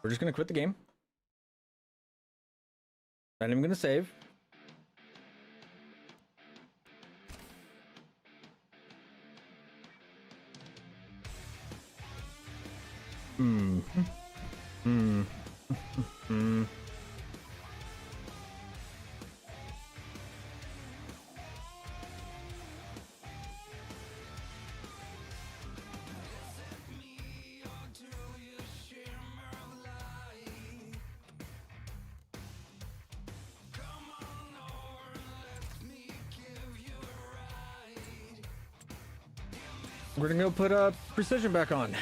We're just going to quit the game. And I'm going to save. We're gonna go put precision back on.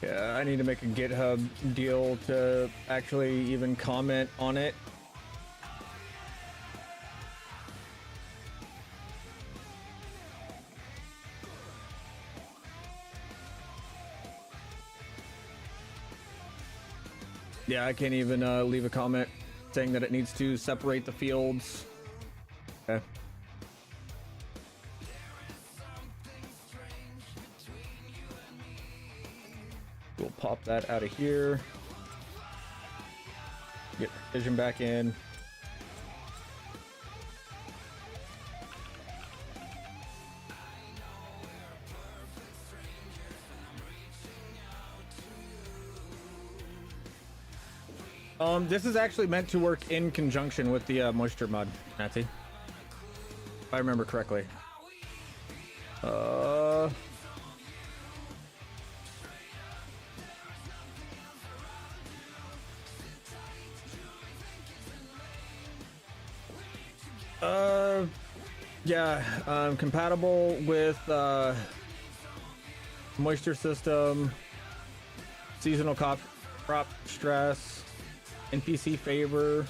Yeah, I need to make a GitHub deal to actually even comment on it. Yeah, I can't even leave a comment saying that it needs to separate the fields. Okay. We'll pop that out of here. Get precision back in. This is actually meant to work in conjunction with the moisture mod, Nazi. If I remember correctly. Yeah, compatible with moisture system, seasonal crop stress, NPC favor.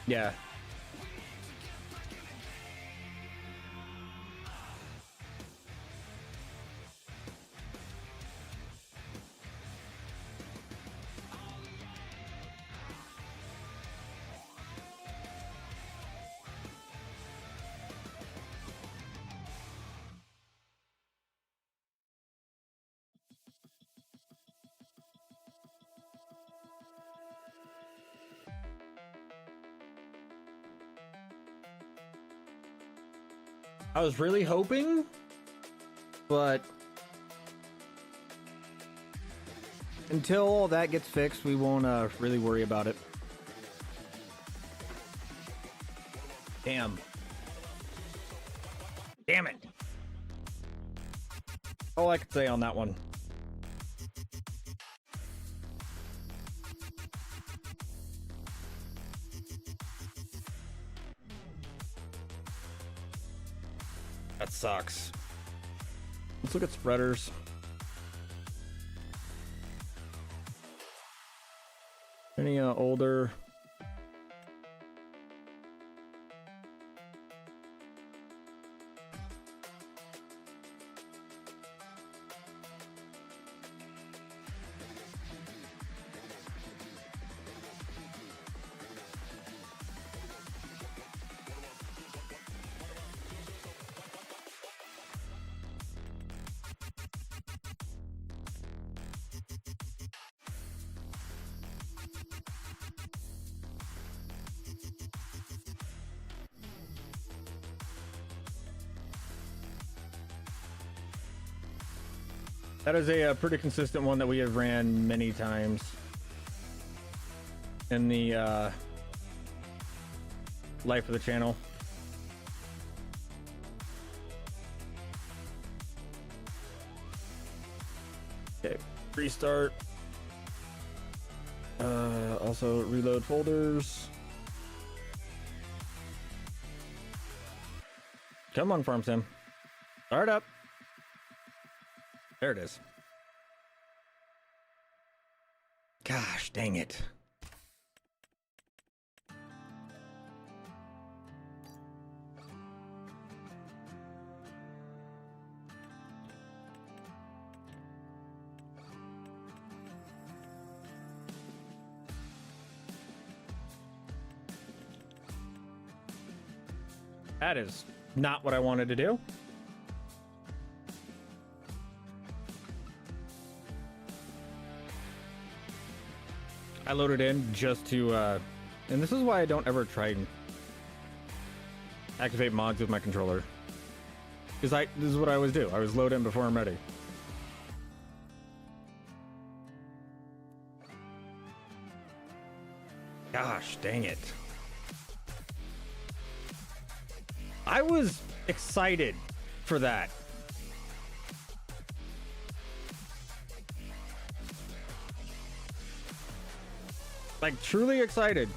Yeah. I was really hoping, but until all that gets fixed, we won't really worry about it. Damn. Damn it. All I can say on that one. That sucks. Let's look at spreaders. Any older? That is a pretty consistent one that we have ran many times in the life of the channel. Okay, restart. Also reload folders. Come on, Farm Sim. Start up. There it is. Gosh, dang it. That is not what I wanted to do. I loaded in just to, and this is why I don't ever try and activate mods with my controller. Because this is what I always do. I always load in before I'm ready. Gosh, dang it. I was excited for that. Like, truly excited.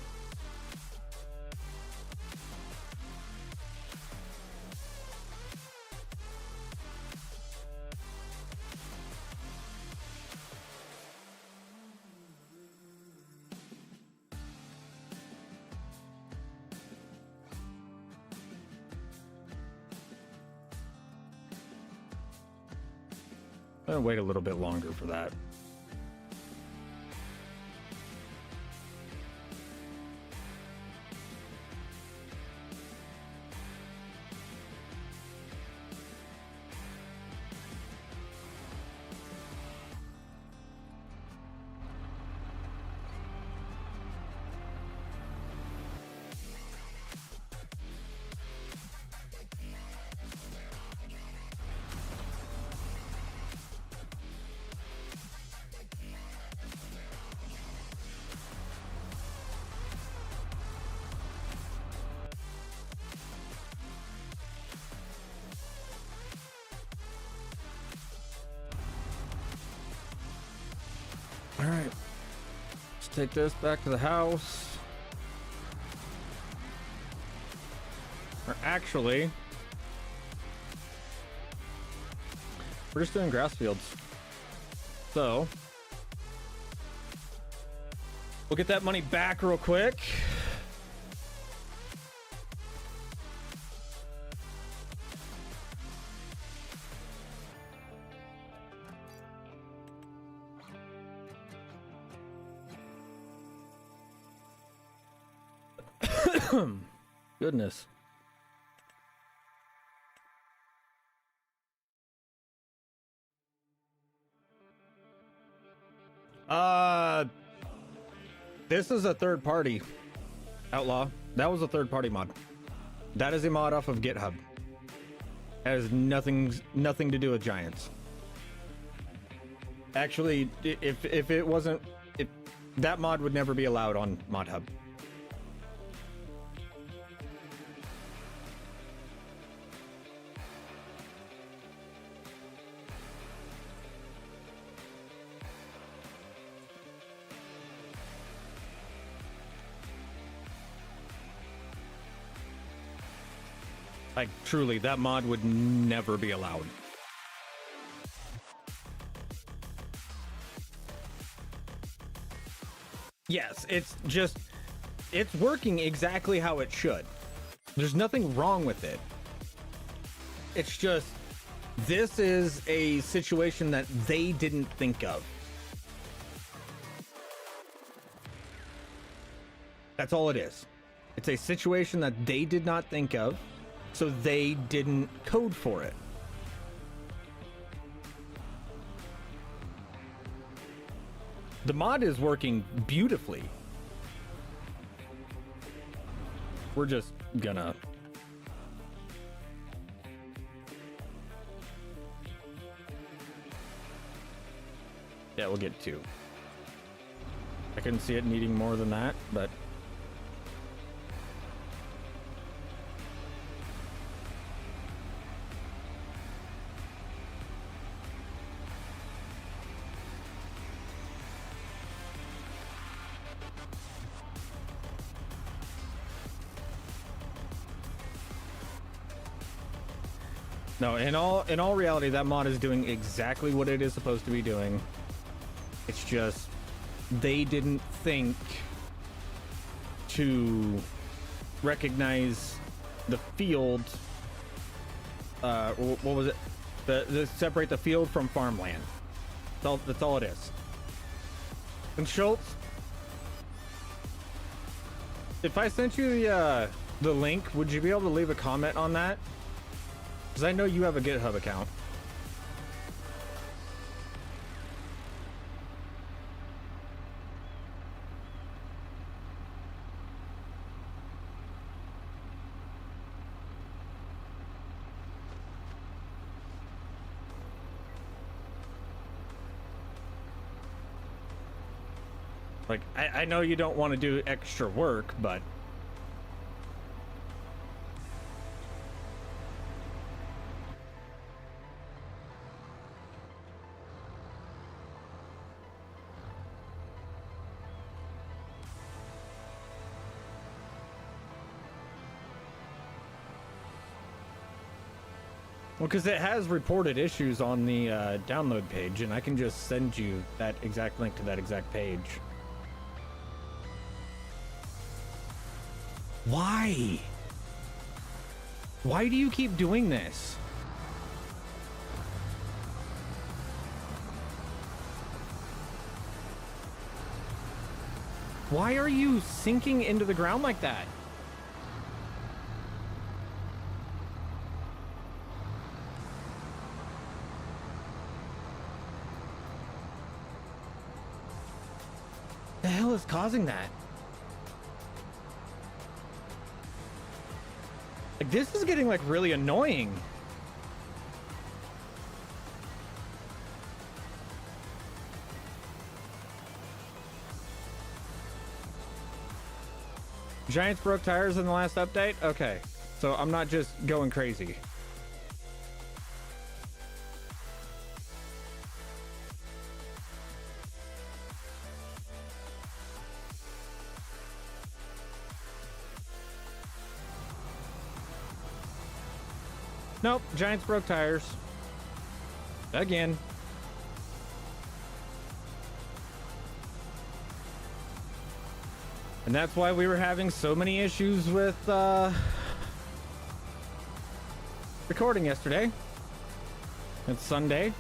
I'm gonna wait a little bit longer for that. All right, let's take this back to the house. Or actually, we're just doing grass fields. So we'll get that money back real quick. Goodness. This is a third party. Outlaw. That was a third party mod. That is a mod off of GitHub. That has nothing to do with Giants. Actually, if it wasn't, that mod would never be allowed on ModHub. Like, truly, that mod would never be allowed. Yes, it's working exactly how it should. There's nothing wrong with it. It's just, this is a situation that they didn't think of. That's all it is. It's a situation that they did not think of. So they didn't code for it. The mod is working beautifully. We're just gonna... Yeah, we'll get 2. I couldn't see it needing more than that, but no, in all reality, that mod is doing exactly what it is supposed to be doing. It's just they didn't think to recognize the field. What was it? The separate the field from farmland. That's all it is. And Schultz, if I sent you the link, would you be able to leave a comment on that? Because I know you have a GitHub account. Like, I know you don't want to do extra work, but well, because it has reported issues on the download page, and I can just send you that exact link to that exact page. Why? Why do you keep doing this? Why are you sinking into the ground like that? The hell is causing that? Like, this is getting like really annoying. Giants broke tires in the last update? Okay, so I'm not just going crazy. Nope, Giants broke tires. Again. And that's why we were having so many issues with recording yesterday. It's Sunday.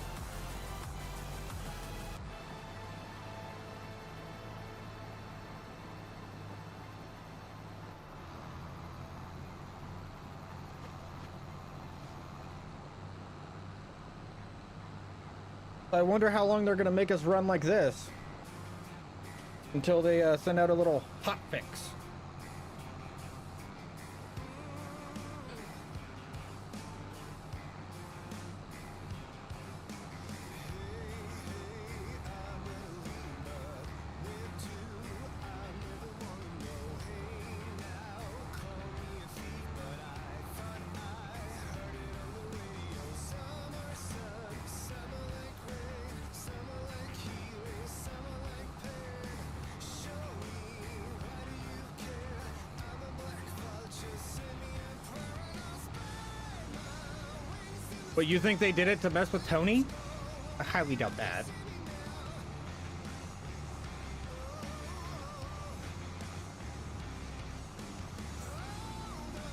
I wonder how long they're going to make us run like this until they send out a little hot fix. But you think they did it to mess with Tony? I highly doubt that.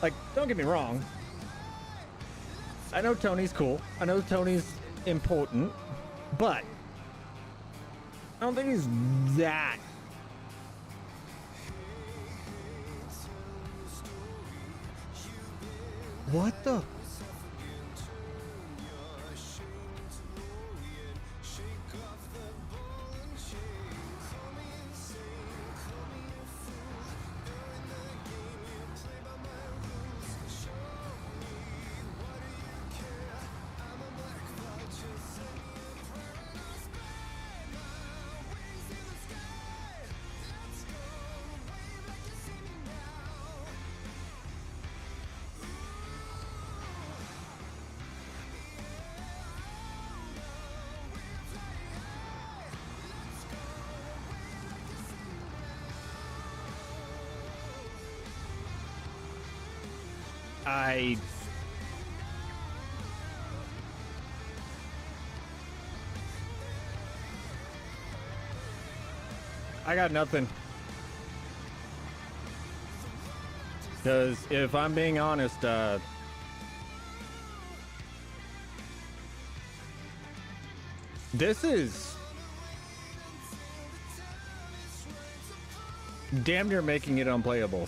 Like, don't get me wrong. I know Tony's cool. I know Tony's important. But I don't think he's that. What the? I got nothing. Because if I'm being honest, this is damn near making it unplayable.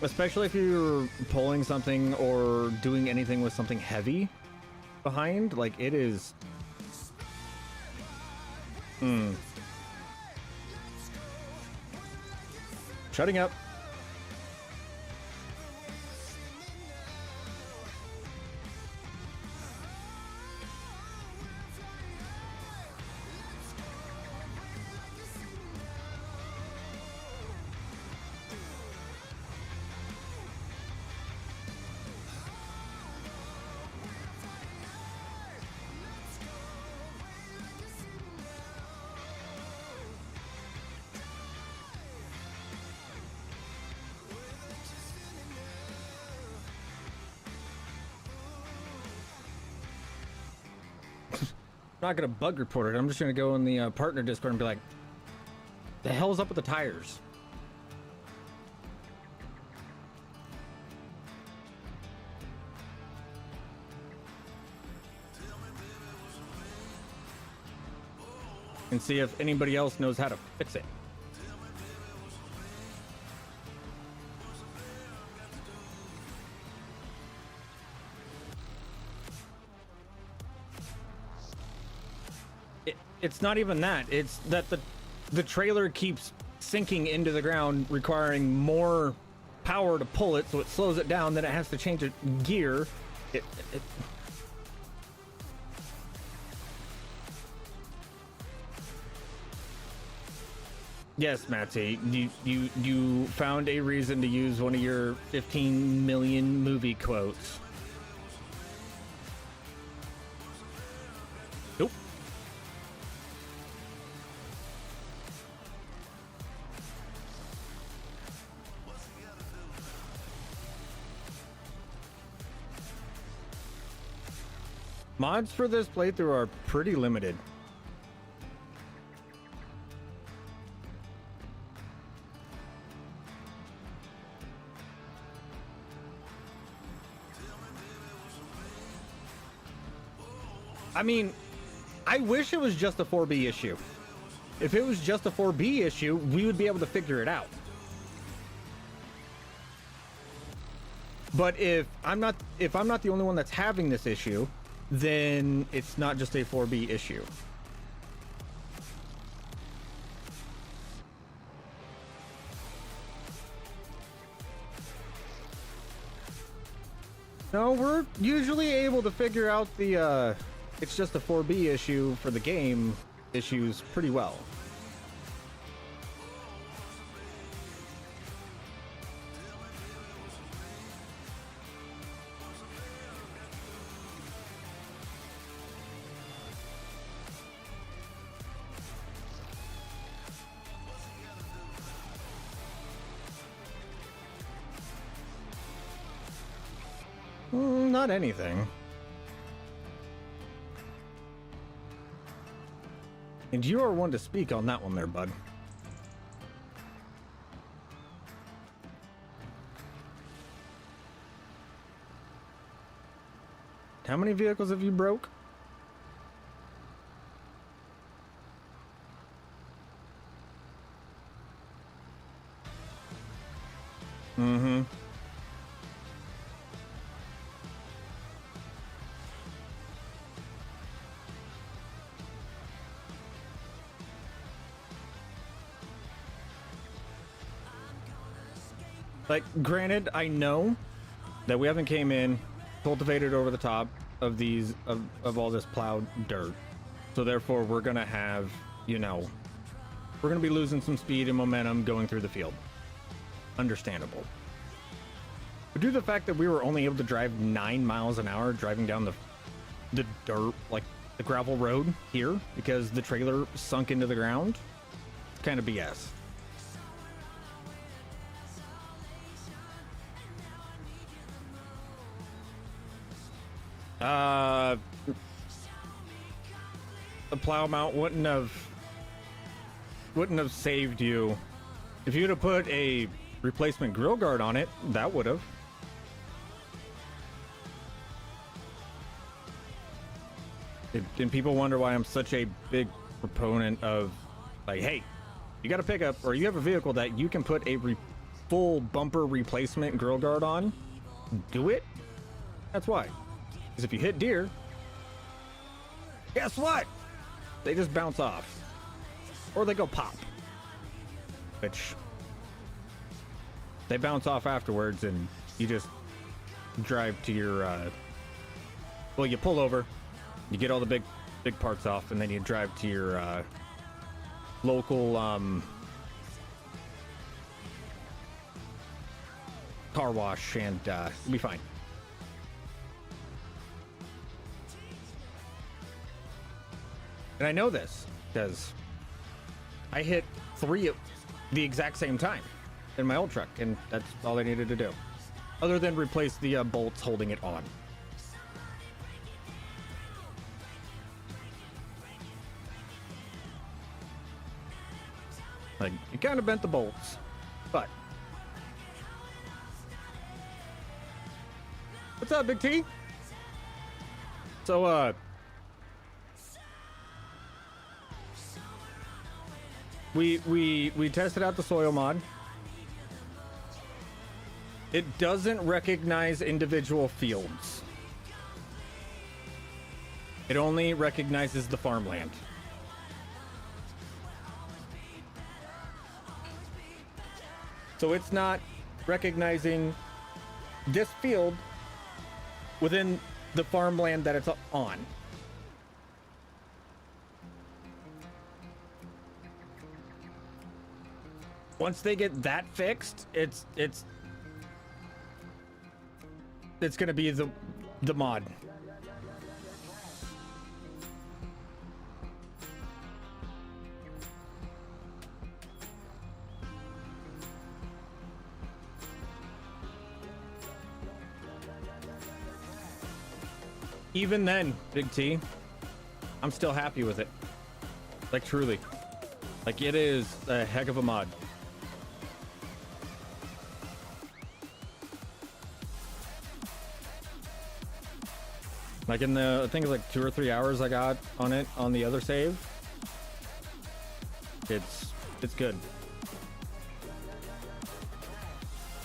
Especially if you're pulling something or doing anything with something heavy behind, like it is. Shutting up. I'm not gonna bug report it. I'm just gonna go in the partner Discord and be like, the hell's up with the tires? And see if anybody else knows how to fix it. It's not even that. It's that the trailer keeps sinking into the ground, requiring more power to pull it, so it slows it down. Then it has to change its gear. Yes, Matty, you found a reason to use one of your 15 million movie quotes. Nope. Mods for this playthrough are pretty limited. I mean, I wish it was just a 4B issue. If it was just a 4B issue, we would be able to figure it out. But if I'm not the only one that's having this issue, then it's not just a 4B issue. No, we're usually able to figure out the it's just a 4B issue for the game issues pretty well. Not anything. And you are one to speak on that one there, bud. How many vehicles have you broke? Mm-hmm. Like, granted, I know that we haven't came in, cultivated over the top of these, of all this plowed dirt. So therefore, we're going to have, you know, we're going to be losing some speed and momentum going through the field. Understandable. But due to the fact that we were only able to drive 9 miles an hour driving down the dirt, like the gravel road here, because the trailer sunk into the ground, it's kind of BS. The plow mount wouldn't have saved you. If you'd have put a replacement grill guard on it, that would have. And people wonder why I'm such a big proponent of, like, hey, you got a pickup or you have a vehicle that you can put a full bumper replacement grill guard on. Do it. That's why. Because if you hit deer, guess what? They just bounce off. Or they go pop. Which, they bounce off afterwards and you just drive to your, well, you pull over, you get all the big parts off, and then you drive to your, local, car wash, and, you'll be fine. And I know this because I hit 3 at the exact same time in my old truck, and that's all I needed to do, other than replace the bolts holding it on. Like, it kind of bent the bolts, but what's up, Big T? So, we tested out the soil mod. It doesn't recognize individual fields. It only recognizes the farmland. So it's not recognizing this field within the farmland that it's on. Once they get that fixed, it's gonna be the mod. Even then, Big T, I'm still happy with it. Like, truly. Like, it is a heck of a mod. Like, in the, I think it's like 2 or 3 hours I got on it on the other save. It's good.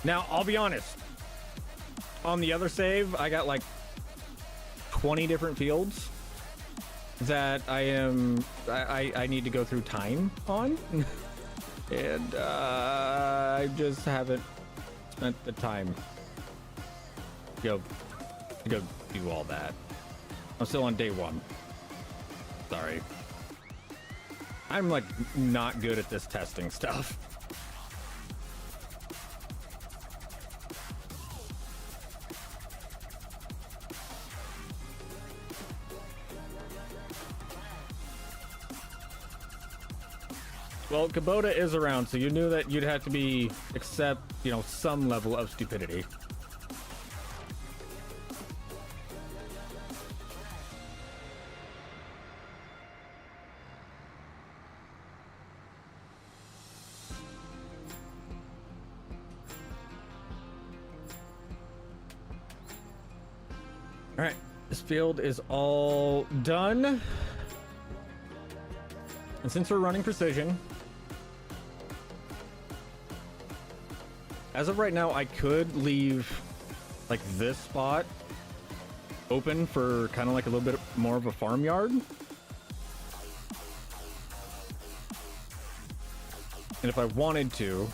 Now, I'll be honest. On the other save, I got like 20 different fields that I need to go through time on. And I just haven't spent the time to go do all that. I'm still on day 1. Sorry. I'm like not good at this testing stuff. Well, Kubota is around, so you knew that you'd have to accept, you know, some level of stupidity. All right, this field is all done. And since we're running precision, as of right now, I could leave like this spot open for kind of like a little bit more of a farmyard. And if I wanted to,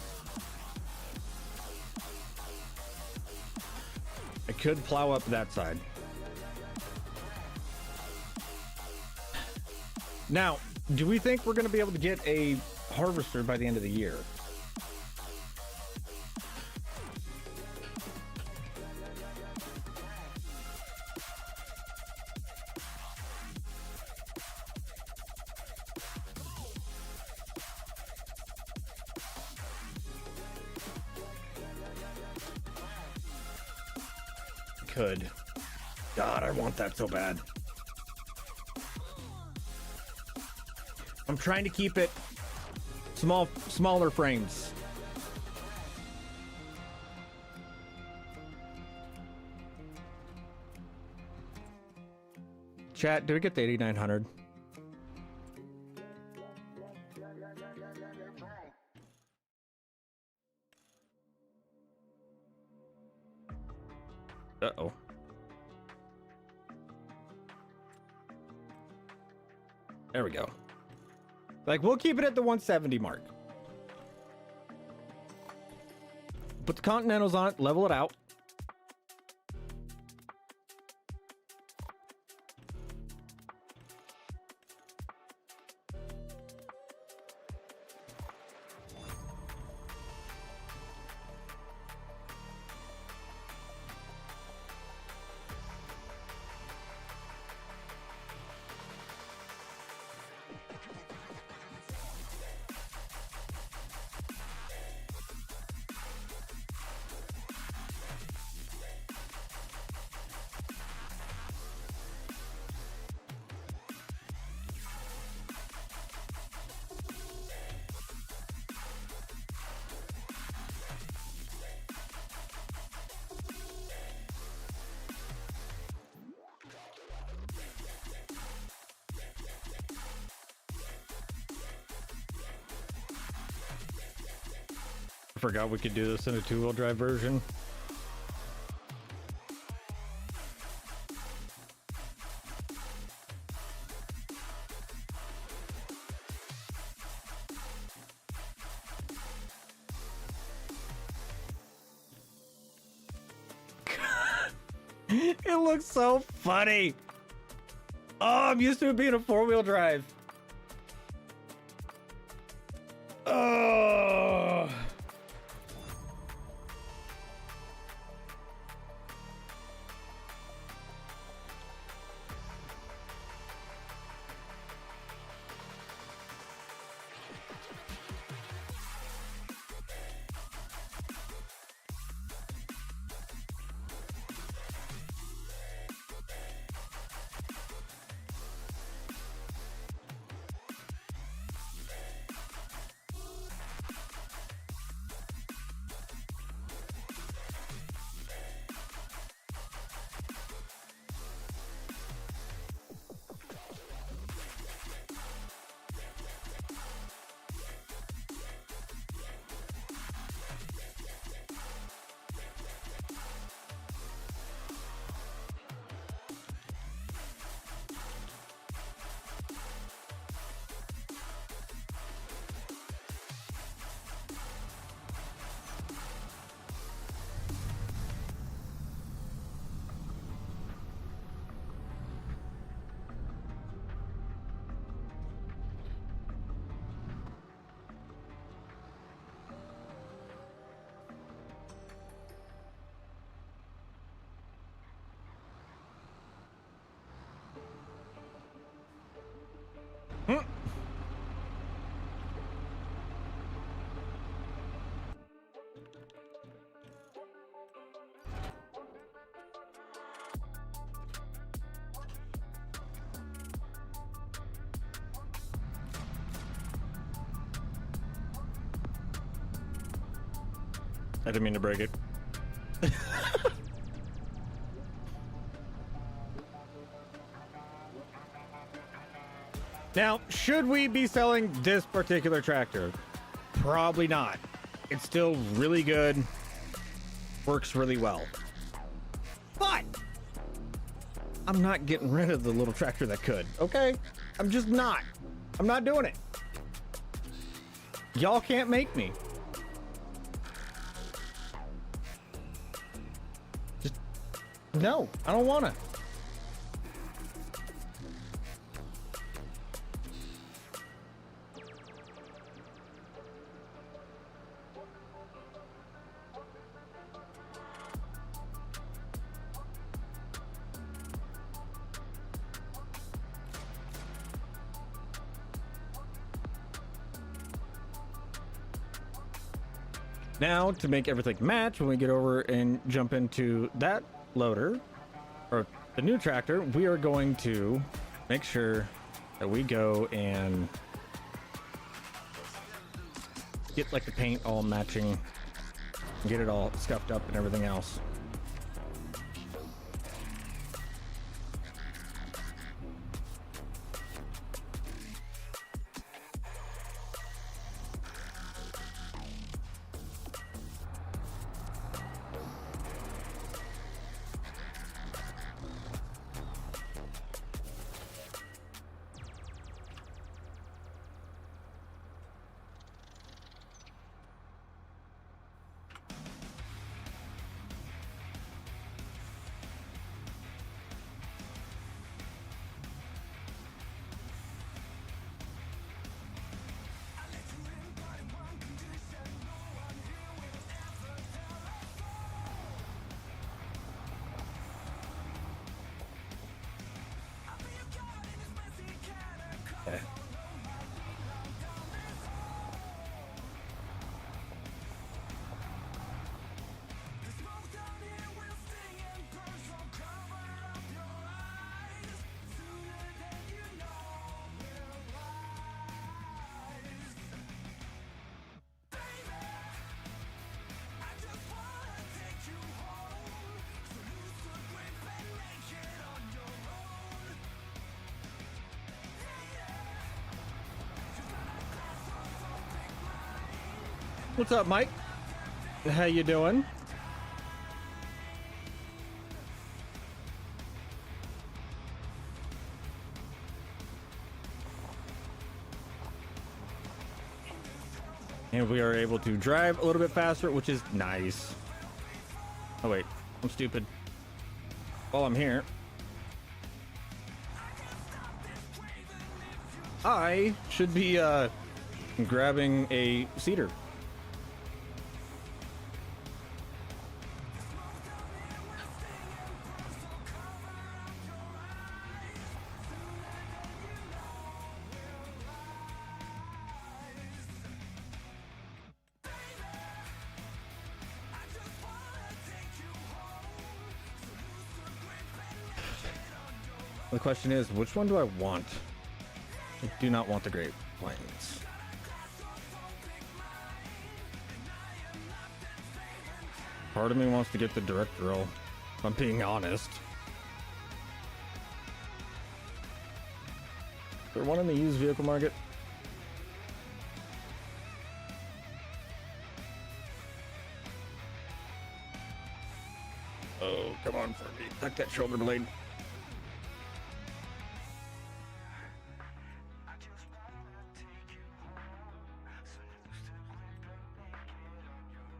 I could plow up that side. Now, do we think we're going to be able to get a harvester by the end of the year? Could. God, I want that so bad. I'm trying to keep it smaller frames. Chat, do we get the 8900? Uh-oh. There we go. Like, we'll keep it at the 170 mark. Put the Continentals on it, level it out. Forgot we could do this in a two-wheel drive version. It looks so funny. Oh, I'm used to it being a four-wheel drive. Oh. I didn't mean to break it. Now, should we be selling this particular tractor? Probably not. It's still really good. Works really well. But I'm not getting rid of the little tractor that could, okay? I'm just not. I'm not doing it. Y'all can't make me. Just, no, I don't want to. Now, to make everything match, when we get over and jump into that loader, or the new tractor, we are going to make sure that we go and get like the paint all matching, get it all scuffed up and everything else. What's up, Mike? How you doing? And we are able to drive a little bit faster, which is nice. Oh wait, I'm stupid. While I'm here, I should be grabbing a cedar. The question is, which one do I want? I do not want the Great Plains. Part of me wants to get the direct drill, if I'm being honest. Is there one in the used vehicle market? Oh, come on, Furby. Tuck that shoulder blade.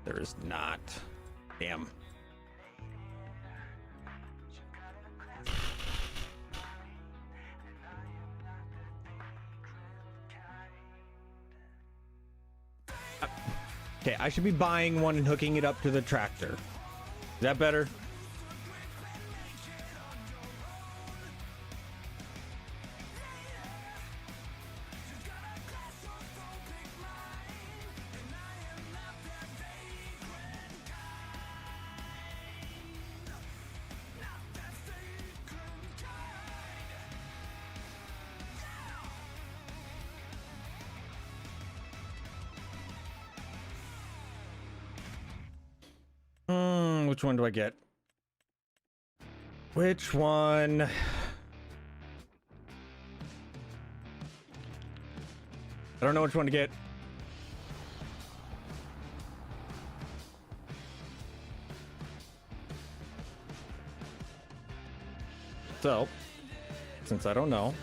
There is not. Damn. Okay, I should be buying one and hooking it up to the tractor. Is that better? Which one do I get? Which one? I don't know which one to get. So, since I don't know,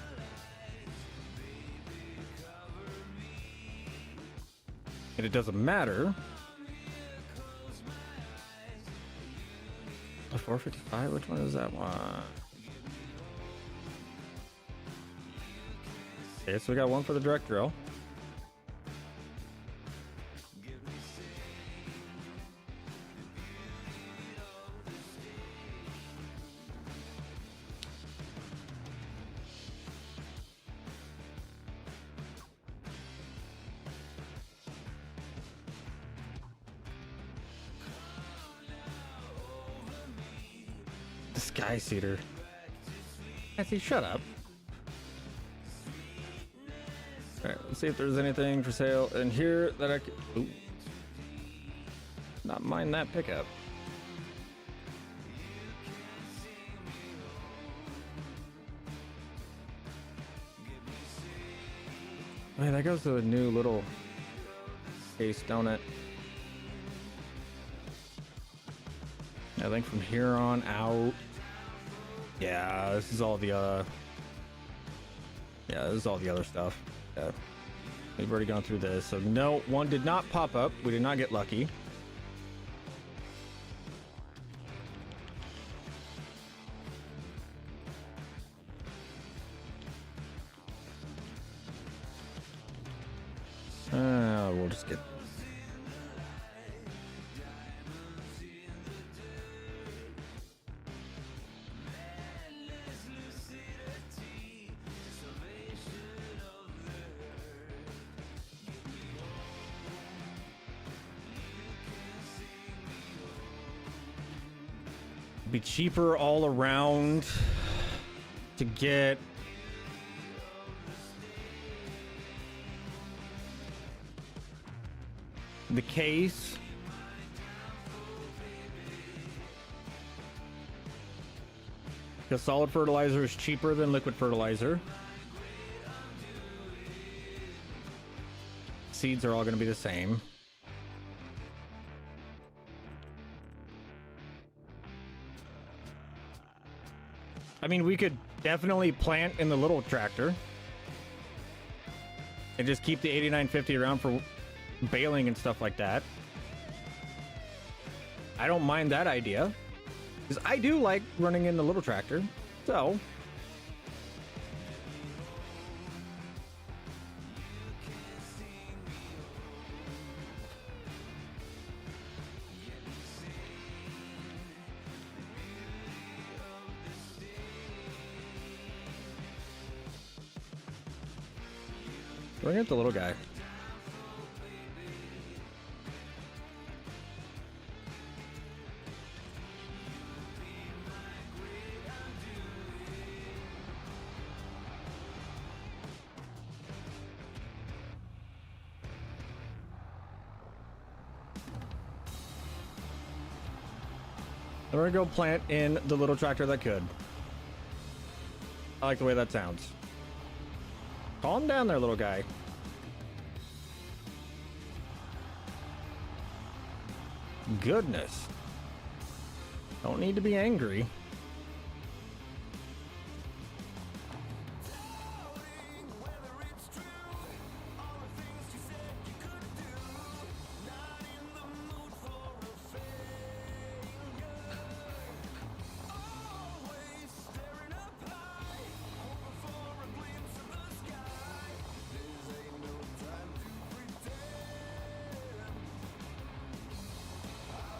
and it doesn't matter. The 455, which one is that one? Okay, so we got one for the direct drill. Sky Cedar. Cassie, shut up. All right, let's see if there's anything for sale in here that I can. Ooh. Not mind that pickup. Man, that goes to a new little case, don't it? I think from here on out. Yeah, this is all the this is all the other stuff. Yeah. We've already gone through this. So no, one did not pop up. We did not get lucky. We'll just get. Be cheaper all around to get the case. Because solid fertilizer is cheaper than liquid fertilizer. Seeds are all going to be the same. I mean, we could definitely plant in the little tractor and just keep the 8950 around for baling and stuff like that. I don't mind that idea, because I do like running in the little tractor. So bring it the little guy. We're gonna go plant in the little tractor that could. I like the way that sounds. Calm down there, little guy. Goodness. Don't need to be angry.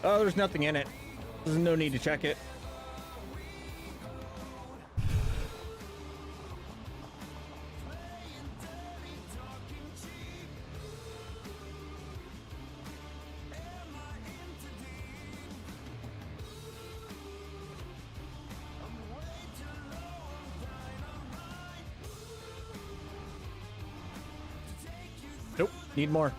Oh, there's nothing in it. There's no need to check it. Nope, need more.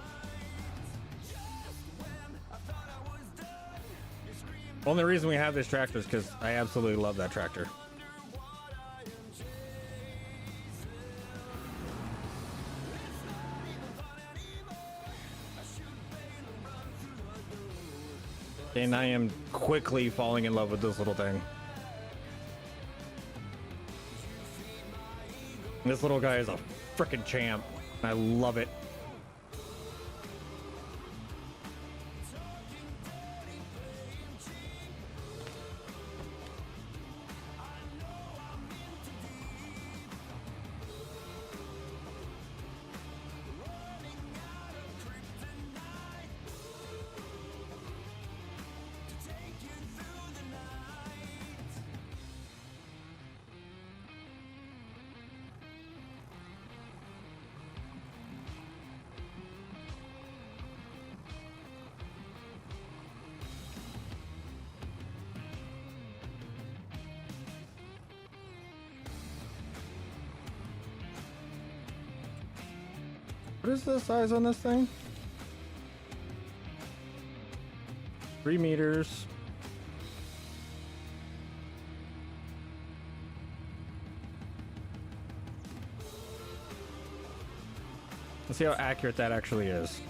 Only reason we have this tractor is because I absolutely love that tractor. And I am quickly falling in love with this little thing. This little guy is a freaking champ. I love it. What is the size on this thing? 3 meters. Let's see how accurate that actually is.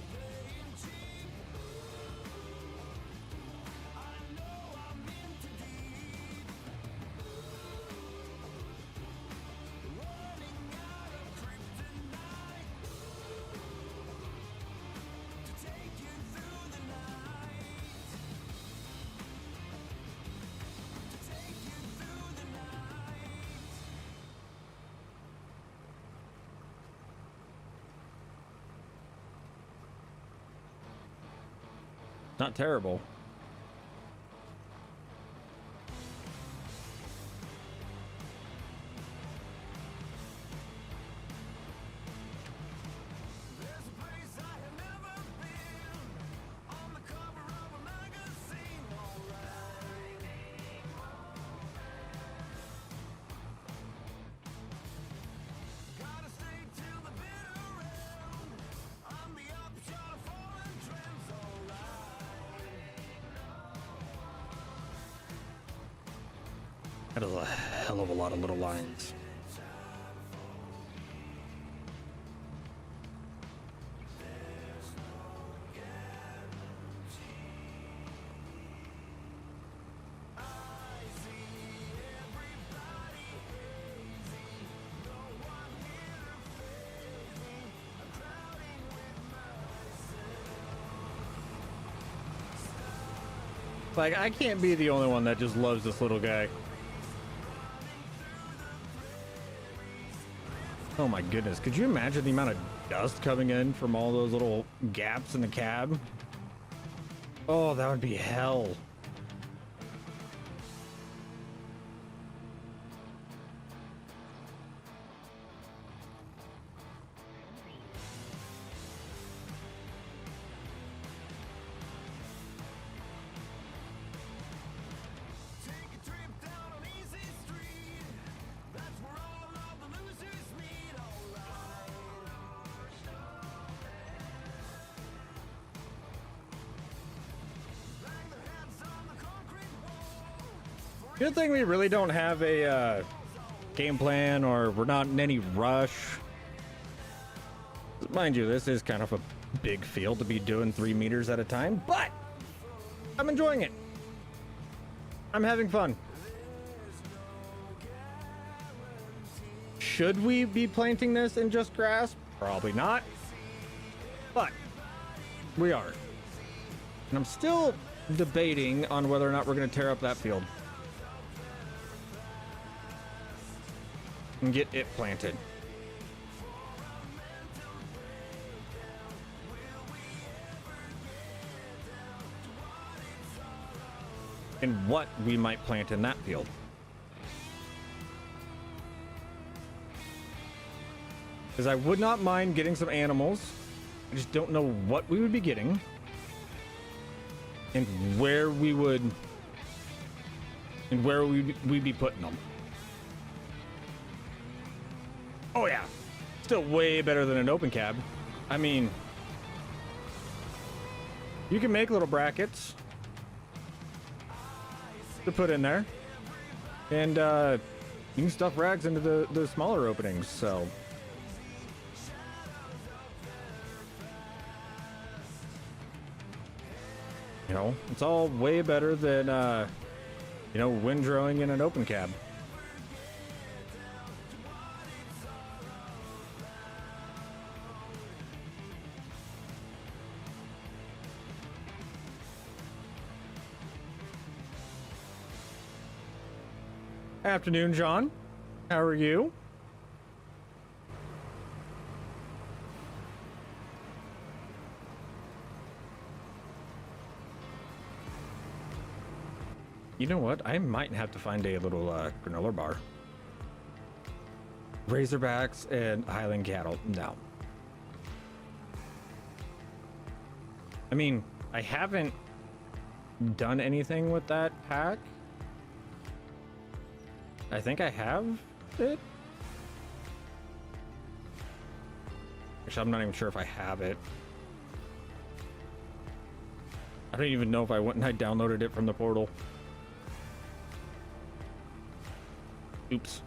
Not terrible. That is a hell of a lot of little lines. Like, I can't be the only one that just loves this little guy. Oh my goodness, could you imagine the amount of dust coming in from all those little gaps in the cab? Oh, that would be hell. Good thing we really don't have a game plan, or we're not in any rush. Mind you, this is kind of a big field to be doing 3 meters at a time, but I'm enjoying it. I'm having fun. Should we be planting this in just grass? Probably not, but we are. And I'm still debating on whether or not we're going to tear up that field and get it planted. And what we might plant in that field. Because I would not mind getting some animals. I just don't know what we would be getting and where we would, and where we'd be putting them. Oh yeah, still way better than an open cab. I mean, you can make little brackets to put in there, and you can stuff rags into the smaller openings, so. You know, it's all way better than, you know, windrowing in an open cab. Afternoon, John. How are you? You know what? I might have to find a little granola bar. Razorbacks and Highland cattle. No. I mean, I haven't done anything with that pack. I think I have it. Actually, I'm not even sure if I have it. I don't even know if I went and I downloaded it from the portal. Oops.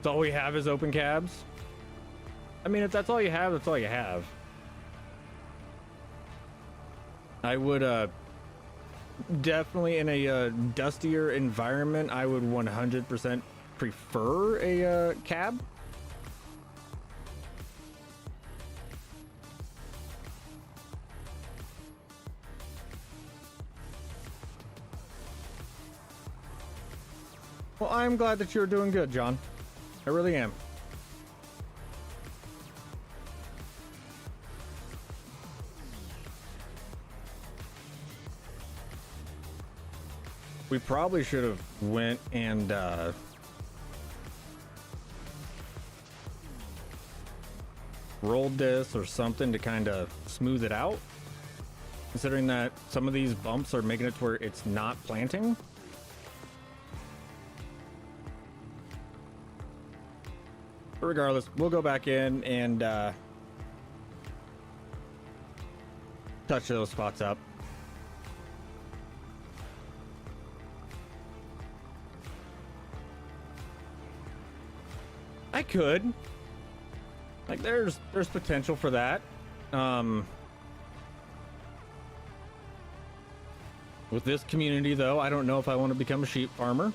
So all we have is open cabs. I mean, if that's all you have, that's all you have. I would definitely in a dustier environment, I would 100% prefer a cab. Well, I'm glad that you're doing good, John. I really am. We probably should have went and rolled this or something to kind of smooth it out, considering that some of these bumps are making it to where it's not planting. But regardless, we'll go back in and touch those spots up. I could. Like, there's potential for that. With this community, though, I don't know if I want to become a sheep farmer.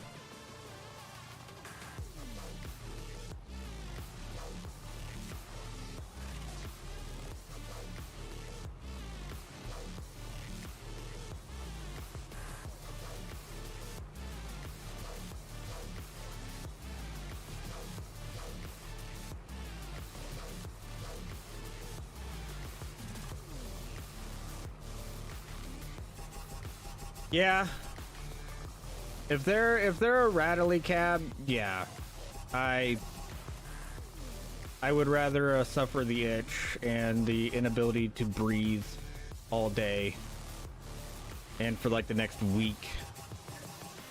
Yeah. If they're a rattly cab, yeah. I would rather suffer the itch and the inability to breathe all day and for like the next week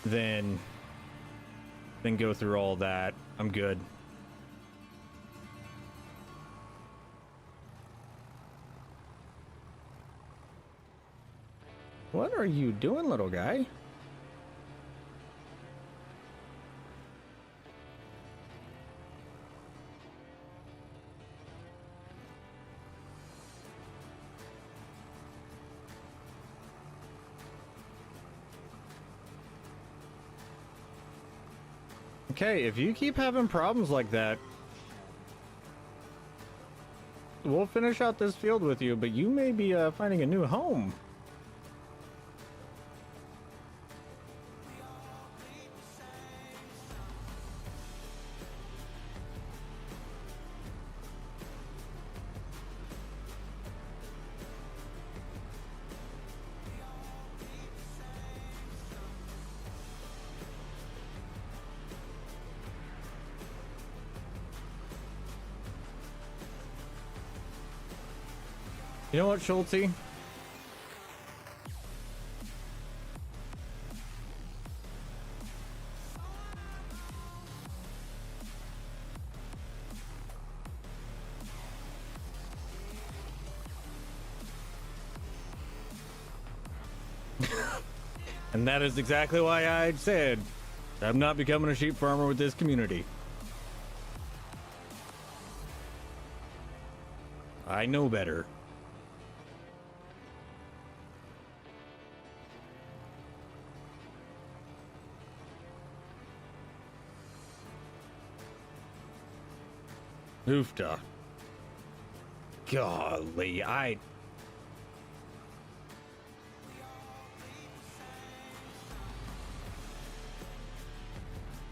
than go through all that. I'm good. What are you doing, little guy? Okay, if you keep having problems like that, we'll finish out this field with you, but you may be finding a new home. You know what, Schulte? And that is exactly why I said I'm not becoming a sheep farmer with this community. I know better. Oofta. Golly,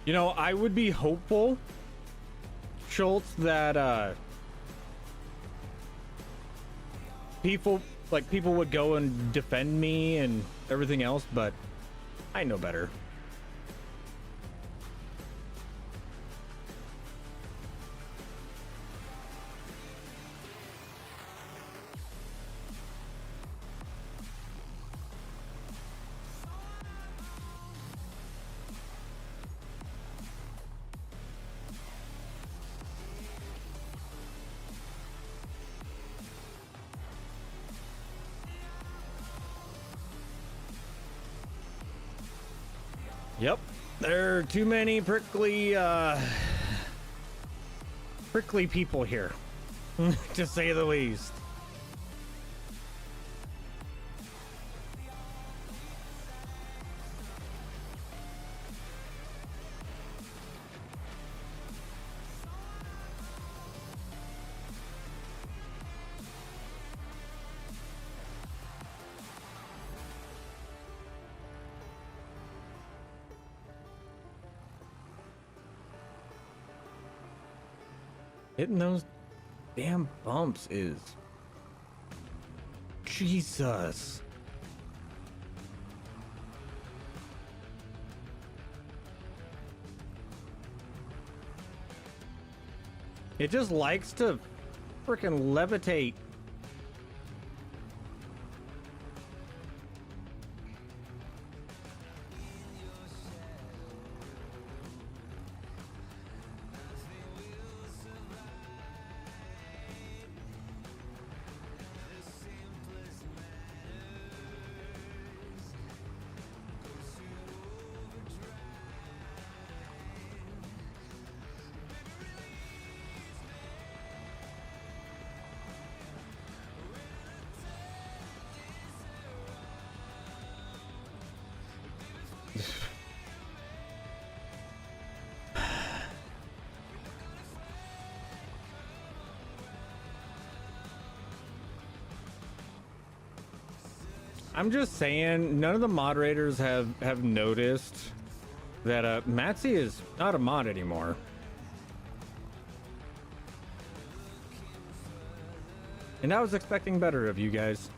you know, I would be hopeful, Schultz, that people would go and defend me and everything else, but I know better. Yep. There are too many prickly people here, to say the least. Hitting those damn bumps is Jesus. It just likes to freaking levitate. I'm just saying, none of the moderators have noticed that Matsy is not a mod anymore. And I was expecting better of you guys.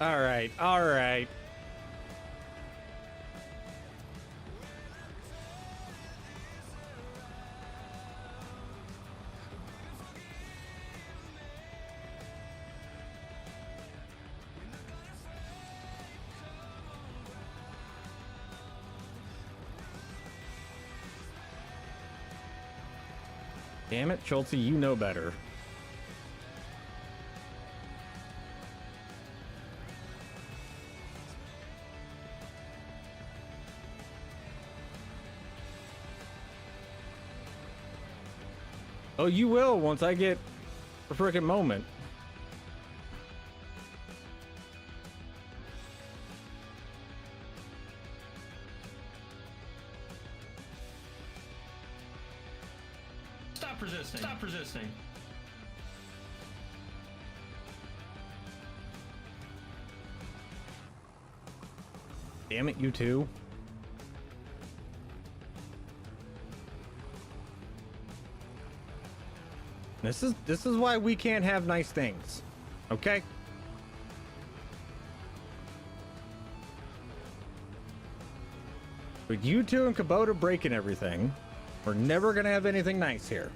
All right, all right. Damn it, Schultz, you know better. Oh, you will once I get a frickin' moment. Stop resisting. Stop resisting. Damn it, you two. This is why we can't have nice things. Okay? With you two and Kubota breaking everything, we're never gonna have anything nice here.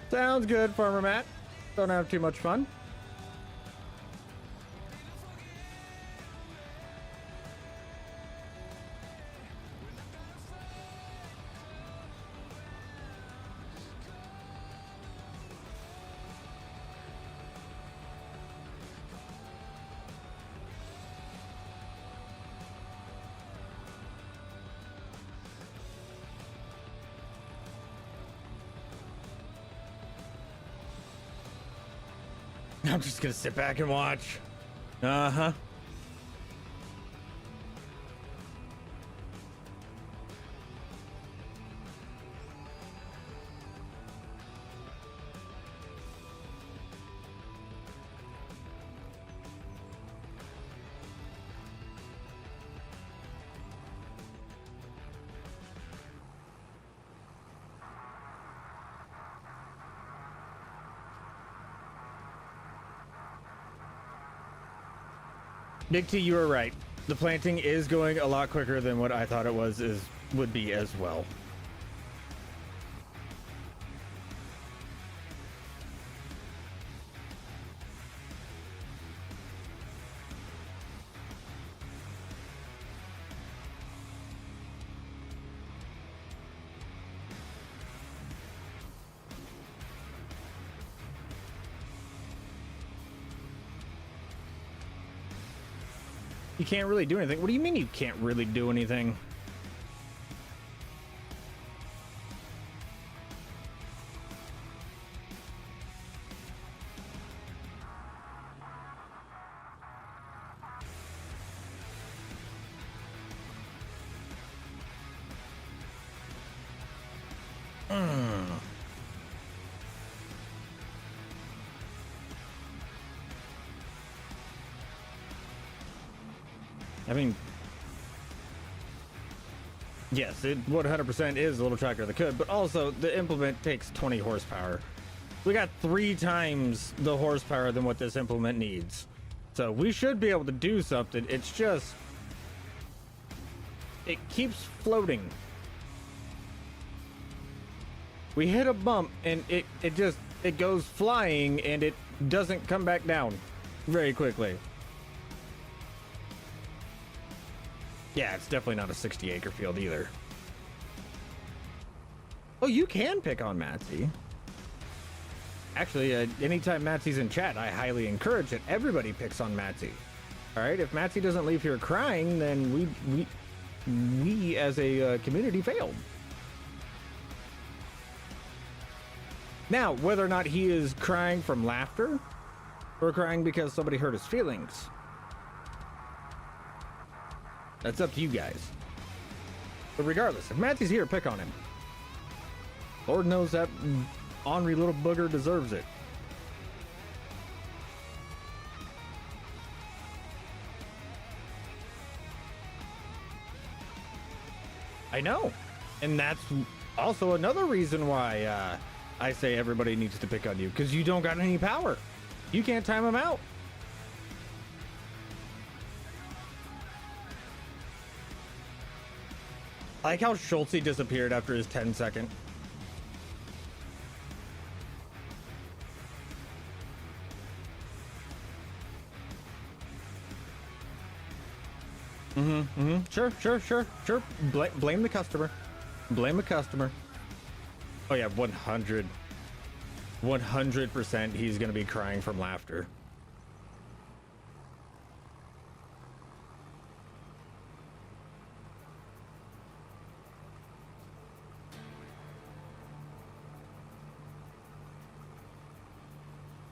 Sounds good, Farmer Matt. Don't have too much fun. I'm just gonna sit back and watch. Uh-huh. Nick T, you were right. The planting is going a lot quicker than what I thought it would be as well. You can't really do anything. What do you mean you can't really do anything? I mean, yes, it 100% is a little tractor that could, but also the implement takes 20 horsepower. We got 3 times the horsepower than what this implement needs. So we should be able to do something. It's just, it keeps floating. We hit a bump and it goes flying and it doesn't come back down very quickly. Yeah, it's definitely not a 60-acre field either. Oh, you can pick on Matsy. Actually, anytime Matsy's in chat, I highly encourage that everybody picks on Matsy. All right, if Matsy doesn't leave here crying, then we as a community failed. Now, whether or not he is crying from laughter or crying because somebody hurt his feelings, that's up to you guys. But regardless, if Matsy's here, pick on him. Lord knows that ornery little booger deserves it. I know. And that's also another reason why I say everybody needs to pick on you, because you don't got any power. You can't time them out. I like how Schultze disappeared after his 10-second. Sure. Blame the customer. Blame the customer. Oh yeah, 100% he's gonna be crying from laughter.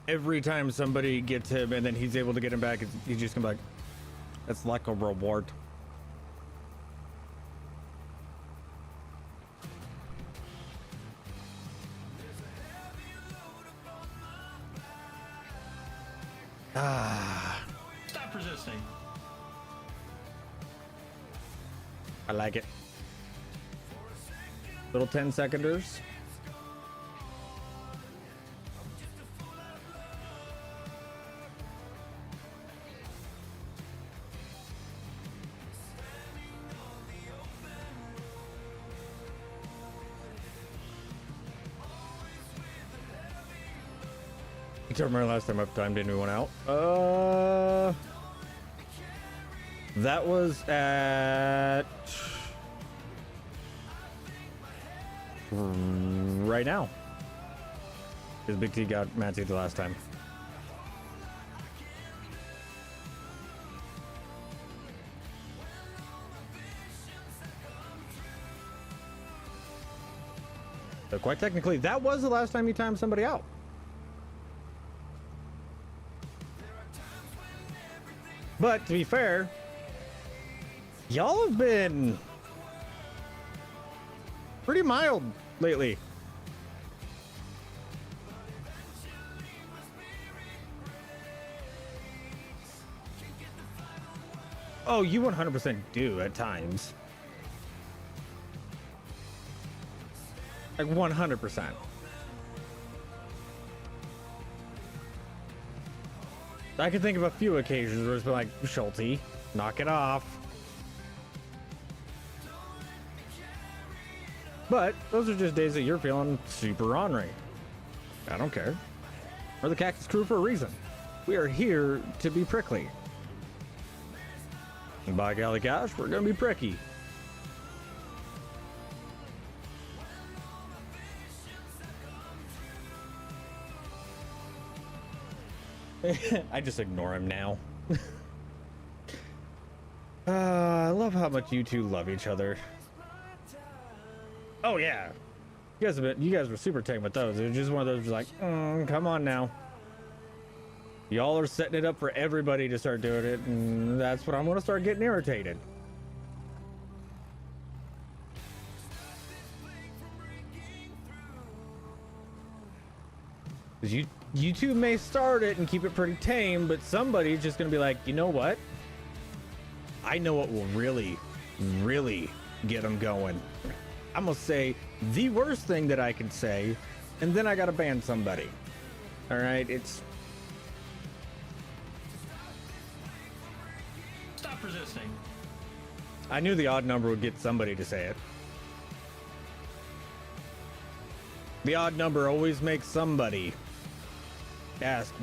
Every time somebody gets him and then he's able to get him back, he's just gonna be like, that's like a reward. Stop resisting. I like it. Little 10-seconders. I don't remember last time I've timed anyone out. That was at right now. Because Big T got Matsy the last time. So quite technically, that was the last time you timed somebody out. But to be fair, y'all have been pretty mild lately. Oh, you 100% do at times. Like 100%. I can think of a few occasions where it's been like, Schulte, knock it off. But those are just days that you're feeling super ornery. I don't care. We're the Cactus Crew for a reason. We are here to be prickly. And by golly gosh, we're gonna be pricky. I just ignore him now. love how much you two love each other. Oh yeah, you guys were super taken with those. It was just one of those like, come on now. Y'all are setting it up for everybody to start doing it, and that's when I'm gonna start getting irritated. Cause you two may start it and keep it pretty tame, but somebody's just gonna be like, you know what? I know what will really, really get them going. I'm gonna say the worst thing that I can say, and then I gotta ban somebody. All right, it's. Stop resisting. I knew the odd number would get somebody to say it. The odd number always makes somebody ask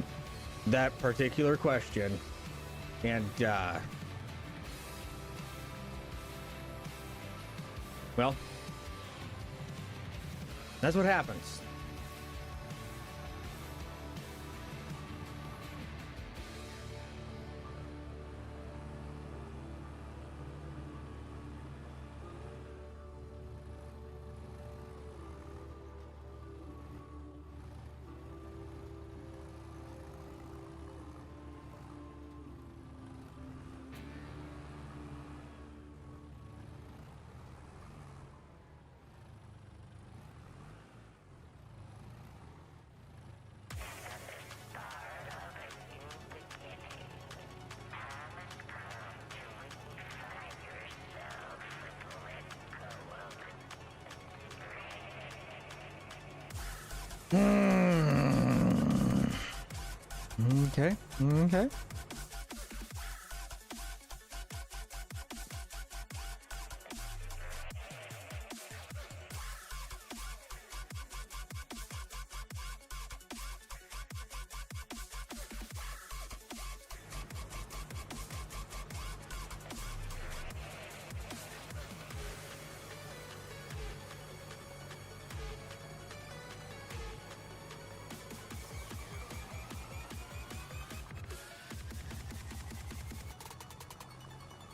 that particular question, and well, that's what happens. Okay. Okay.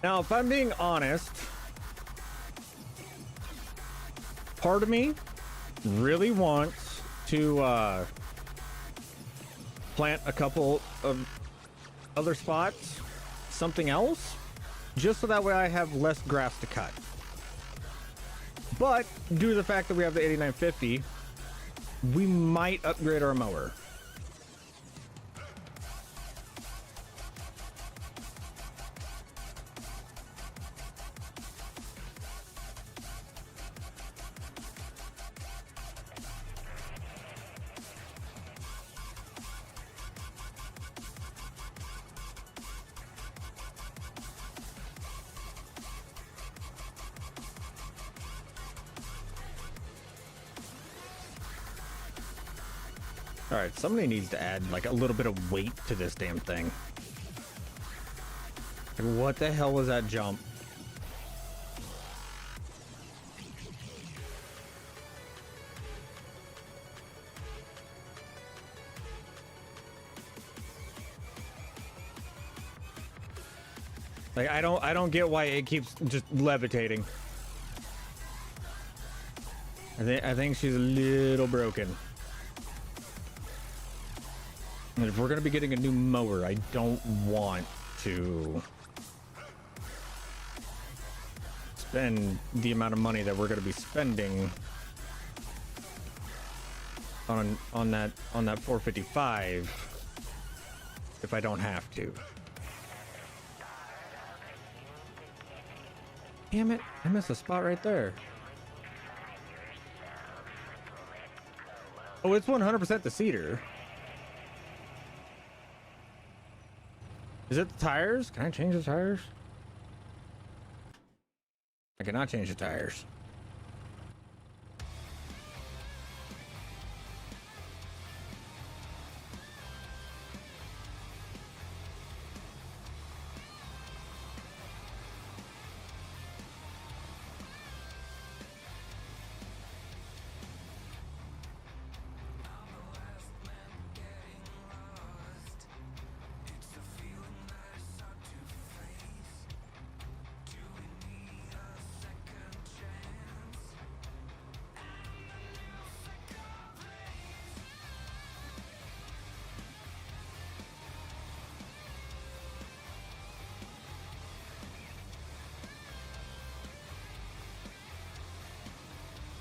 Now, if I'm being honest, part of me really wants to plant a couple of other spots, something else, just so that way I have less grass to cut. But due to the fact that we have the 8950, we might upgrade our mower. All right, somebody needs to add like a little bit of weight to this damn thing. What the hell was that jump? Like I don't get why it keeps just levitating. I think she's a little broken. And if we're going to be getting a new mower, I don't want to spend the amount of money that we're going to be spending on that 455 if I don't have to. Damn it, I missed a spot right there. Oh, it's 100% the cedar. Is it the tires? Can I change the tires? I cannot change the tires.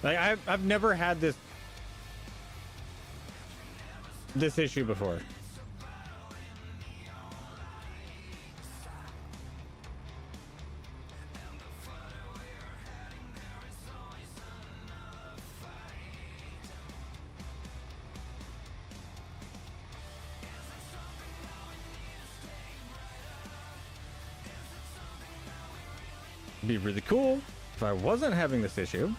Like I've never had this issue before. It'd be really cool if I wasn't having this issue.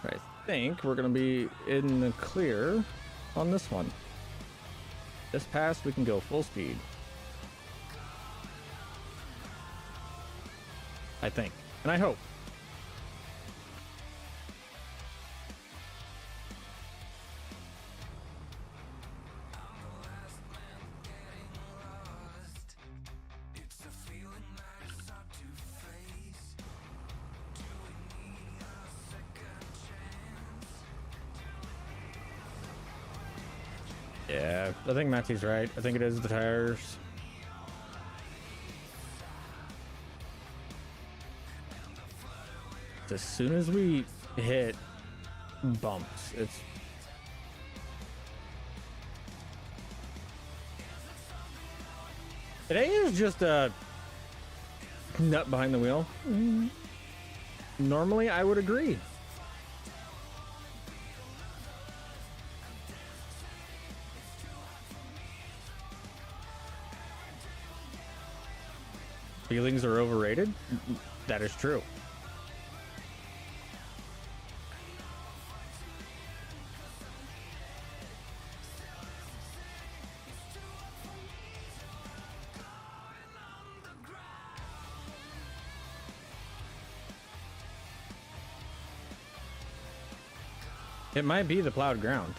I think we're gonna be in the clear on this one. This pass, we can go full speed. I think, and I hope. Yeah, I think Matty's right. I think it is the tires. As soon as we hit bumps, today is just a nut behind the wheel. Normally, I would agree. Feelings are overrated. That is true. It might be the plowed ground.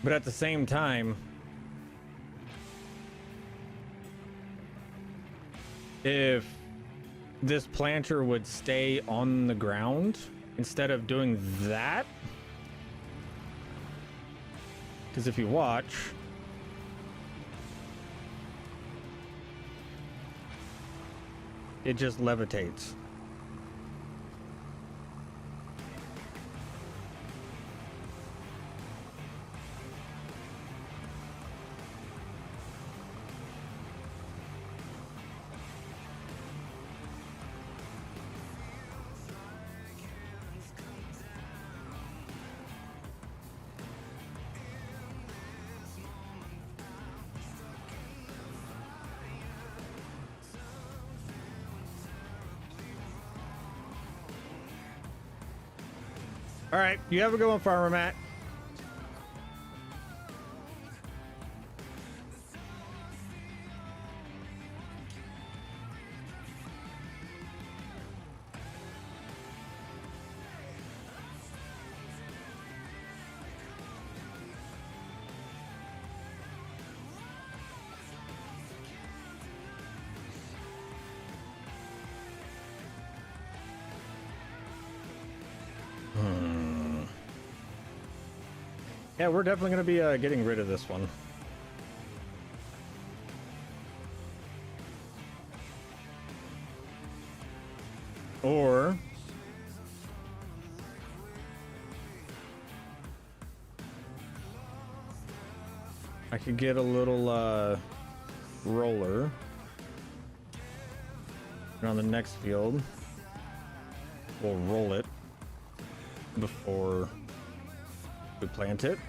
But at the same time, if this planter would stay on the ground instead of doing that, because if you watch, it just levitates. All right, you have a good one, Farmer Matt. Yeah, we're definitely going to be getting rid of this one. Or I could get a little roller. And on the next field, we'll roll it before we plant it.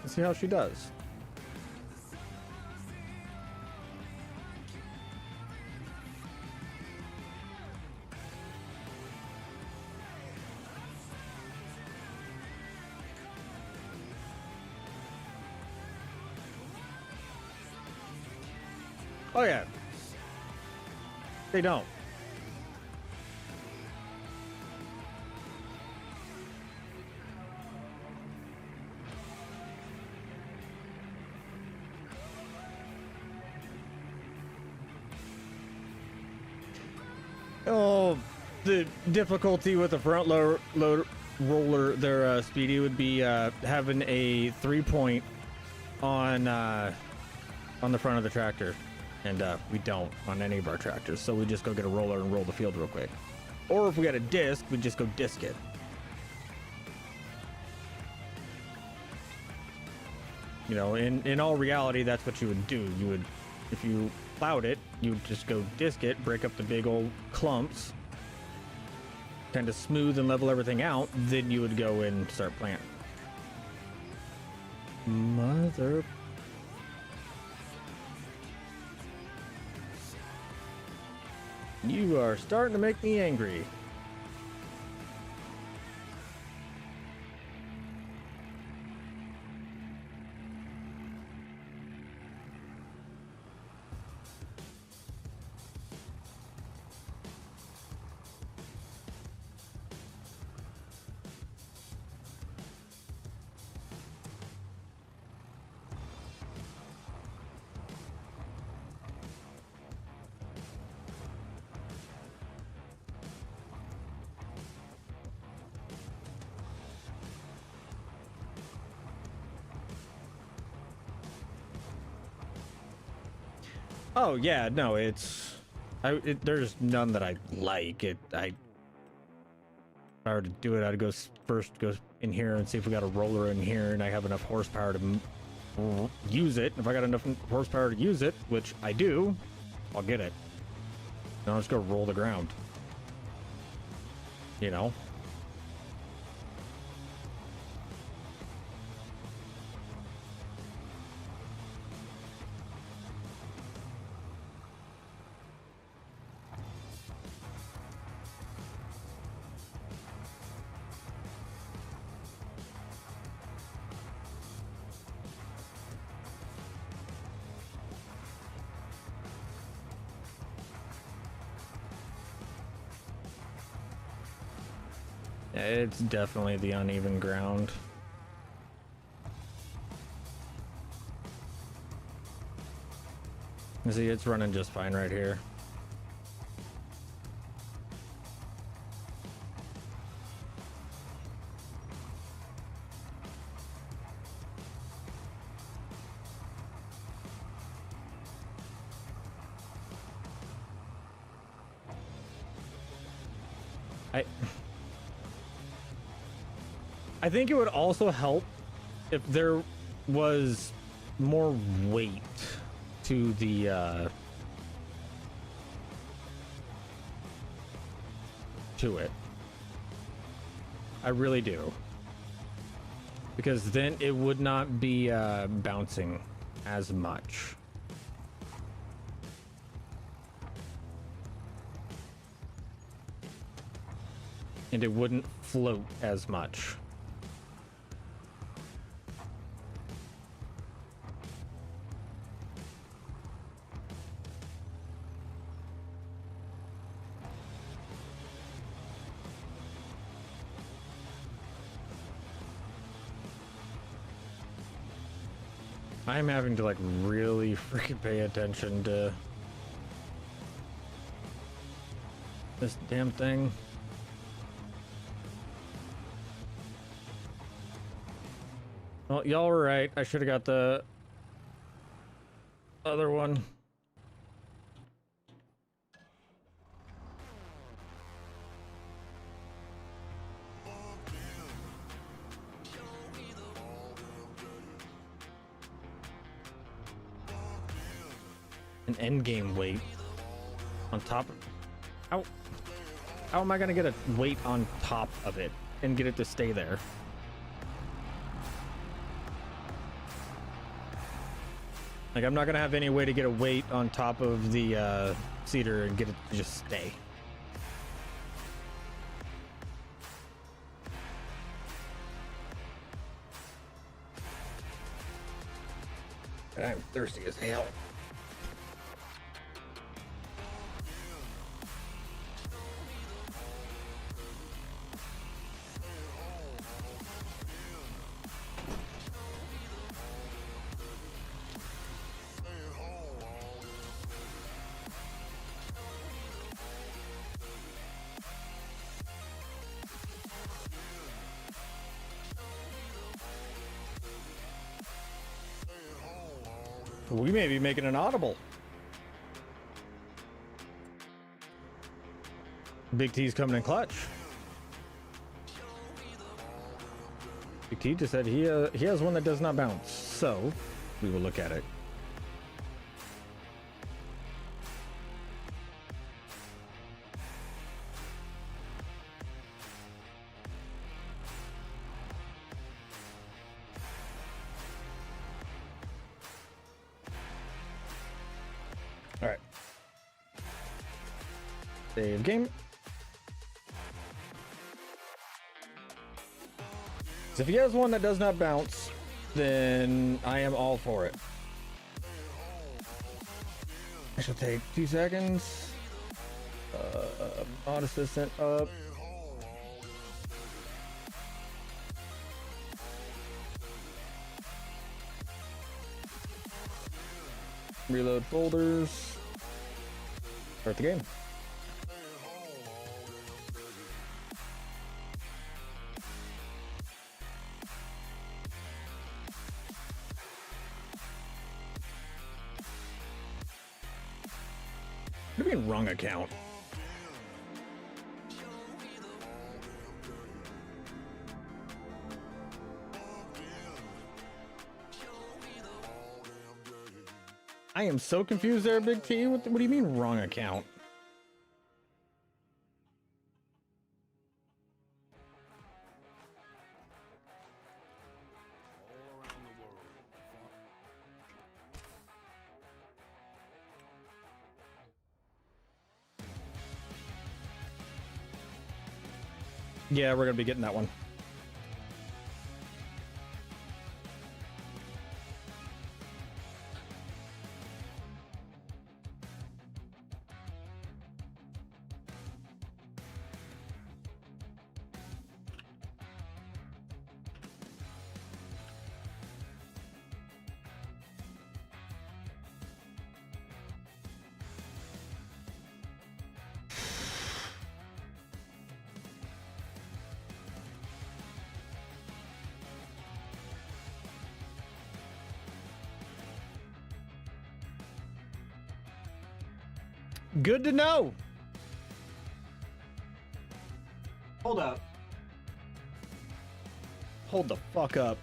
Let's see how she does. Oh yeah. They don't. The difficulty with the front load roller, their Speedy, would be having a 3-point on the front of the tractor, and we don't on any of our tractors, so we just go get a roller and roll the field real quick. Or if we got a disc, we just go disc it. You know, in all reality, that's what you would do. You would, if you plowed it, you would just go disc it, break up the big old clumps, kind of smooth and level everything out, then you would go in and start planting. Mother... You are starting to make me angry. Oh yeah, no, it's there's none that I like. If I were to do it, I'd go first go in here and see if we got a roller in here and I have enough horsepower to use it. If I got enough horsepower to use it, which I do, I'll get it. And I'll just go roll the ground. You know? It's definitely the uneven ground. You see, it's running just fine right here. I think it would also help if there was more weight to the to it. I really do. Because then it would not be bouncing as much. And it wouldn't float as much. I'm having to like really freaking pay attention to this damn thing. Well, y'all were right. I should have got the other one. An end game weight on top of, how am I gonna get a weight on top of it and get it to stay there? Like, I'm not gonna have any way to get a weight on top of the cedar and get it to just stay. I'm thirsty as hell. We may be making an audible. Big T's coming in clutch. Big T just said he has one that does not bounce, so we will look at it. All right. Save game. So if he has one that does not bounce, then I am all for it. I shall take 2 seconds. Auto assistant up. Reload folders. Start the game. What do you mean wrong account? I am so confused there, Big T. What do you mean wrong account? Yeah, we're gonna be getting that one. Good to know. Hold up. Hold the fuck up.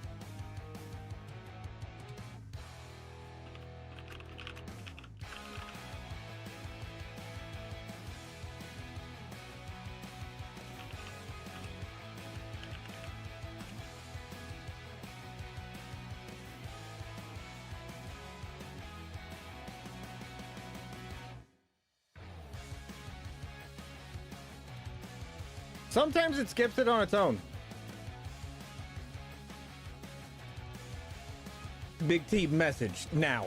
Sometimes it skips it on its own. Big T message now.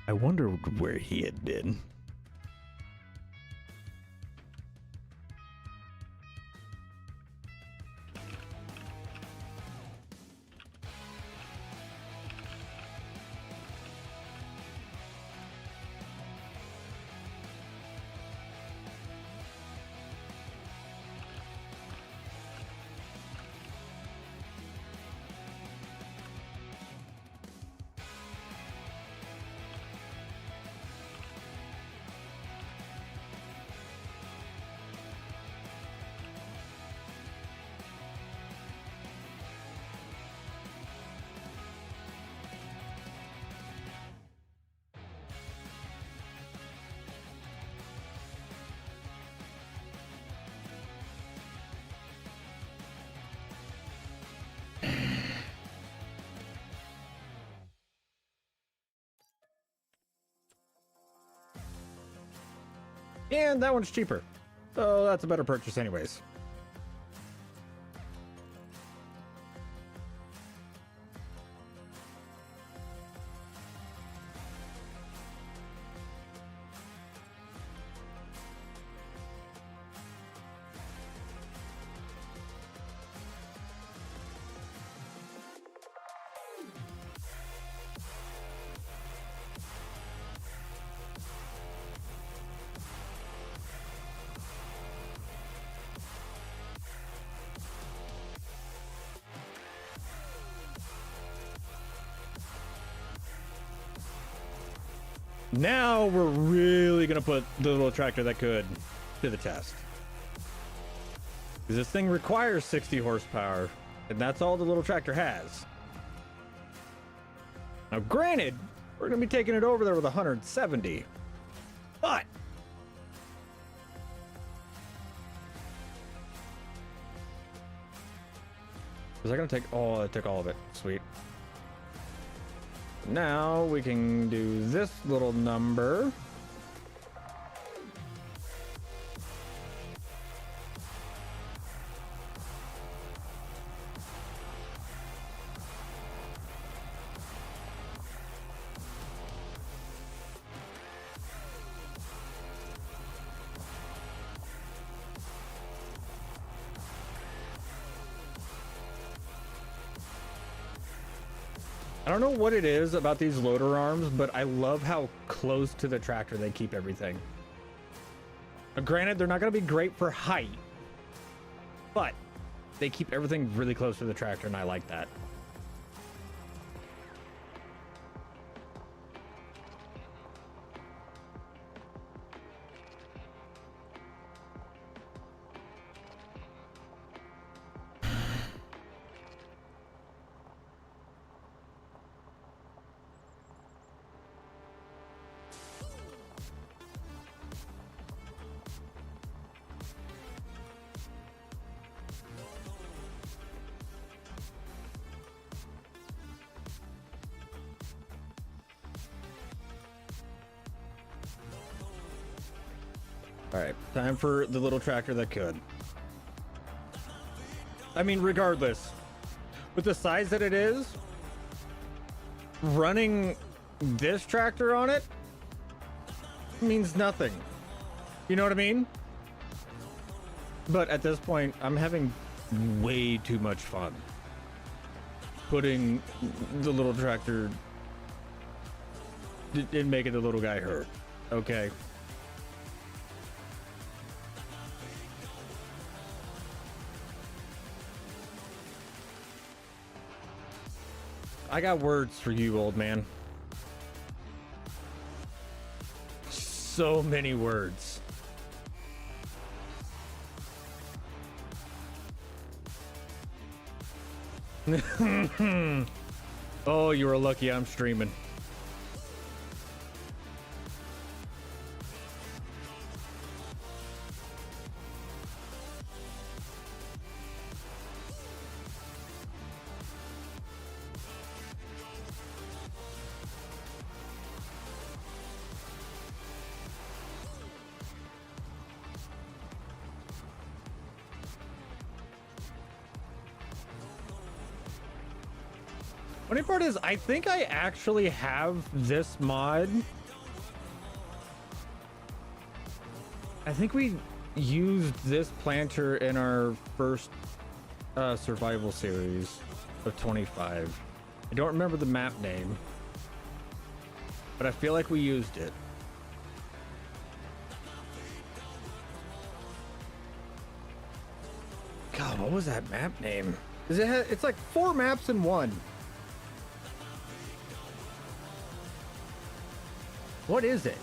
I wonder where he had been. And that one's cheaper. So that's a better purchase anyways. Now we're really gonna put the little tractor that could to the test. Because this thing requires 60 horsepower, and that's all the little tractor has. Now granted, we're gonna be taking it over there with 170, but is that gonna take all? It took all of it. Sweet. Now we can do this little number. I don't know what it is about these loader arms, but I love how close to the tractor they keep everything. Now, granted, they're not going to be great for height, but they keep everything really close to the tractor, and I like that. All right, time for the little tractor that could. I mean, regardless, with the size that it is, running this tractor on it means nothing. You know what I mean? But at this point, I'm having way too much fun putting the little tractor and making the little guy hurt. Okay. I got words for you, old man. So many words. Oh, you were lucky I'm streaming. Funny part is, I think I actually have this mod. I think we used this planter in our first survival series of 25. I don't remember the map name, but I feel like we used it. God, what was that map name? It's like 4 maps in one. What is it?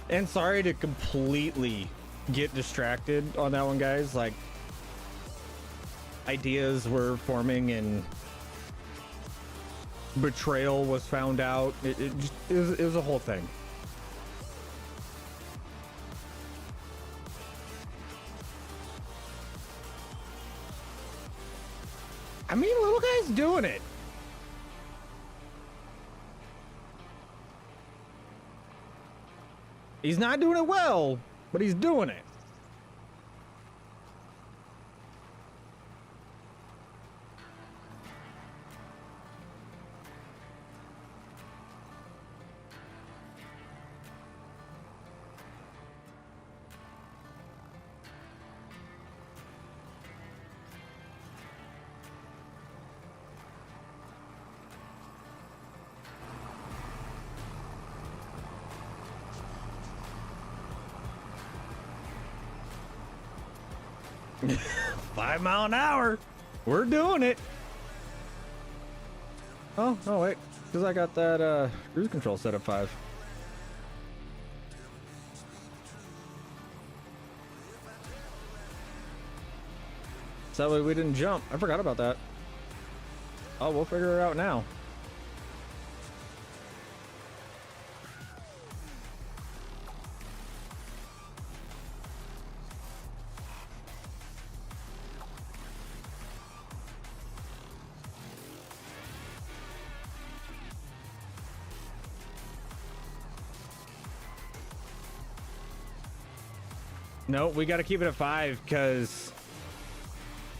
And sorry to completely get distracted on that one, guys. Like, ideas were forming and betrayal was found out. It was a whole thing. doing it. He's not doing it well, but he's doing it. $5 miles an hour. We're doing it. Oh, wait. Because I got that cruise control set at 5. So that way we didn't jump. I forgot about that. Oh, we'll figure it out now. No, we got to keep it at 5 because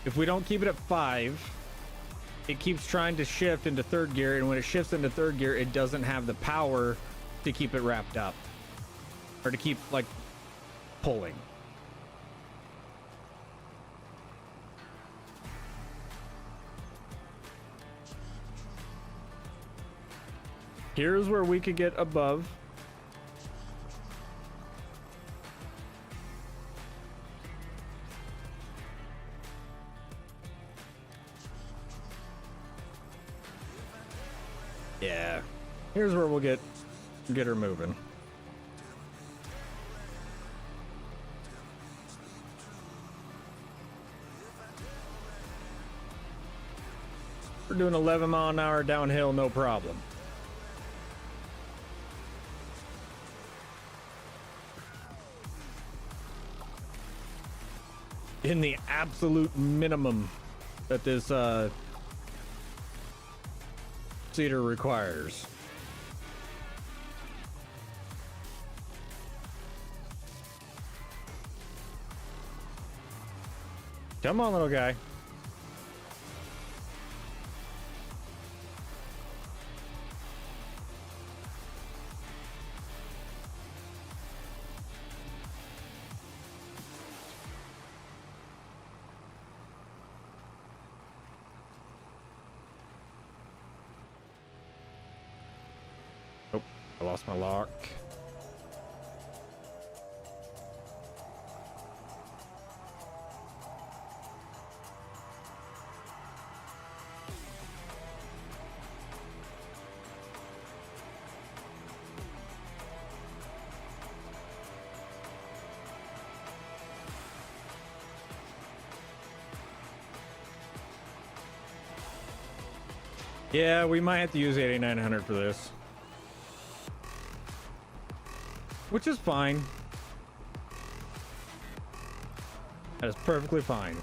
if we don't keep it at 5, it keeps trying to shift into 3rd gear, and when it shifts into 3rd gear, it doesn't have the power to keep it wrapped up or to keep like pulling. Here's where we could get above. Yeah, here's where we'll get her moving. We're doing 11 mile an hour downhill, no problem. In the absolute minimum that this seeder requires. Come on, little guy. Oh, I lost my lock. Yeah, we might have to use 8900 for this. Which is fine. That is perfectly fine.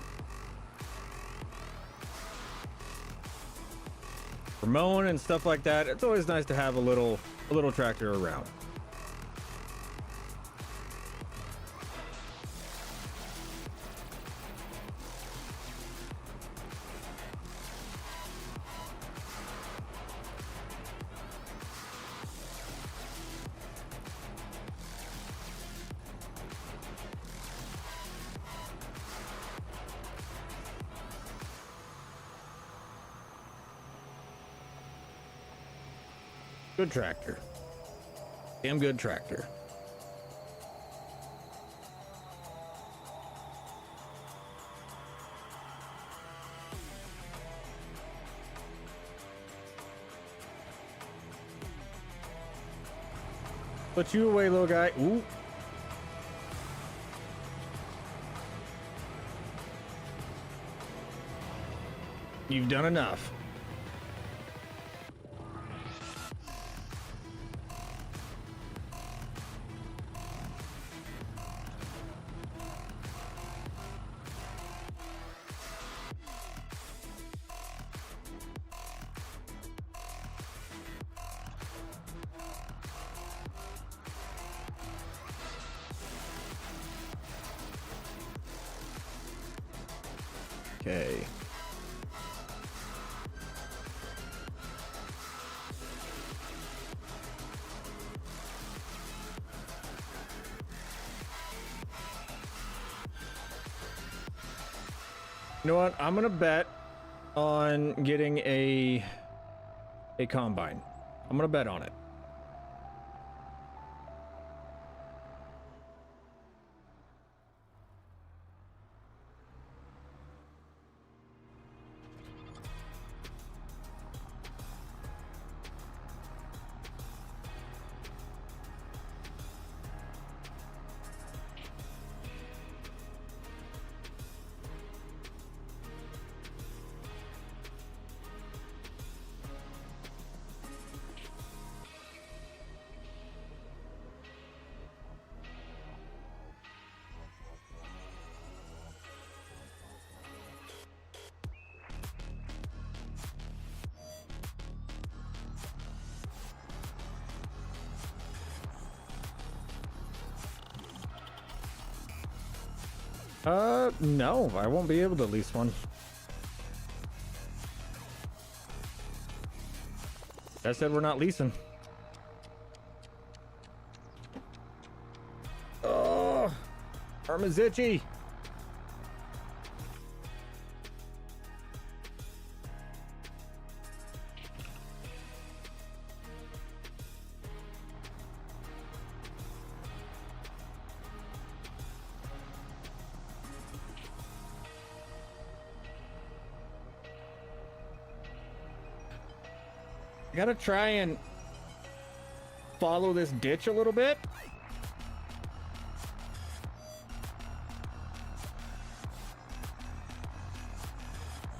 For mowing and stuff like that, it's always nice to have a little tractor around. Good tractor. Damn good tractor. Put you away, little guy. Ooh. You've done enough. Okay. You know what? I'm gonna bet on getting a combine. I'm gonna bet on it. No, I won't be able to lease one. I said we're not leasing. Oh, arm is itchy. Gotta try and follow this ditch a little bit.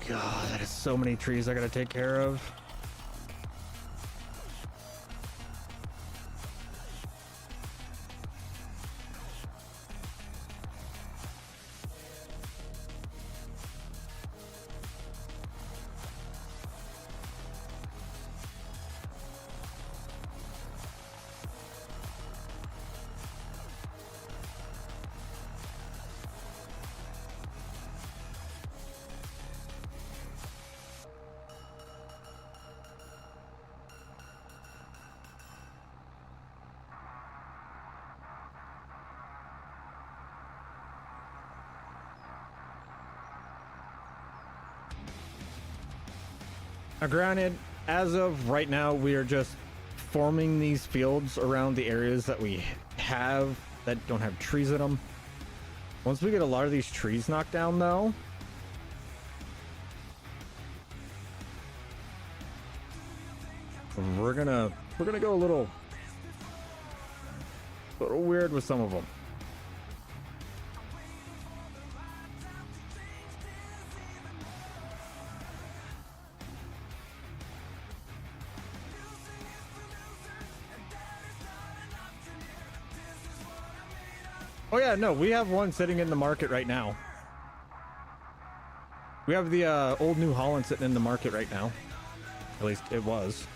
God, that is so many trees I gotta take care of. Now, granted, as of right now, we are just forming these fields around the areas that we have that don't have trees in them. Once we get a lot of these trees knocked down, though, we're gonna go a little weird with some of them. Oh yeah, no, we have one sitting in the market right now. We have the old New Holland sitting in the market right now. At least it was.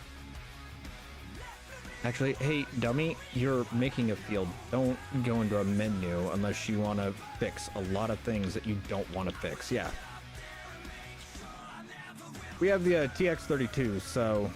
Actually, hey, dummy, you're making a field. Don't go into a menu unless you want to fix a lot of things that you don't want to fix. Yeah. We have the TX32, so...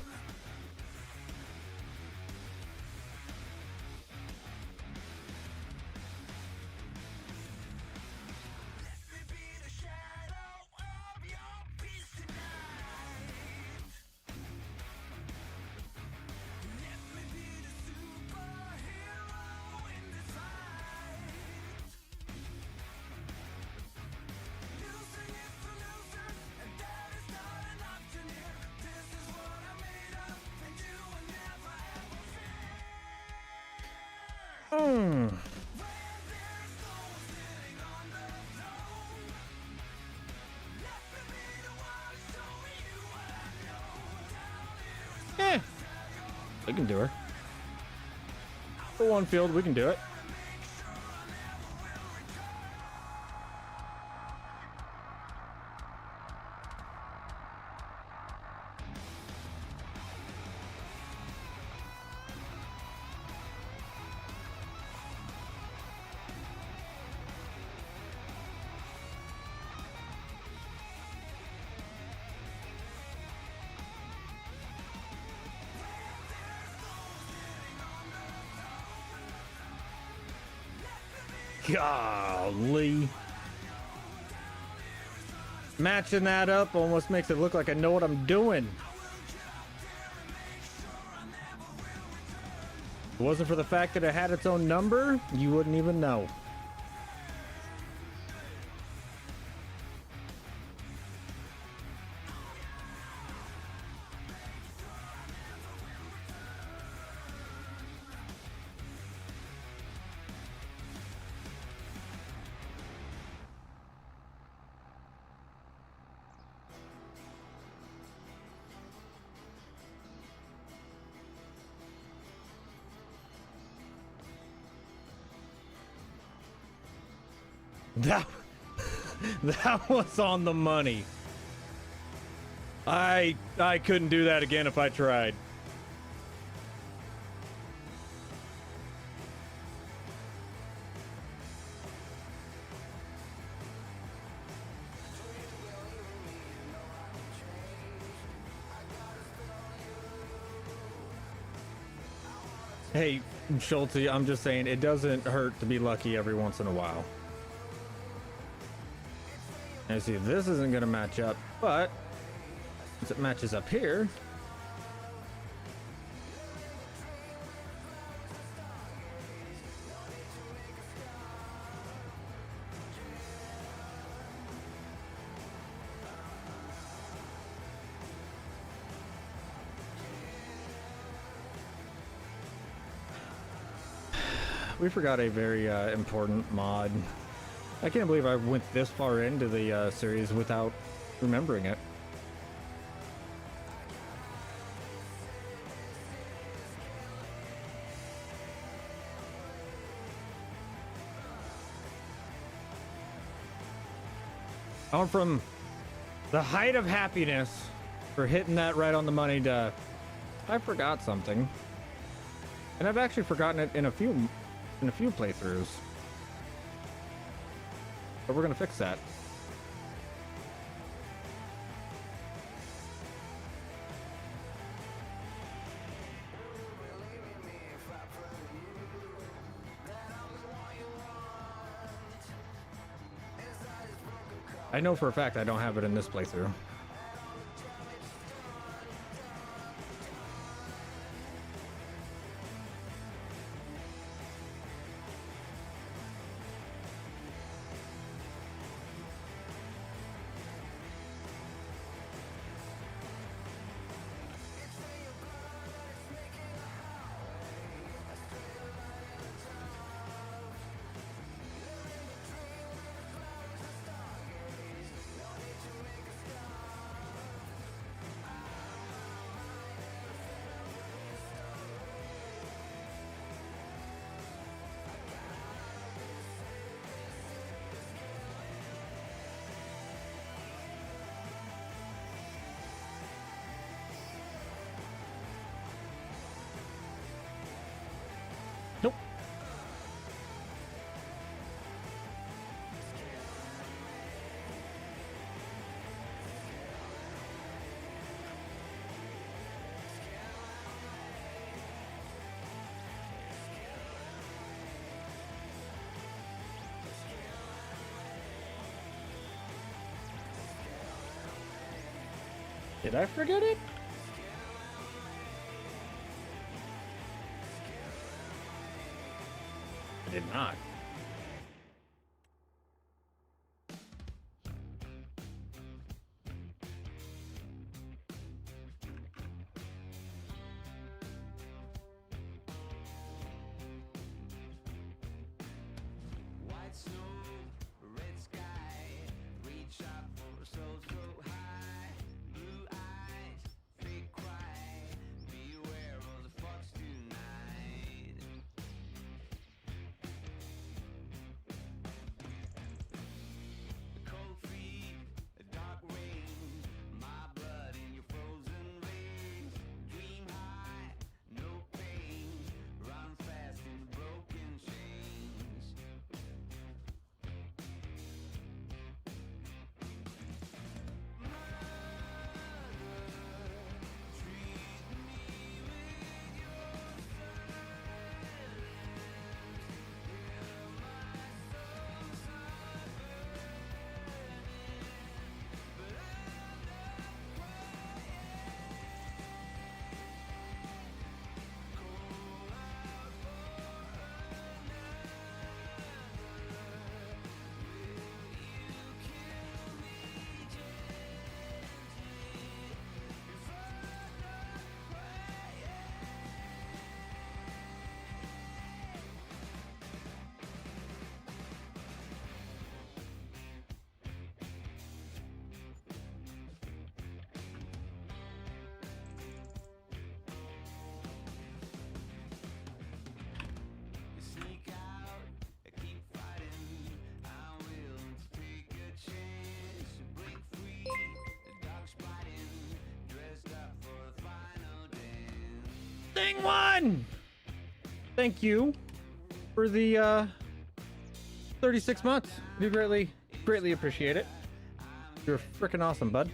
We can do her. For one field, we can do it. Golly. Matching that up almost makes it look like I know what I'm doing. If it wasn't for the fact that it had its own number, you wouldn't even know. That was on the money. I couldn't do that again if I tried. Hey, Schulte, I'm just saying it doesn't hurt to be lucky every once in a while. And see, this isn't going to match up, but since it matches up here, we forgot a very important mod. I can't believe I went this far into the series without remembering it. I went from the height of happiness for hitting that right on the money to I forgot something. And I've actually forgotten it in a few playthroughs. But we're gonna fix that. I know for a fact I don't have it in this playthrough. Nope. Did I forget it? I did not. King One! Thank you for the 36 months. We greatly appreciate it. You're freaking awesome, bud.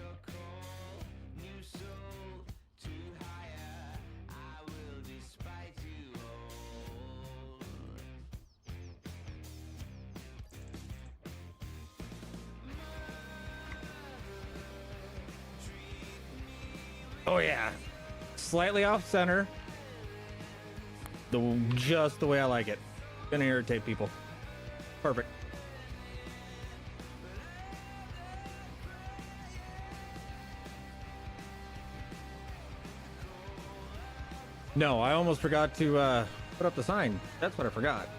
Oh yeah, slightly off center. Just the way I like it. Gonna irritate people. Perfect. No, I almost forgot to put up the sign. That's what I forgot.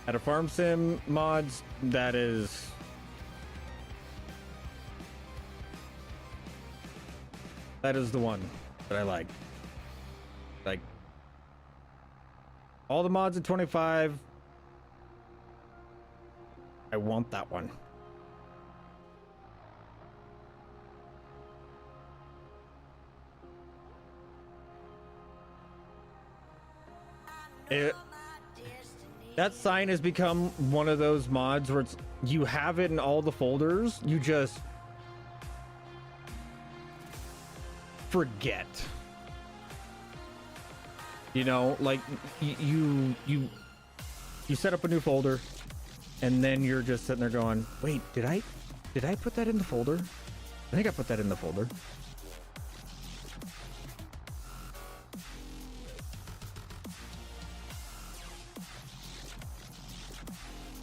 At a farm sim mods, that is the one that I like. Like all the mods at 25, I want that one. That sign has become one of those mods where you have it in all the folders, you just forget. You know, like you set up a new folder and then you're just sitting there going, wait, did I put that in the folder? I think I put that in the folder.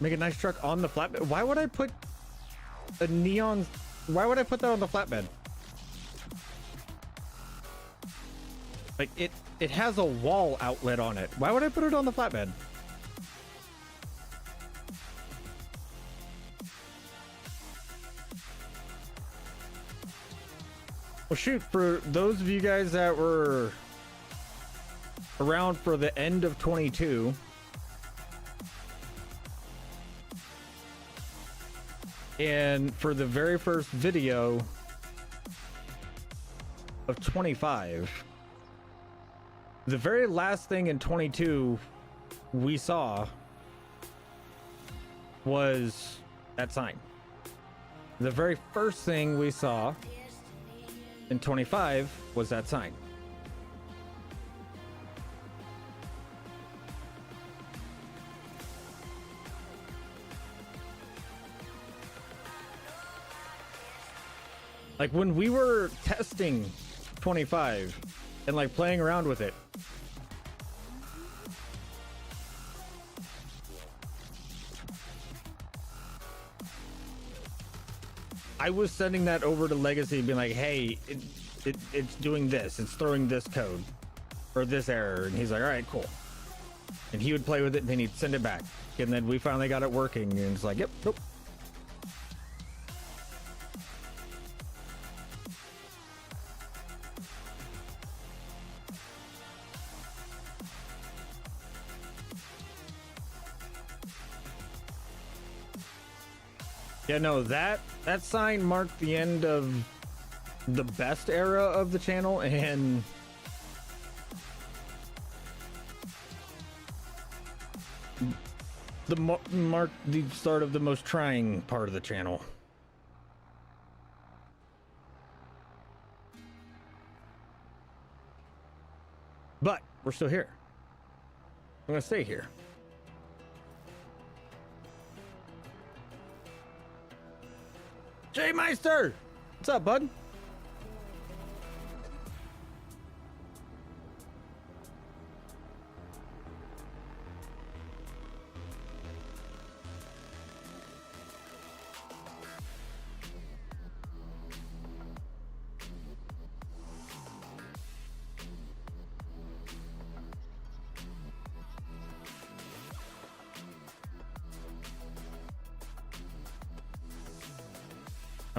Make a nice truck on the flatbed. Why would I put a neon? Why would I put that on the flatbed? Like it has a wall outlet on it. Why would I put it on the flatbed? Well, shoot, for those of you guys that were around for the end of 22, and for the very first video of 25, the very last thing in 22 we saw was that sign. The very first thing we saw in 25 was that sign. Like when we were testing 25 and like playing around with it, I was sending that over to Legacy and being like, hey, it's doing this, it's throwing this code or this error, and he's like, all right, cool. And he would play with it and then he'd send it back, and then we finally got it working, and it's like, yep, nope. Yeah, no, that sign marked the end of the best era of the channel, and marked the start of the most trying part of the channel. But we're still here. I'm gonna stay here. Jay Meister! What's up, bud?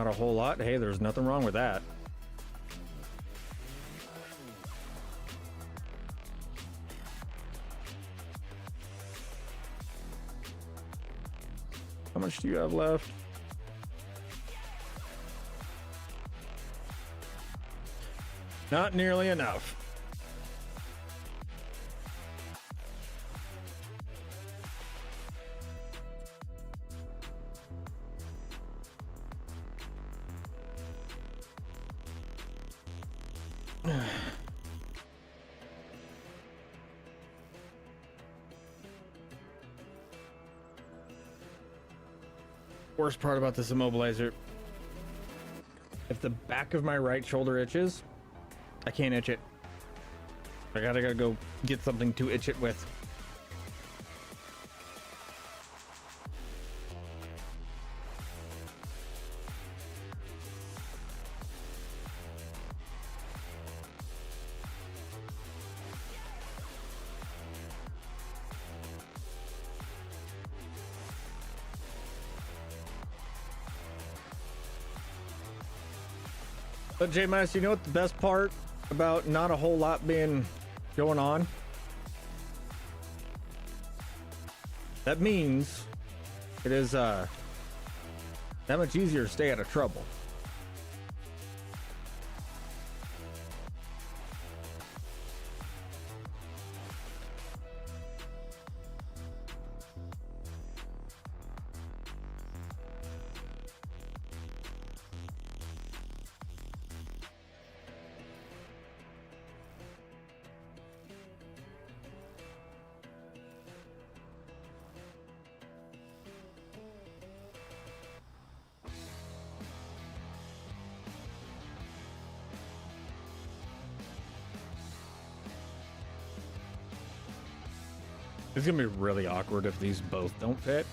Not a whole lot. Hey, there's nothing wrong with that. How much do you have left? Not nearly enough. Worst part about this immobilizer, if the back of my right shoulder itches, I can't itch it. I gotta go get something to itch it with. But J-Minus, you know what the best part about not a whole lot being going on? That means it is that much easier to stay out of trouble. It's gonna be really awkward if these both don't fit.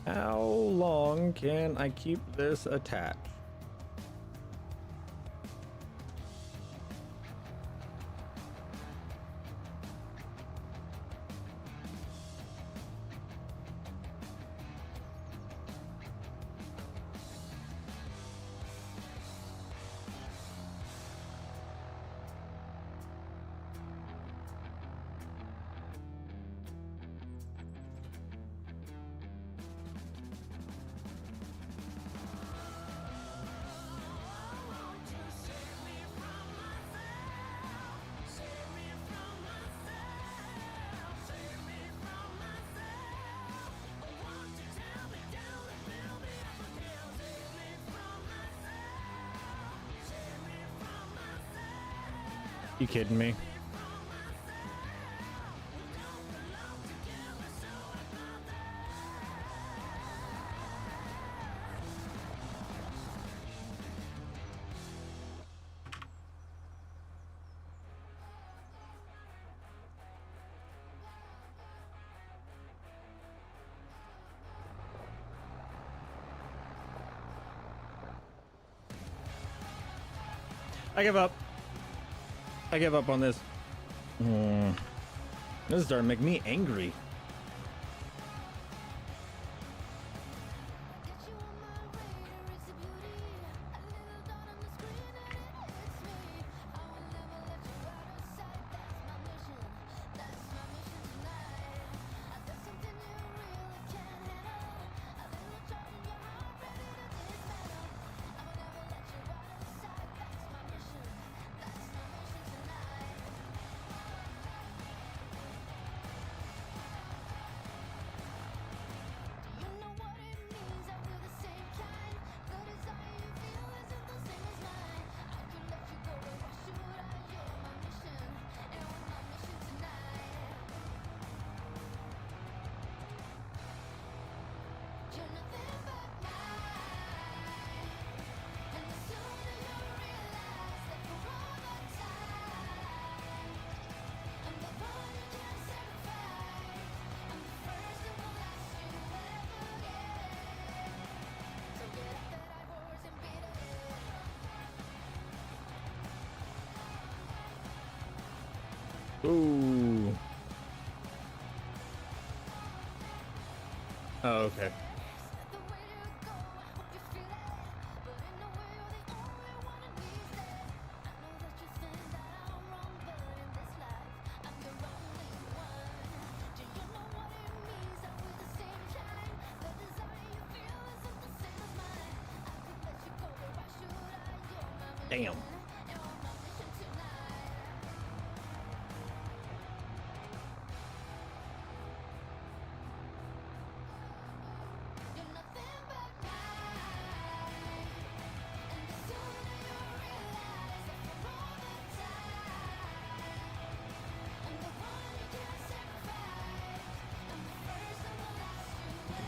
How long can I keep this attached? You kidding me? I give up. I give up on this. This is starting to make me angry. Ooh. Oh, okay. Damn.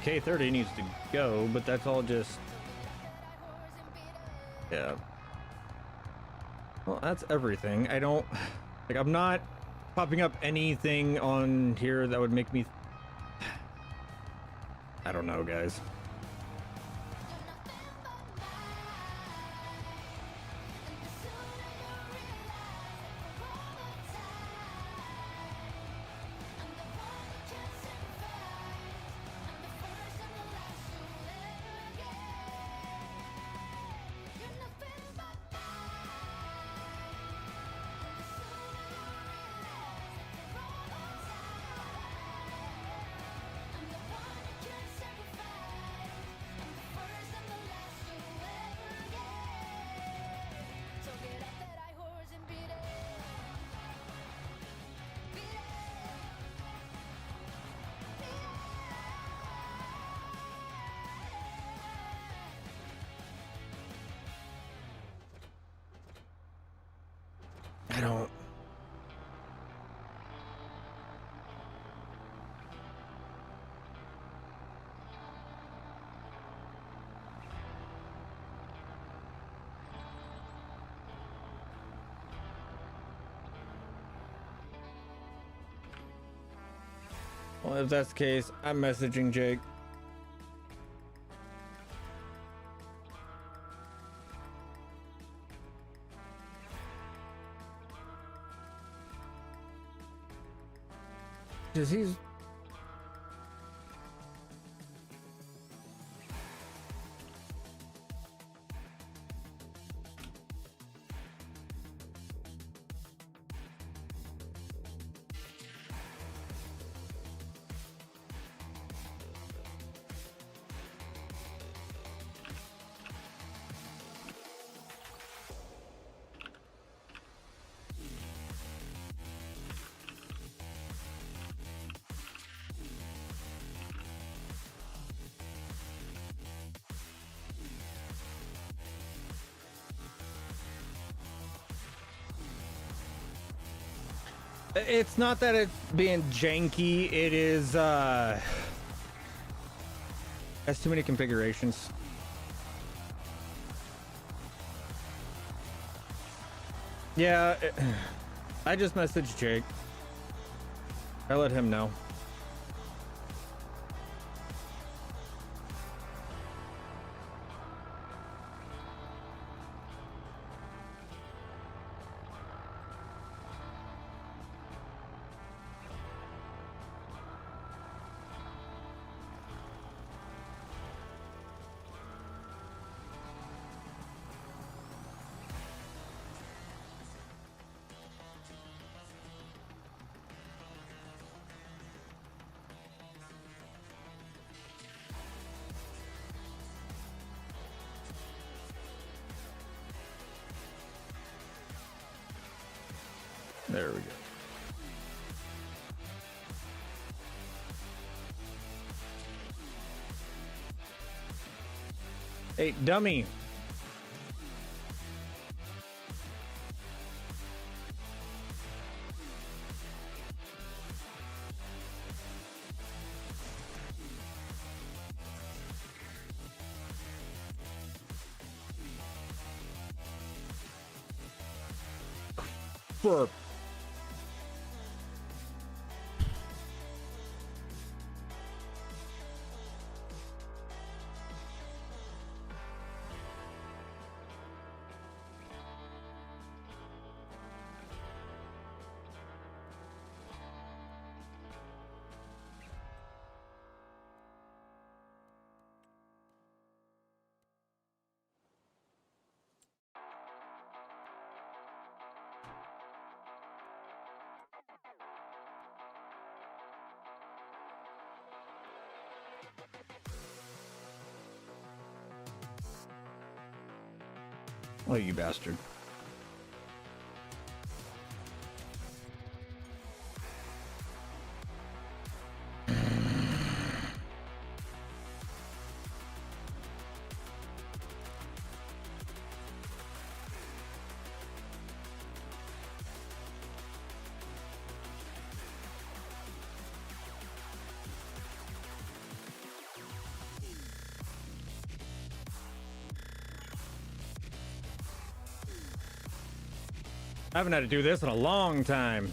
K30 needs to go, but that's all just... Yeah. Well, that's everything. I don't... Like, I'm not popping up anything on here that would make me... I don't know, guys. I don't... Well, if that's the case, I'm messaging Jake. Because he's... It's not that it's being janky, it is, has too many configurations. Yeah, I just messaged Jake. I let him know. There we go. Hey, dummy. Burp. Oh, you bastard. I haven't had to do this in a long time.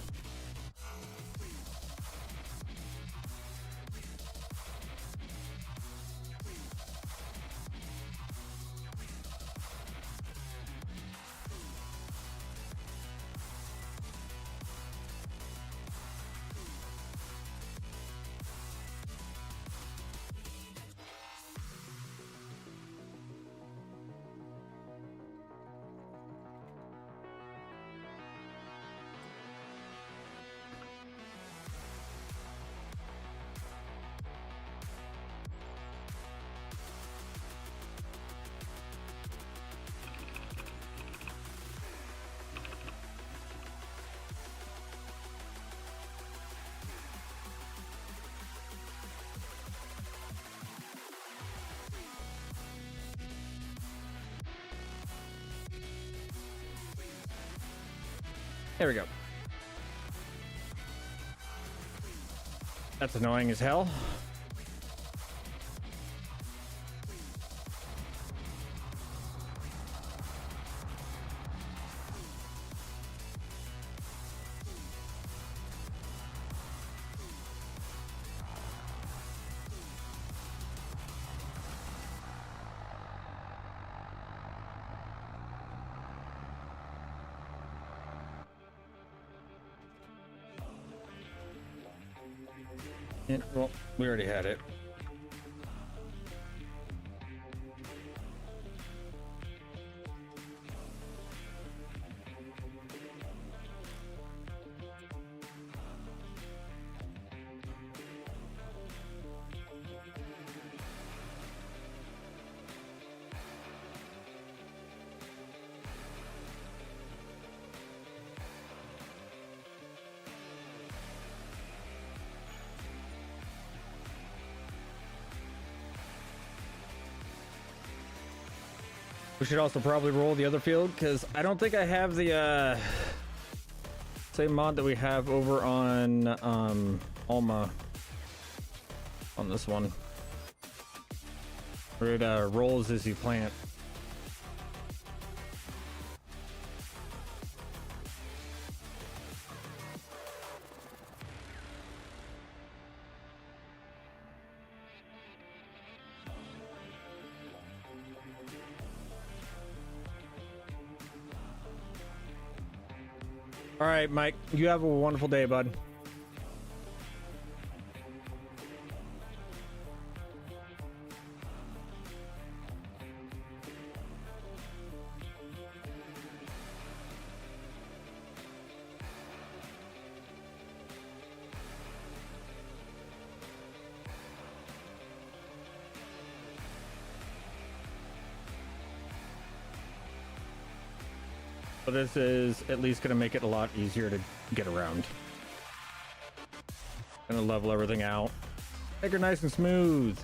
There we go. That's annoying as hell. Well, we already had it. We should also probably roll the other field because I don't think I have the same mod that we have over on Alma on this one, where it rolls as you plant. All right, Mike, you have a wonderful day, bud. But this is at least going to make it a lot easier to get around. Gonna level everything out. Make her nice and smooth.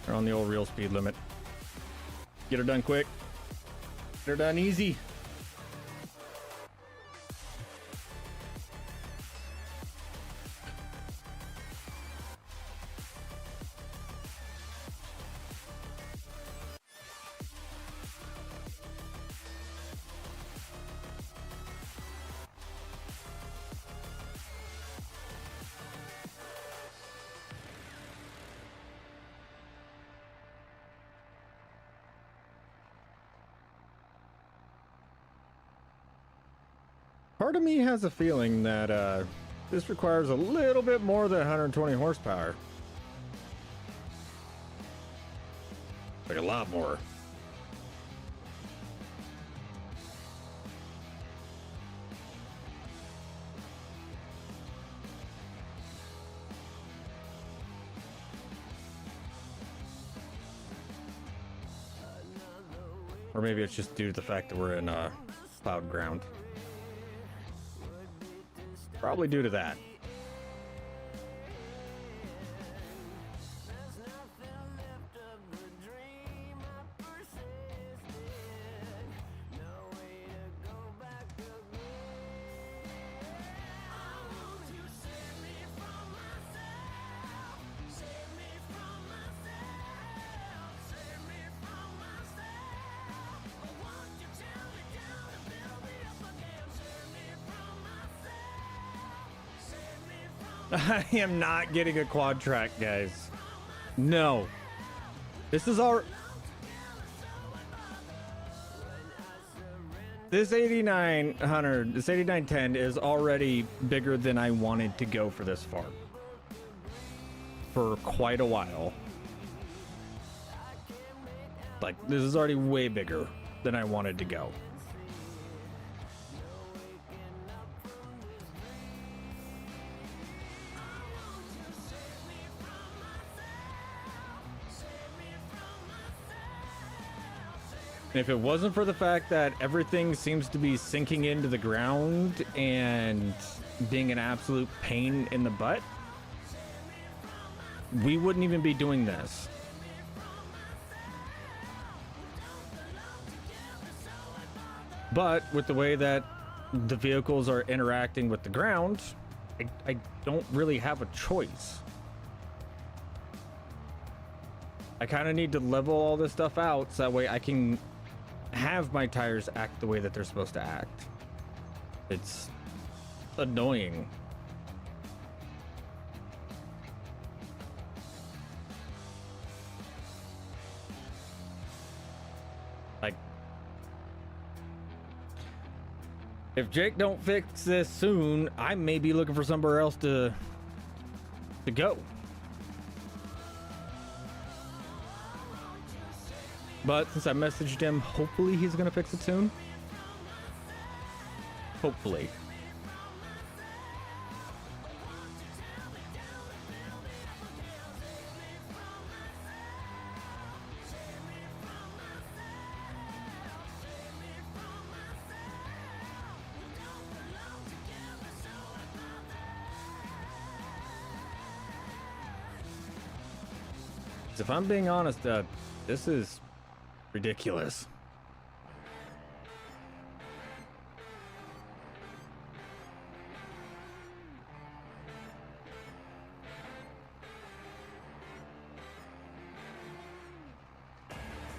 We're on the old real speed limit. Get her done quick. Get her done easy. Part of me has a feeling that this requires a little bit more than 120 horsepower. Like a lot more. Or maybe it's just due to the fact that we're in plowed ground. Probably due to that. I am not getting a quad track, guys. No. This is our... This 8900, this 8910 is already bigger than I wanted to go for this farm. For quite a while. Like, this is already way bigger than I wanted to go. And if it wasn't for the fact that everything seems to be sinking into the ground and being an absolute pain in the butt, we wouldn't even be doing this. But with the way that the vehicles are interacting with the ground, I don't really have a choice. I kind of need to level all this stuff out so that way I can have my tires act the way that they're supposed to act. It's annoying. Like, if Jake don't fix this soon, I may be looking for somewhere else to go. But since I messaged him, hopefully he's gonna fix it soon. Hopefully. If I'm being honest, this is ridiculous.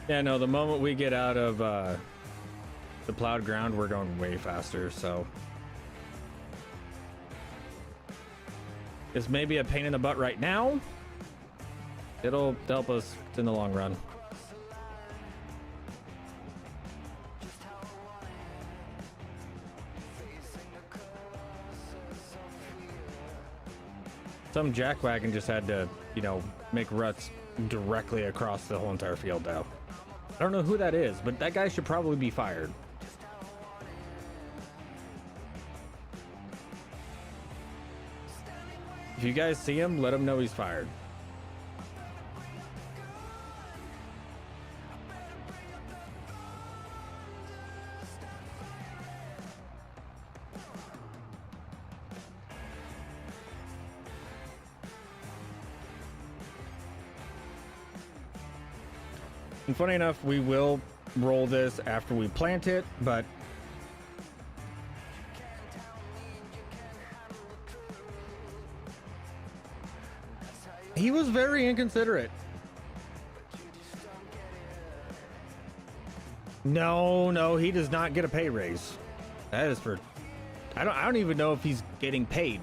Yeah, no, the moment we get out of the plowed ground, we're going way faster, so this may be a pain in the butt right now. It'll help us in the long run. Some jackwagon just had to, you know, make ruts directly across the whole entire field though. I don't know who that is, but that guy should probably be fired. If you guys see him, let him know he's fired. And funny enough, we will roll this after we plant it, but he was very inconsiderate. No, he does not get a pay raise. That is for, I don't even know if he's getting paid.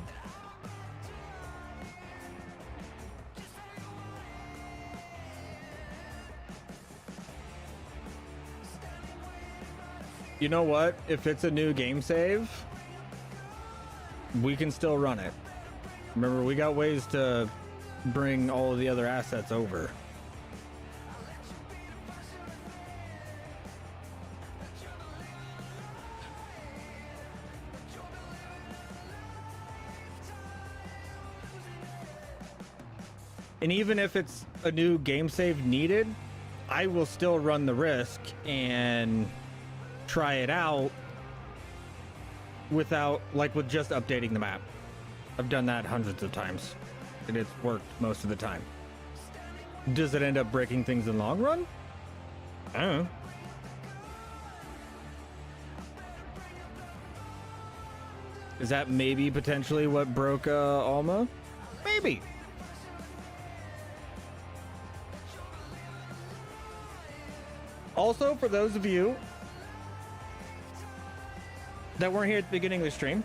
You know what? If it's a new game save, we can still run it. Remember, we got ways to bring all of the other assets over. And even if it's a new game save needed, I will still run the risk and try it out without, like, with just updating the map. I've done that hundreds of times and it's worked most of the time. Does it end up breaking things in the long run? I don't know. Is that maybe potentially what broke Alma? Maybe. Also, for those of you that weren't here at the beginning of the stream,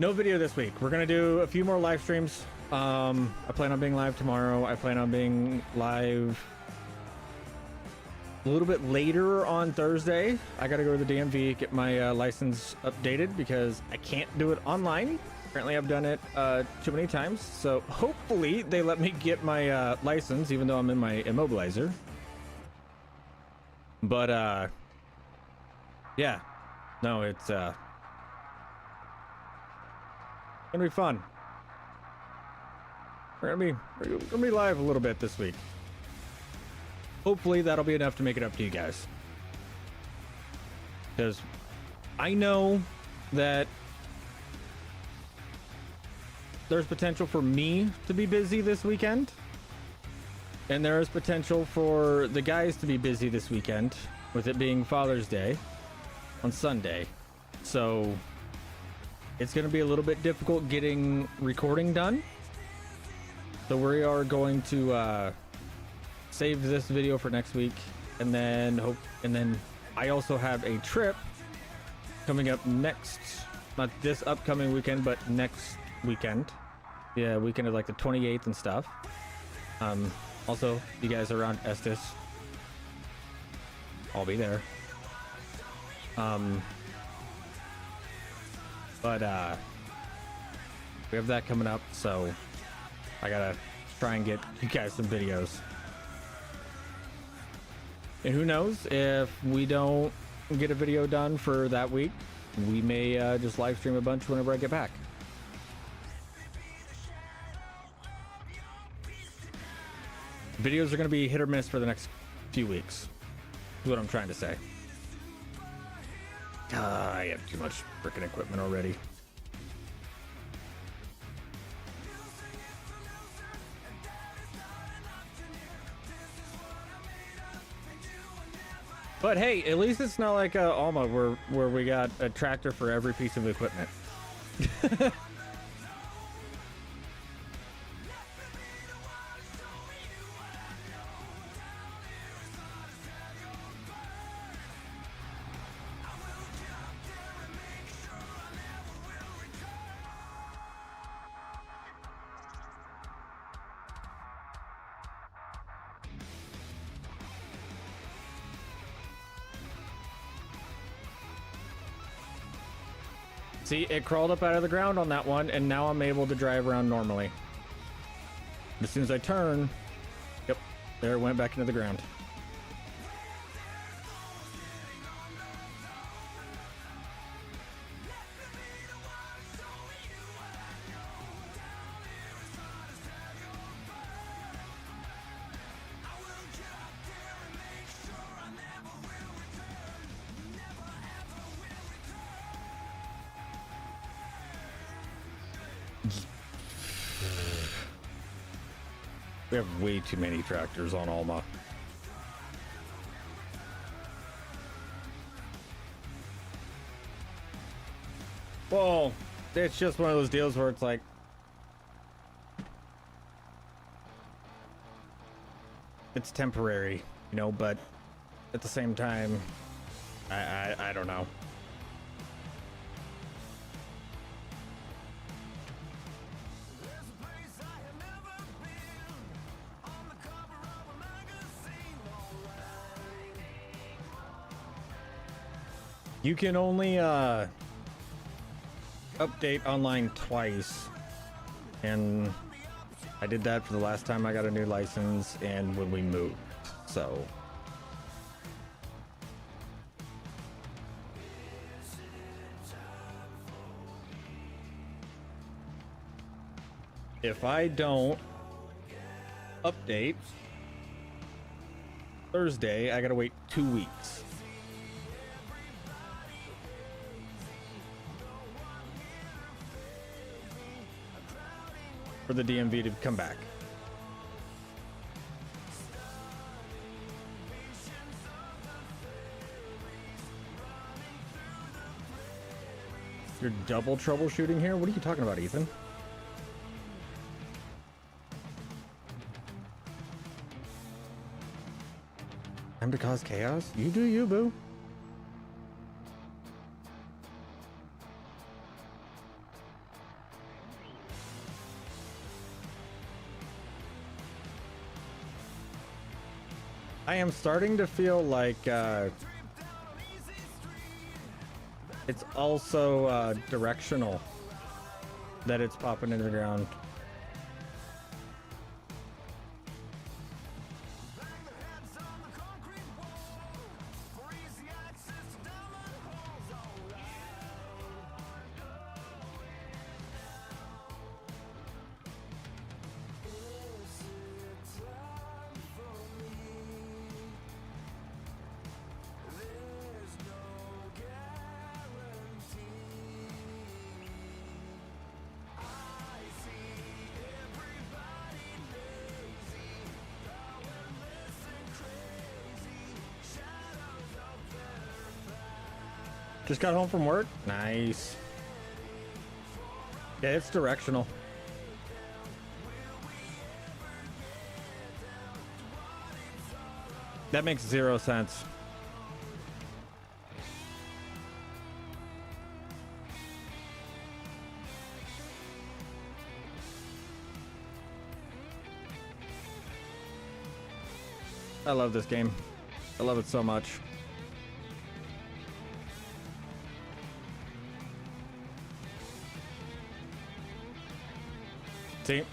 no video this week. We're gonna do a few more live streams. I plan on being live tomorrow. I plan on being live a little bit later on Thursday. I gotta go to the DMV, get my license updated because I can't do it online. Apparently I've done it too many times. So hopefully they let me get my license even though I'm in my immobilizer. But yeah, no, it's gonna be fun. We're gonna be live a little bit this week. Hopefully that'll be enough to make it up to you guys, because I know that there's potential for me to be busy this weekend. And there is potential for the guys to be busy this weekend, with it being Father's Day on Sunday. So it's going to be a little bit difficult getting recording done. So we are going to save this video for next week, and then I also have a trip coming up next, not this upcoming weekend, but next weekend. Yeah, weekend of like the 28th and stuff. Also, you guys are around Estes, I'll be there. But we have that coming up, so I gotta try and get you guys some videos. And who knows, if we don't get a video done for that week, we may just live stream a bunch whenever I get back. Videos are going to be hit or miss for the next few weeks, is what I'm trying to say. I have too much freaking equipment already. But hey, at least it's not like Alma where we got a tractor for every piece of equipment. See, it crawled up out of the ground on that one, and now I'm able to drive around normally. As soon as I turn, yep, there it went back into the ground. We have way too many tractors on Alma. Well, it's just one of those deals where it's like, it's temporary, you know, but at the same time, I don't know. You can only update online twice, and I did that for the last time I got a new license and when we moved, so if I don't update Thursday, I gotta wait 2 weeks. For the DMV to come back. You're double troubleshooting here? What are you talking about, Ethan? Time to cause chaos? You do you, boo. I am starting to feel like it's also directional that it's popping into the ground. Just got home from work? Nice. Yeah, it's directional. That makes 0 sense. I love this game. I love it so much. See?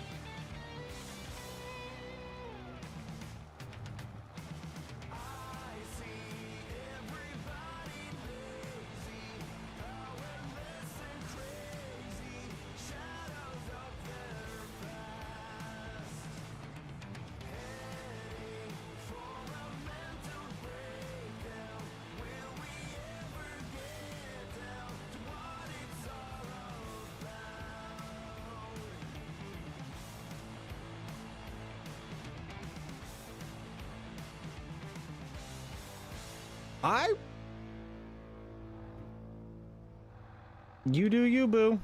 You do you, boo.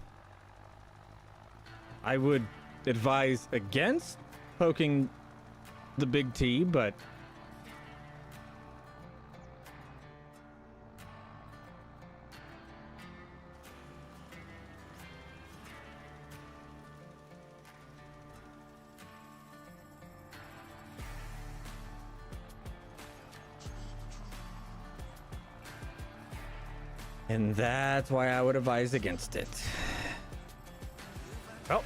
I would advise against poking the big T, but and that's why I would advise against it. Oh,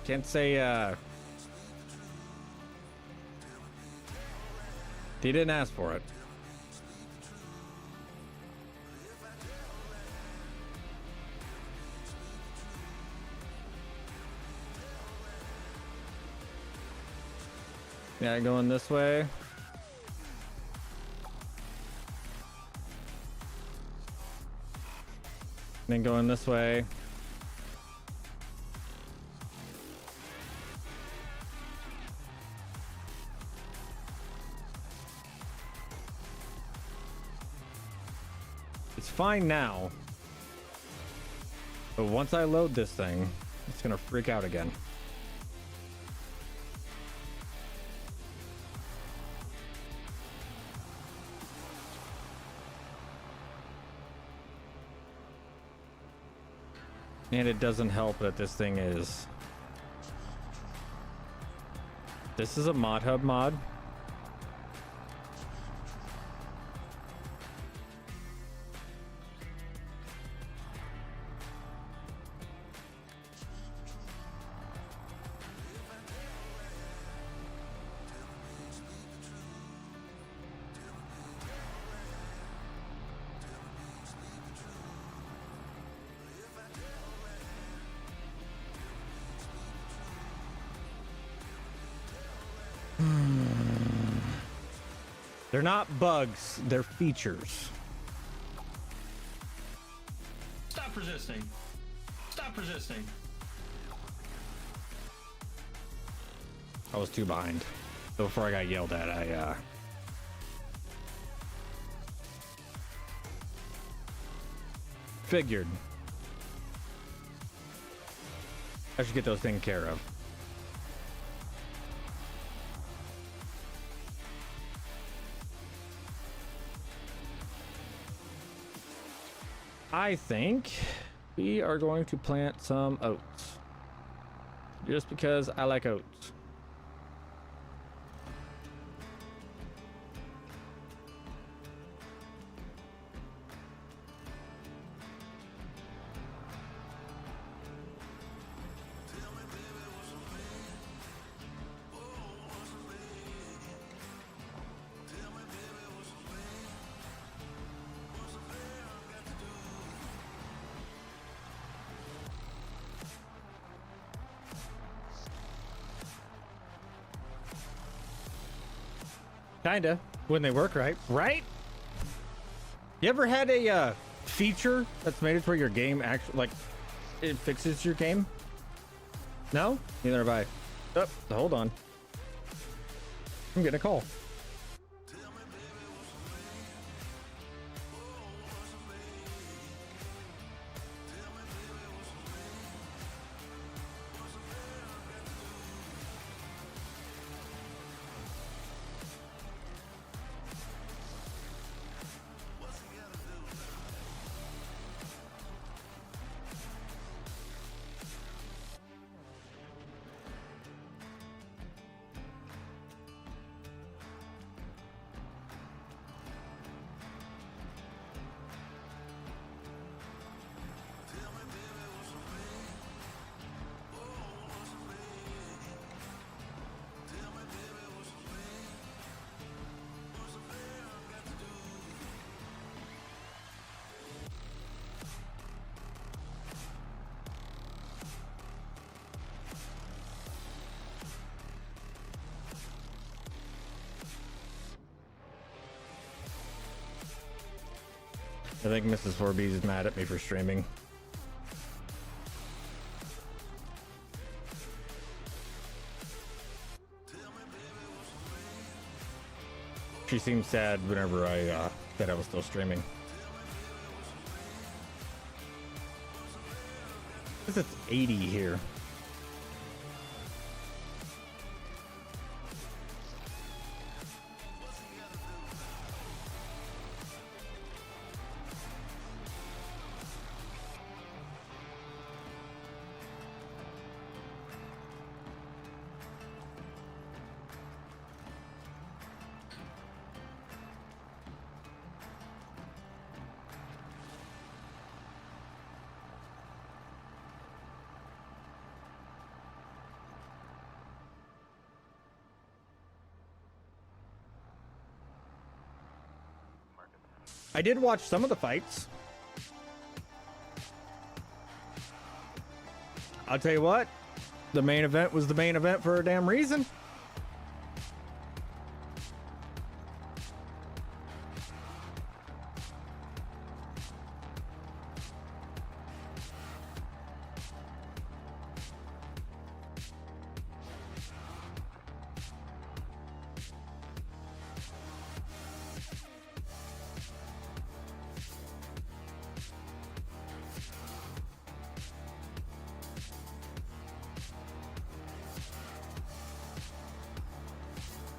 can't say he didn't ask for it. Yeah, going this way. Then going this way. It's fine now. But once I load this thing, it's gonna freak out again. And it doesn't help that this thing is... This is a mod hub mod. They're not bugs, they're features. Stop resisting. Stop resisting. I was too behind. So before I got yelled at, I figured I should get those taken care of. I think we are going to plant some oats. Just because I like oats. Kinda, when they work right. Right? You ever had a feature that's made it where your game actually, like, it fixes your game? No? Neither have I. Oh, hold on. I'm getting a call. I think Mrs. 4B is mad at me for streaming. She seemed sad whenever I said I was still streaming. Because it's 80 here. I did watch some of the fights. I'll tell you what, the main event was the main event for a damn reason.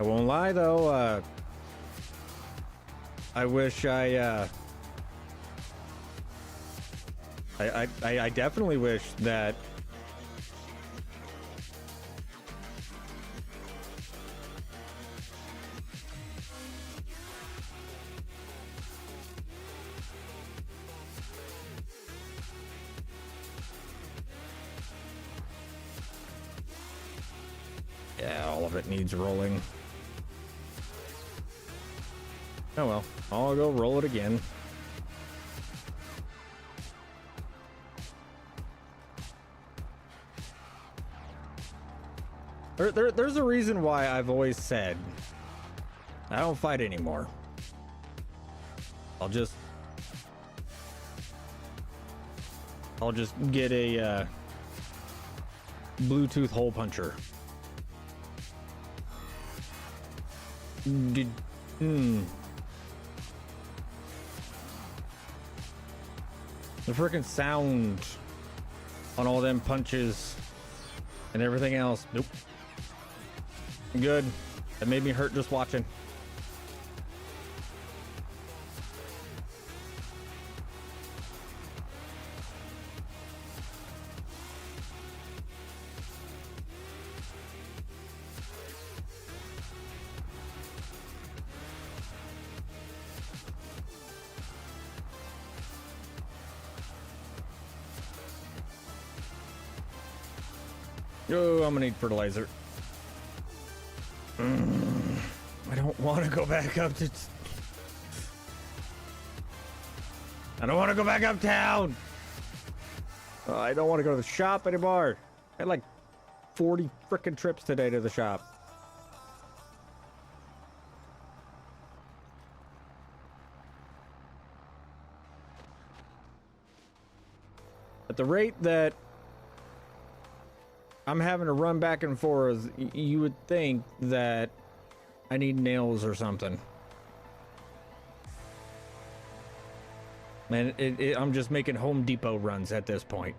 I won't lie though, I wish I definitely wish that yeah, all of it needs rolling. Oh well, I'll go roll it again. There's a reason why I've always said I don't fight anymore. I'll just get a Bluetooth hole puncher. The freaking sound on all them punches and everything else. Nope. Good. That made me hurt just watching. Oh, I'm gonna need fertilizer. I don't want to go back up to... I don't want to go back uptown. I don't want to go to the shop anymore. I had like 40 freaking trips today to the shop. At the rate that I'm having to run back and forth, you would think that I need nails or something. Man, I'm just making Home Depot runs at this point.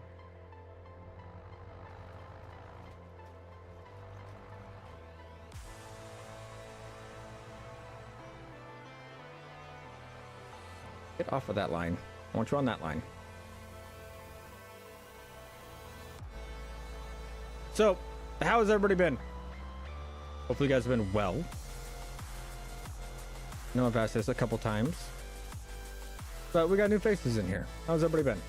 Get off of that line. I want you on that line. So, how has everybody been? Hopefully you guys have been well. I know I've asked this a couple times, but we got new faces in here. How's everybody been?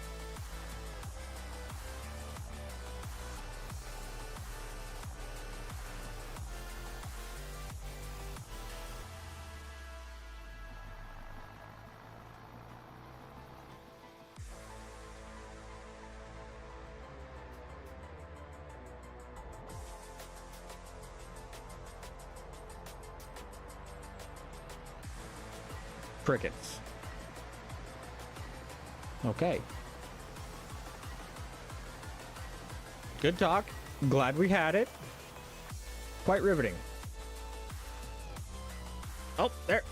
Crickets. Okay. Good talk. Glad we had it. Quite riveting. Oh, there.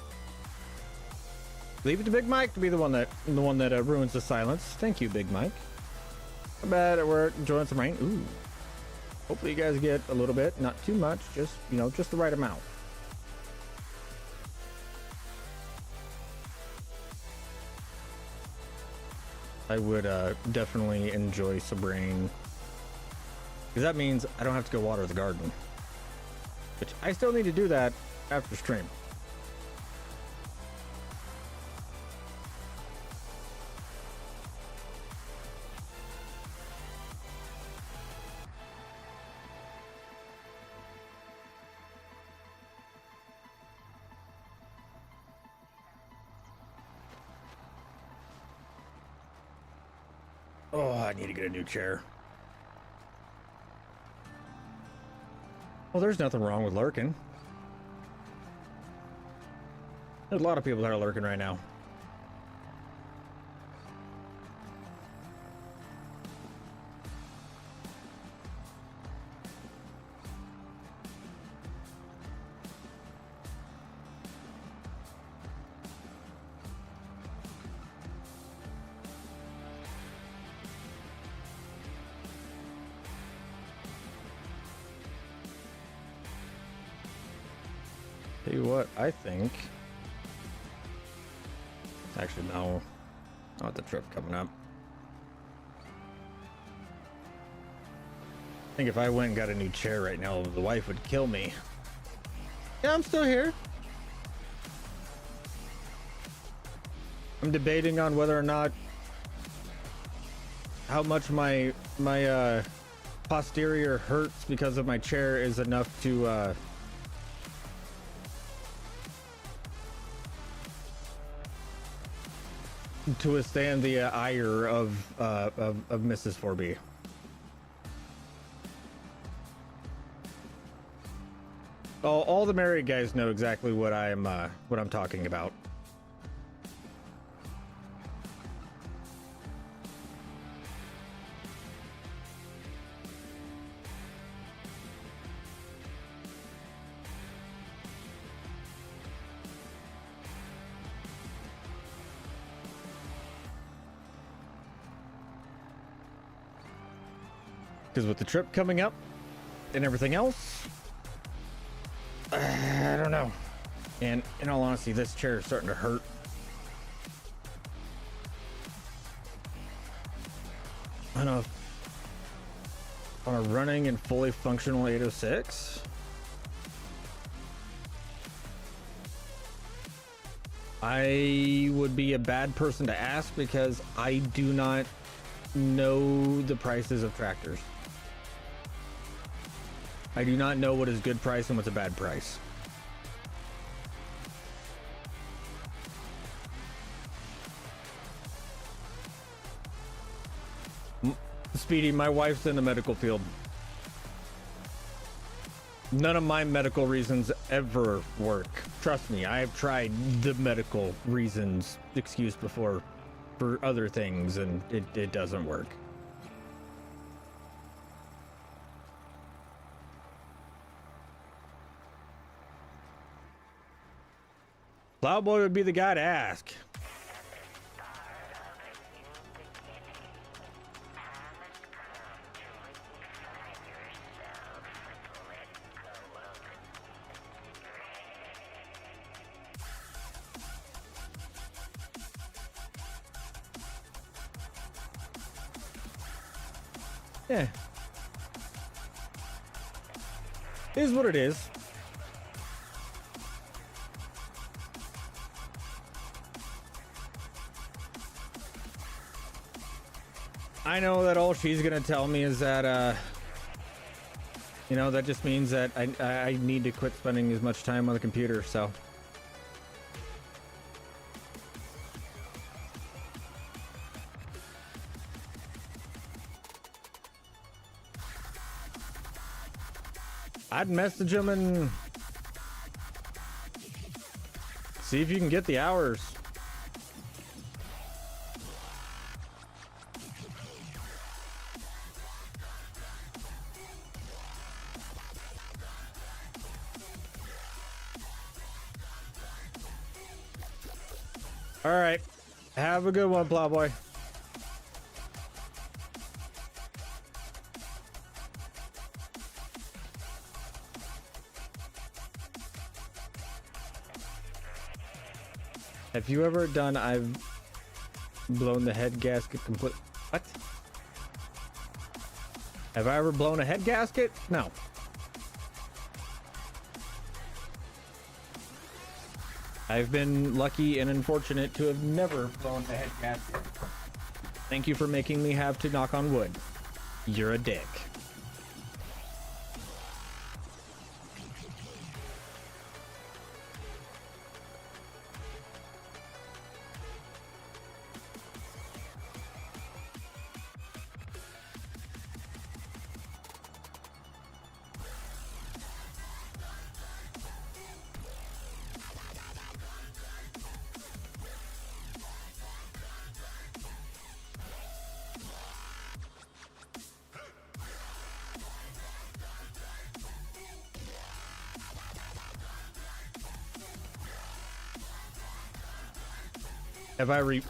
Leave it to Big Mike to be the one that ruins the silence. Thank you, Big Mike. I'm bad at work, enjoying some rain. Ooh. Hopefully you guys get a little bit, not too much, just, you know, just the right amount. I would definitely enjoy some rain, because that means I don't have to go water the garden, which I still need to do that after stream. Oh, I need to get a new chair. Well, there's nothing wrong with lurking. There's a lot of people that are lurking right now. Tell you what, I think. Actually, no. Not the trip coming up. I think if I went and got a new chair right now, the wife would kill me. Yeah, I'm still here. I'm debating on whether or not how much my posterior hurts because of my chair is enough to withstand the ire of Mrs. 4B. All the married guys know exactly what I'm talking about. Because with the trip coming up and everything else, I don't know. And in all honesty, this chair is starting to hurt. On a running and fully functional 806, I would be a bad person to ask because I do not know the prices of tractors. I do not know what is good price and what's a bad price. Speedy, my wife's in the medical field. None of my medical reasons ever work. Trust me, I have tried the medical reasons excuse before for other things, and it doesn't work. Plowboy would be the guy to ask. Yeah. It is what it is. I know that all she's gonna tell me is that, you know, that just means that I need to quit spending as much time on the computer, so. I'd message him and see if you can get the hours. All right. Have a good one, Plowboy. Have you ever done I've blown the head gasket complete? What? Have I ever blown a head gasket? No. I've been lucky and unfortunate to have never blown a head gasket. Thank you for making me have to knock on wood. You're a dick.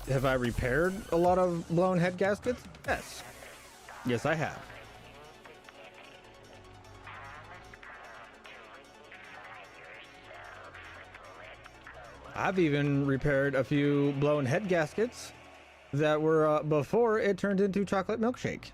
Have I repaired a lot of blown head gaskets? Yes. Yes, I have. I've even repaired a few blown head gaskets that were before it turned into chocolate milkshake.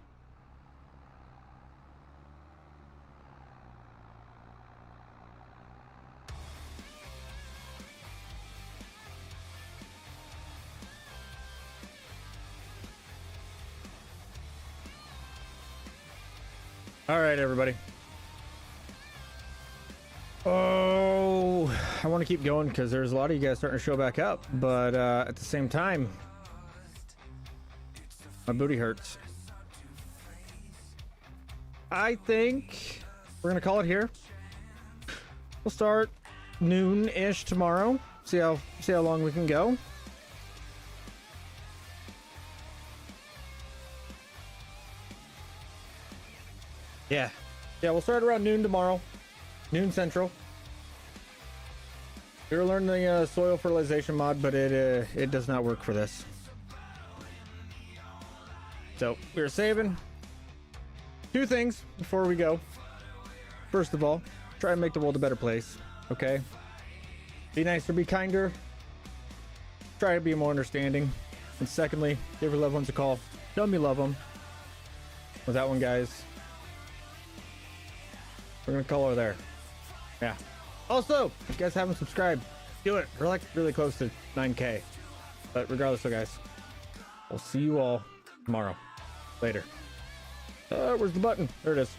All right, everybody. Oh, I want to keep going because there's a lot of you guys starting to show back up, but at the same time, my booty hurts. I think we're gonna call it here. We'll start noon-ish tomorrow. See how long we can go. Yeah, we'll start around noon tomorrow. Noon Central. We were learning the soil fertilization mod, but it does not work for this. So we're saving 2 things before we go. First of all, try and make the world a better place. Okay? Be nicer, be kinder. Try to be more understanding. And secondly, give your loved ones a call. Tell them you love them. With that one, guys, we're gonna call her there. Yeah. Also, if you guys haven't subscribed, do it. We're like really close to 9K. But regardless, so guys, we'll see you all tomorrow. Later. Where's the button? There it is.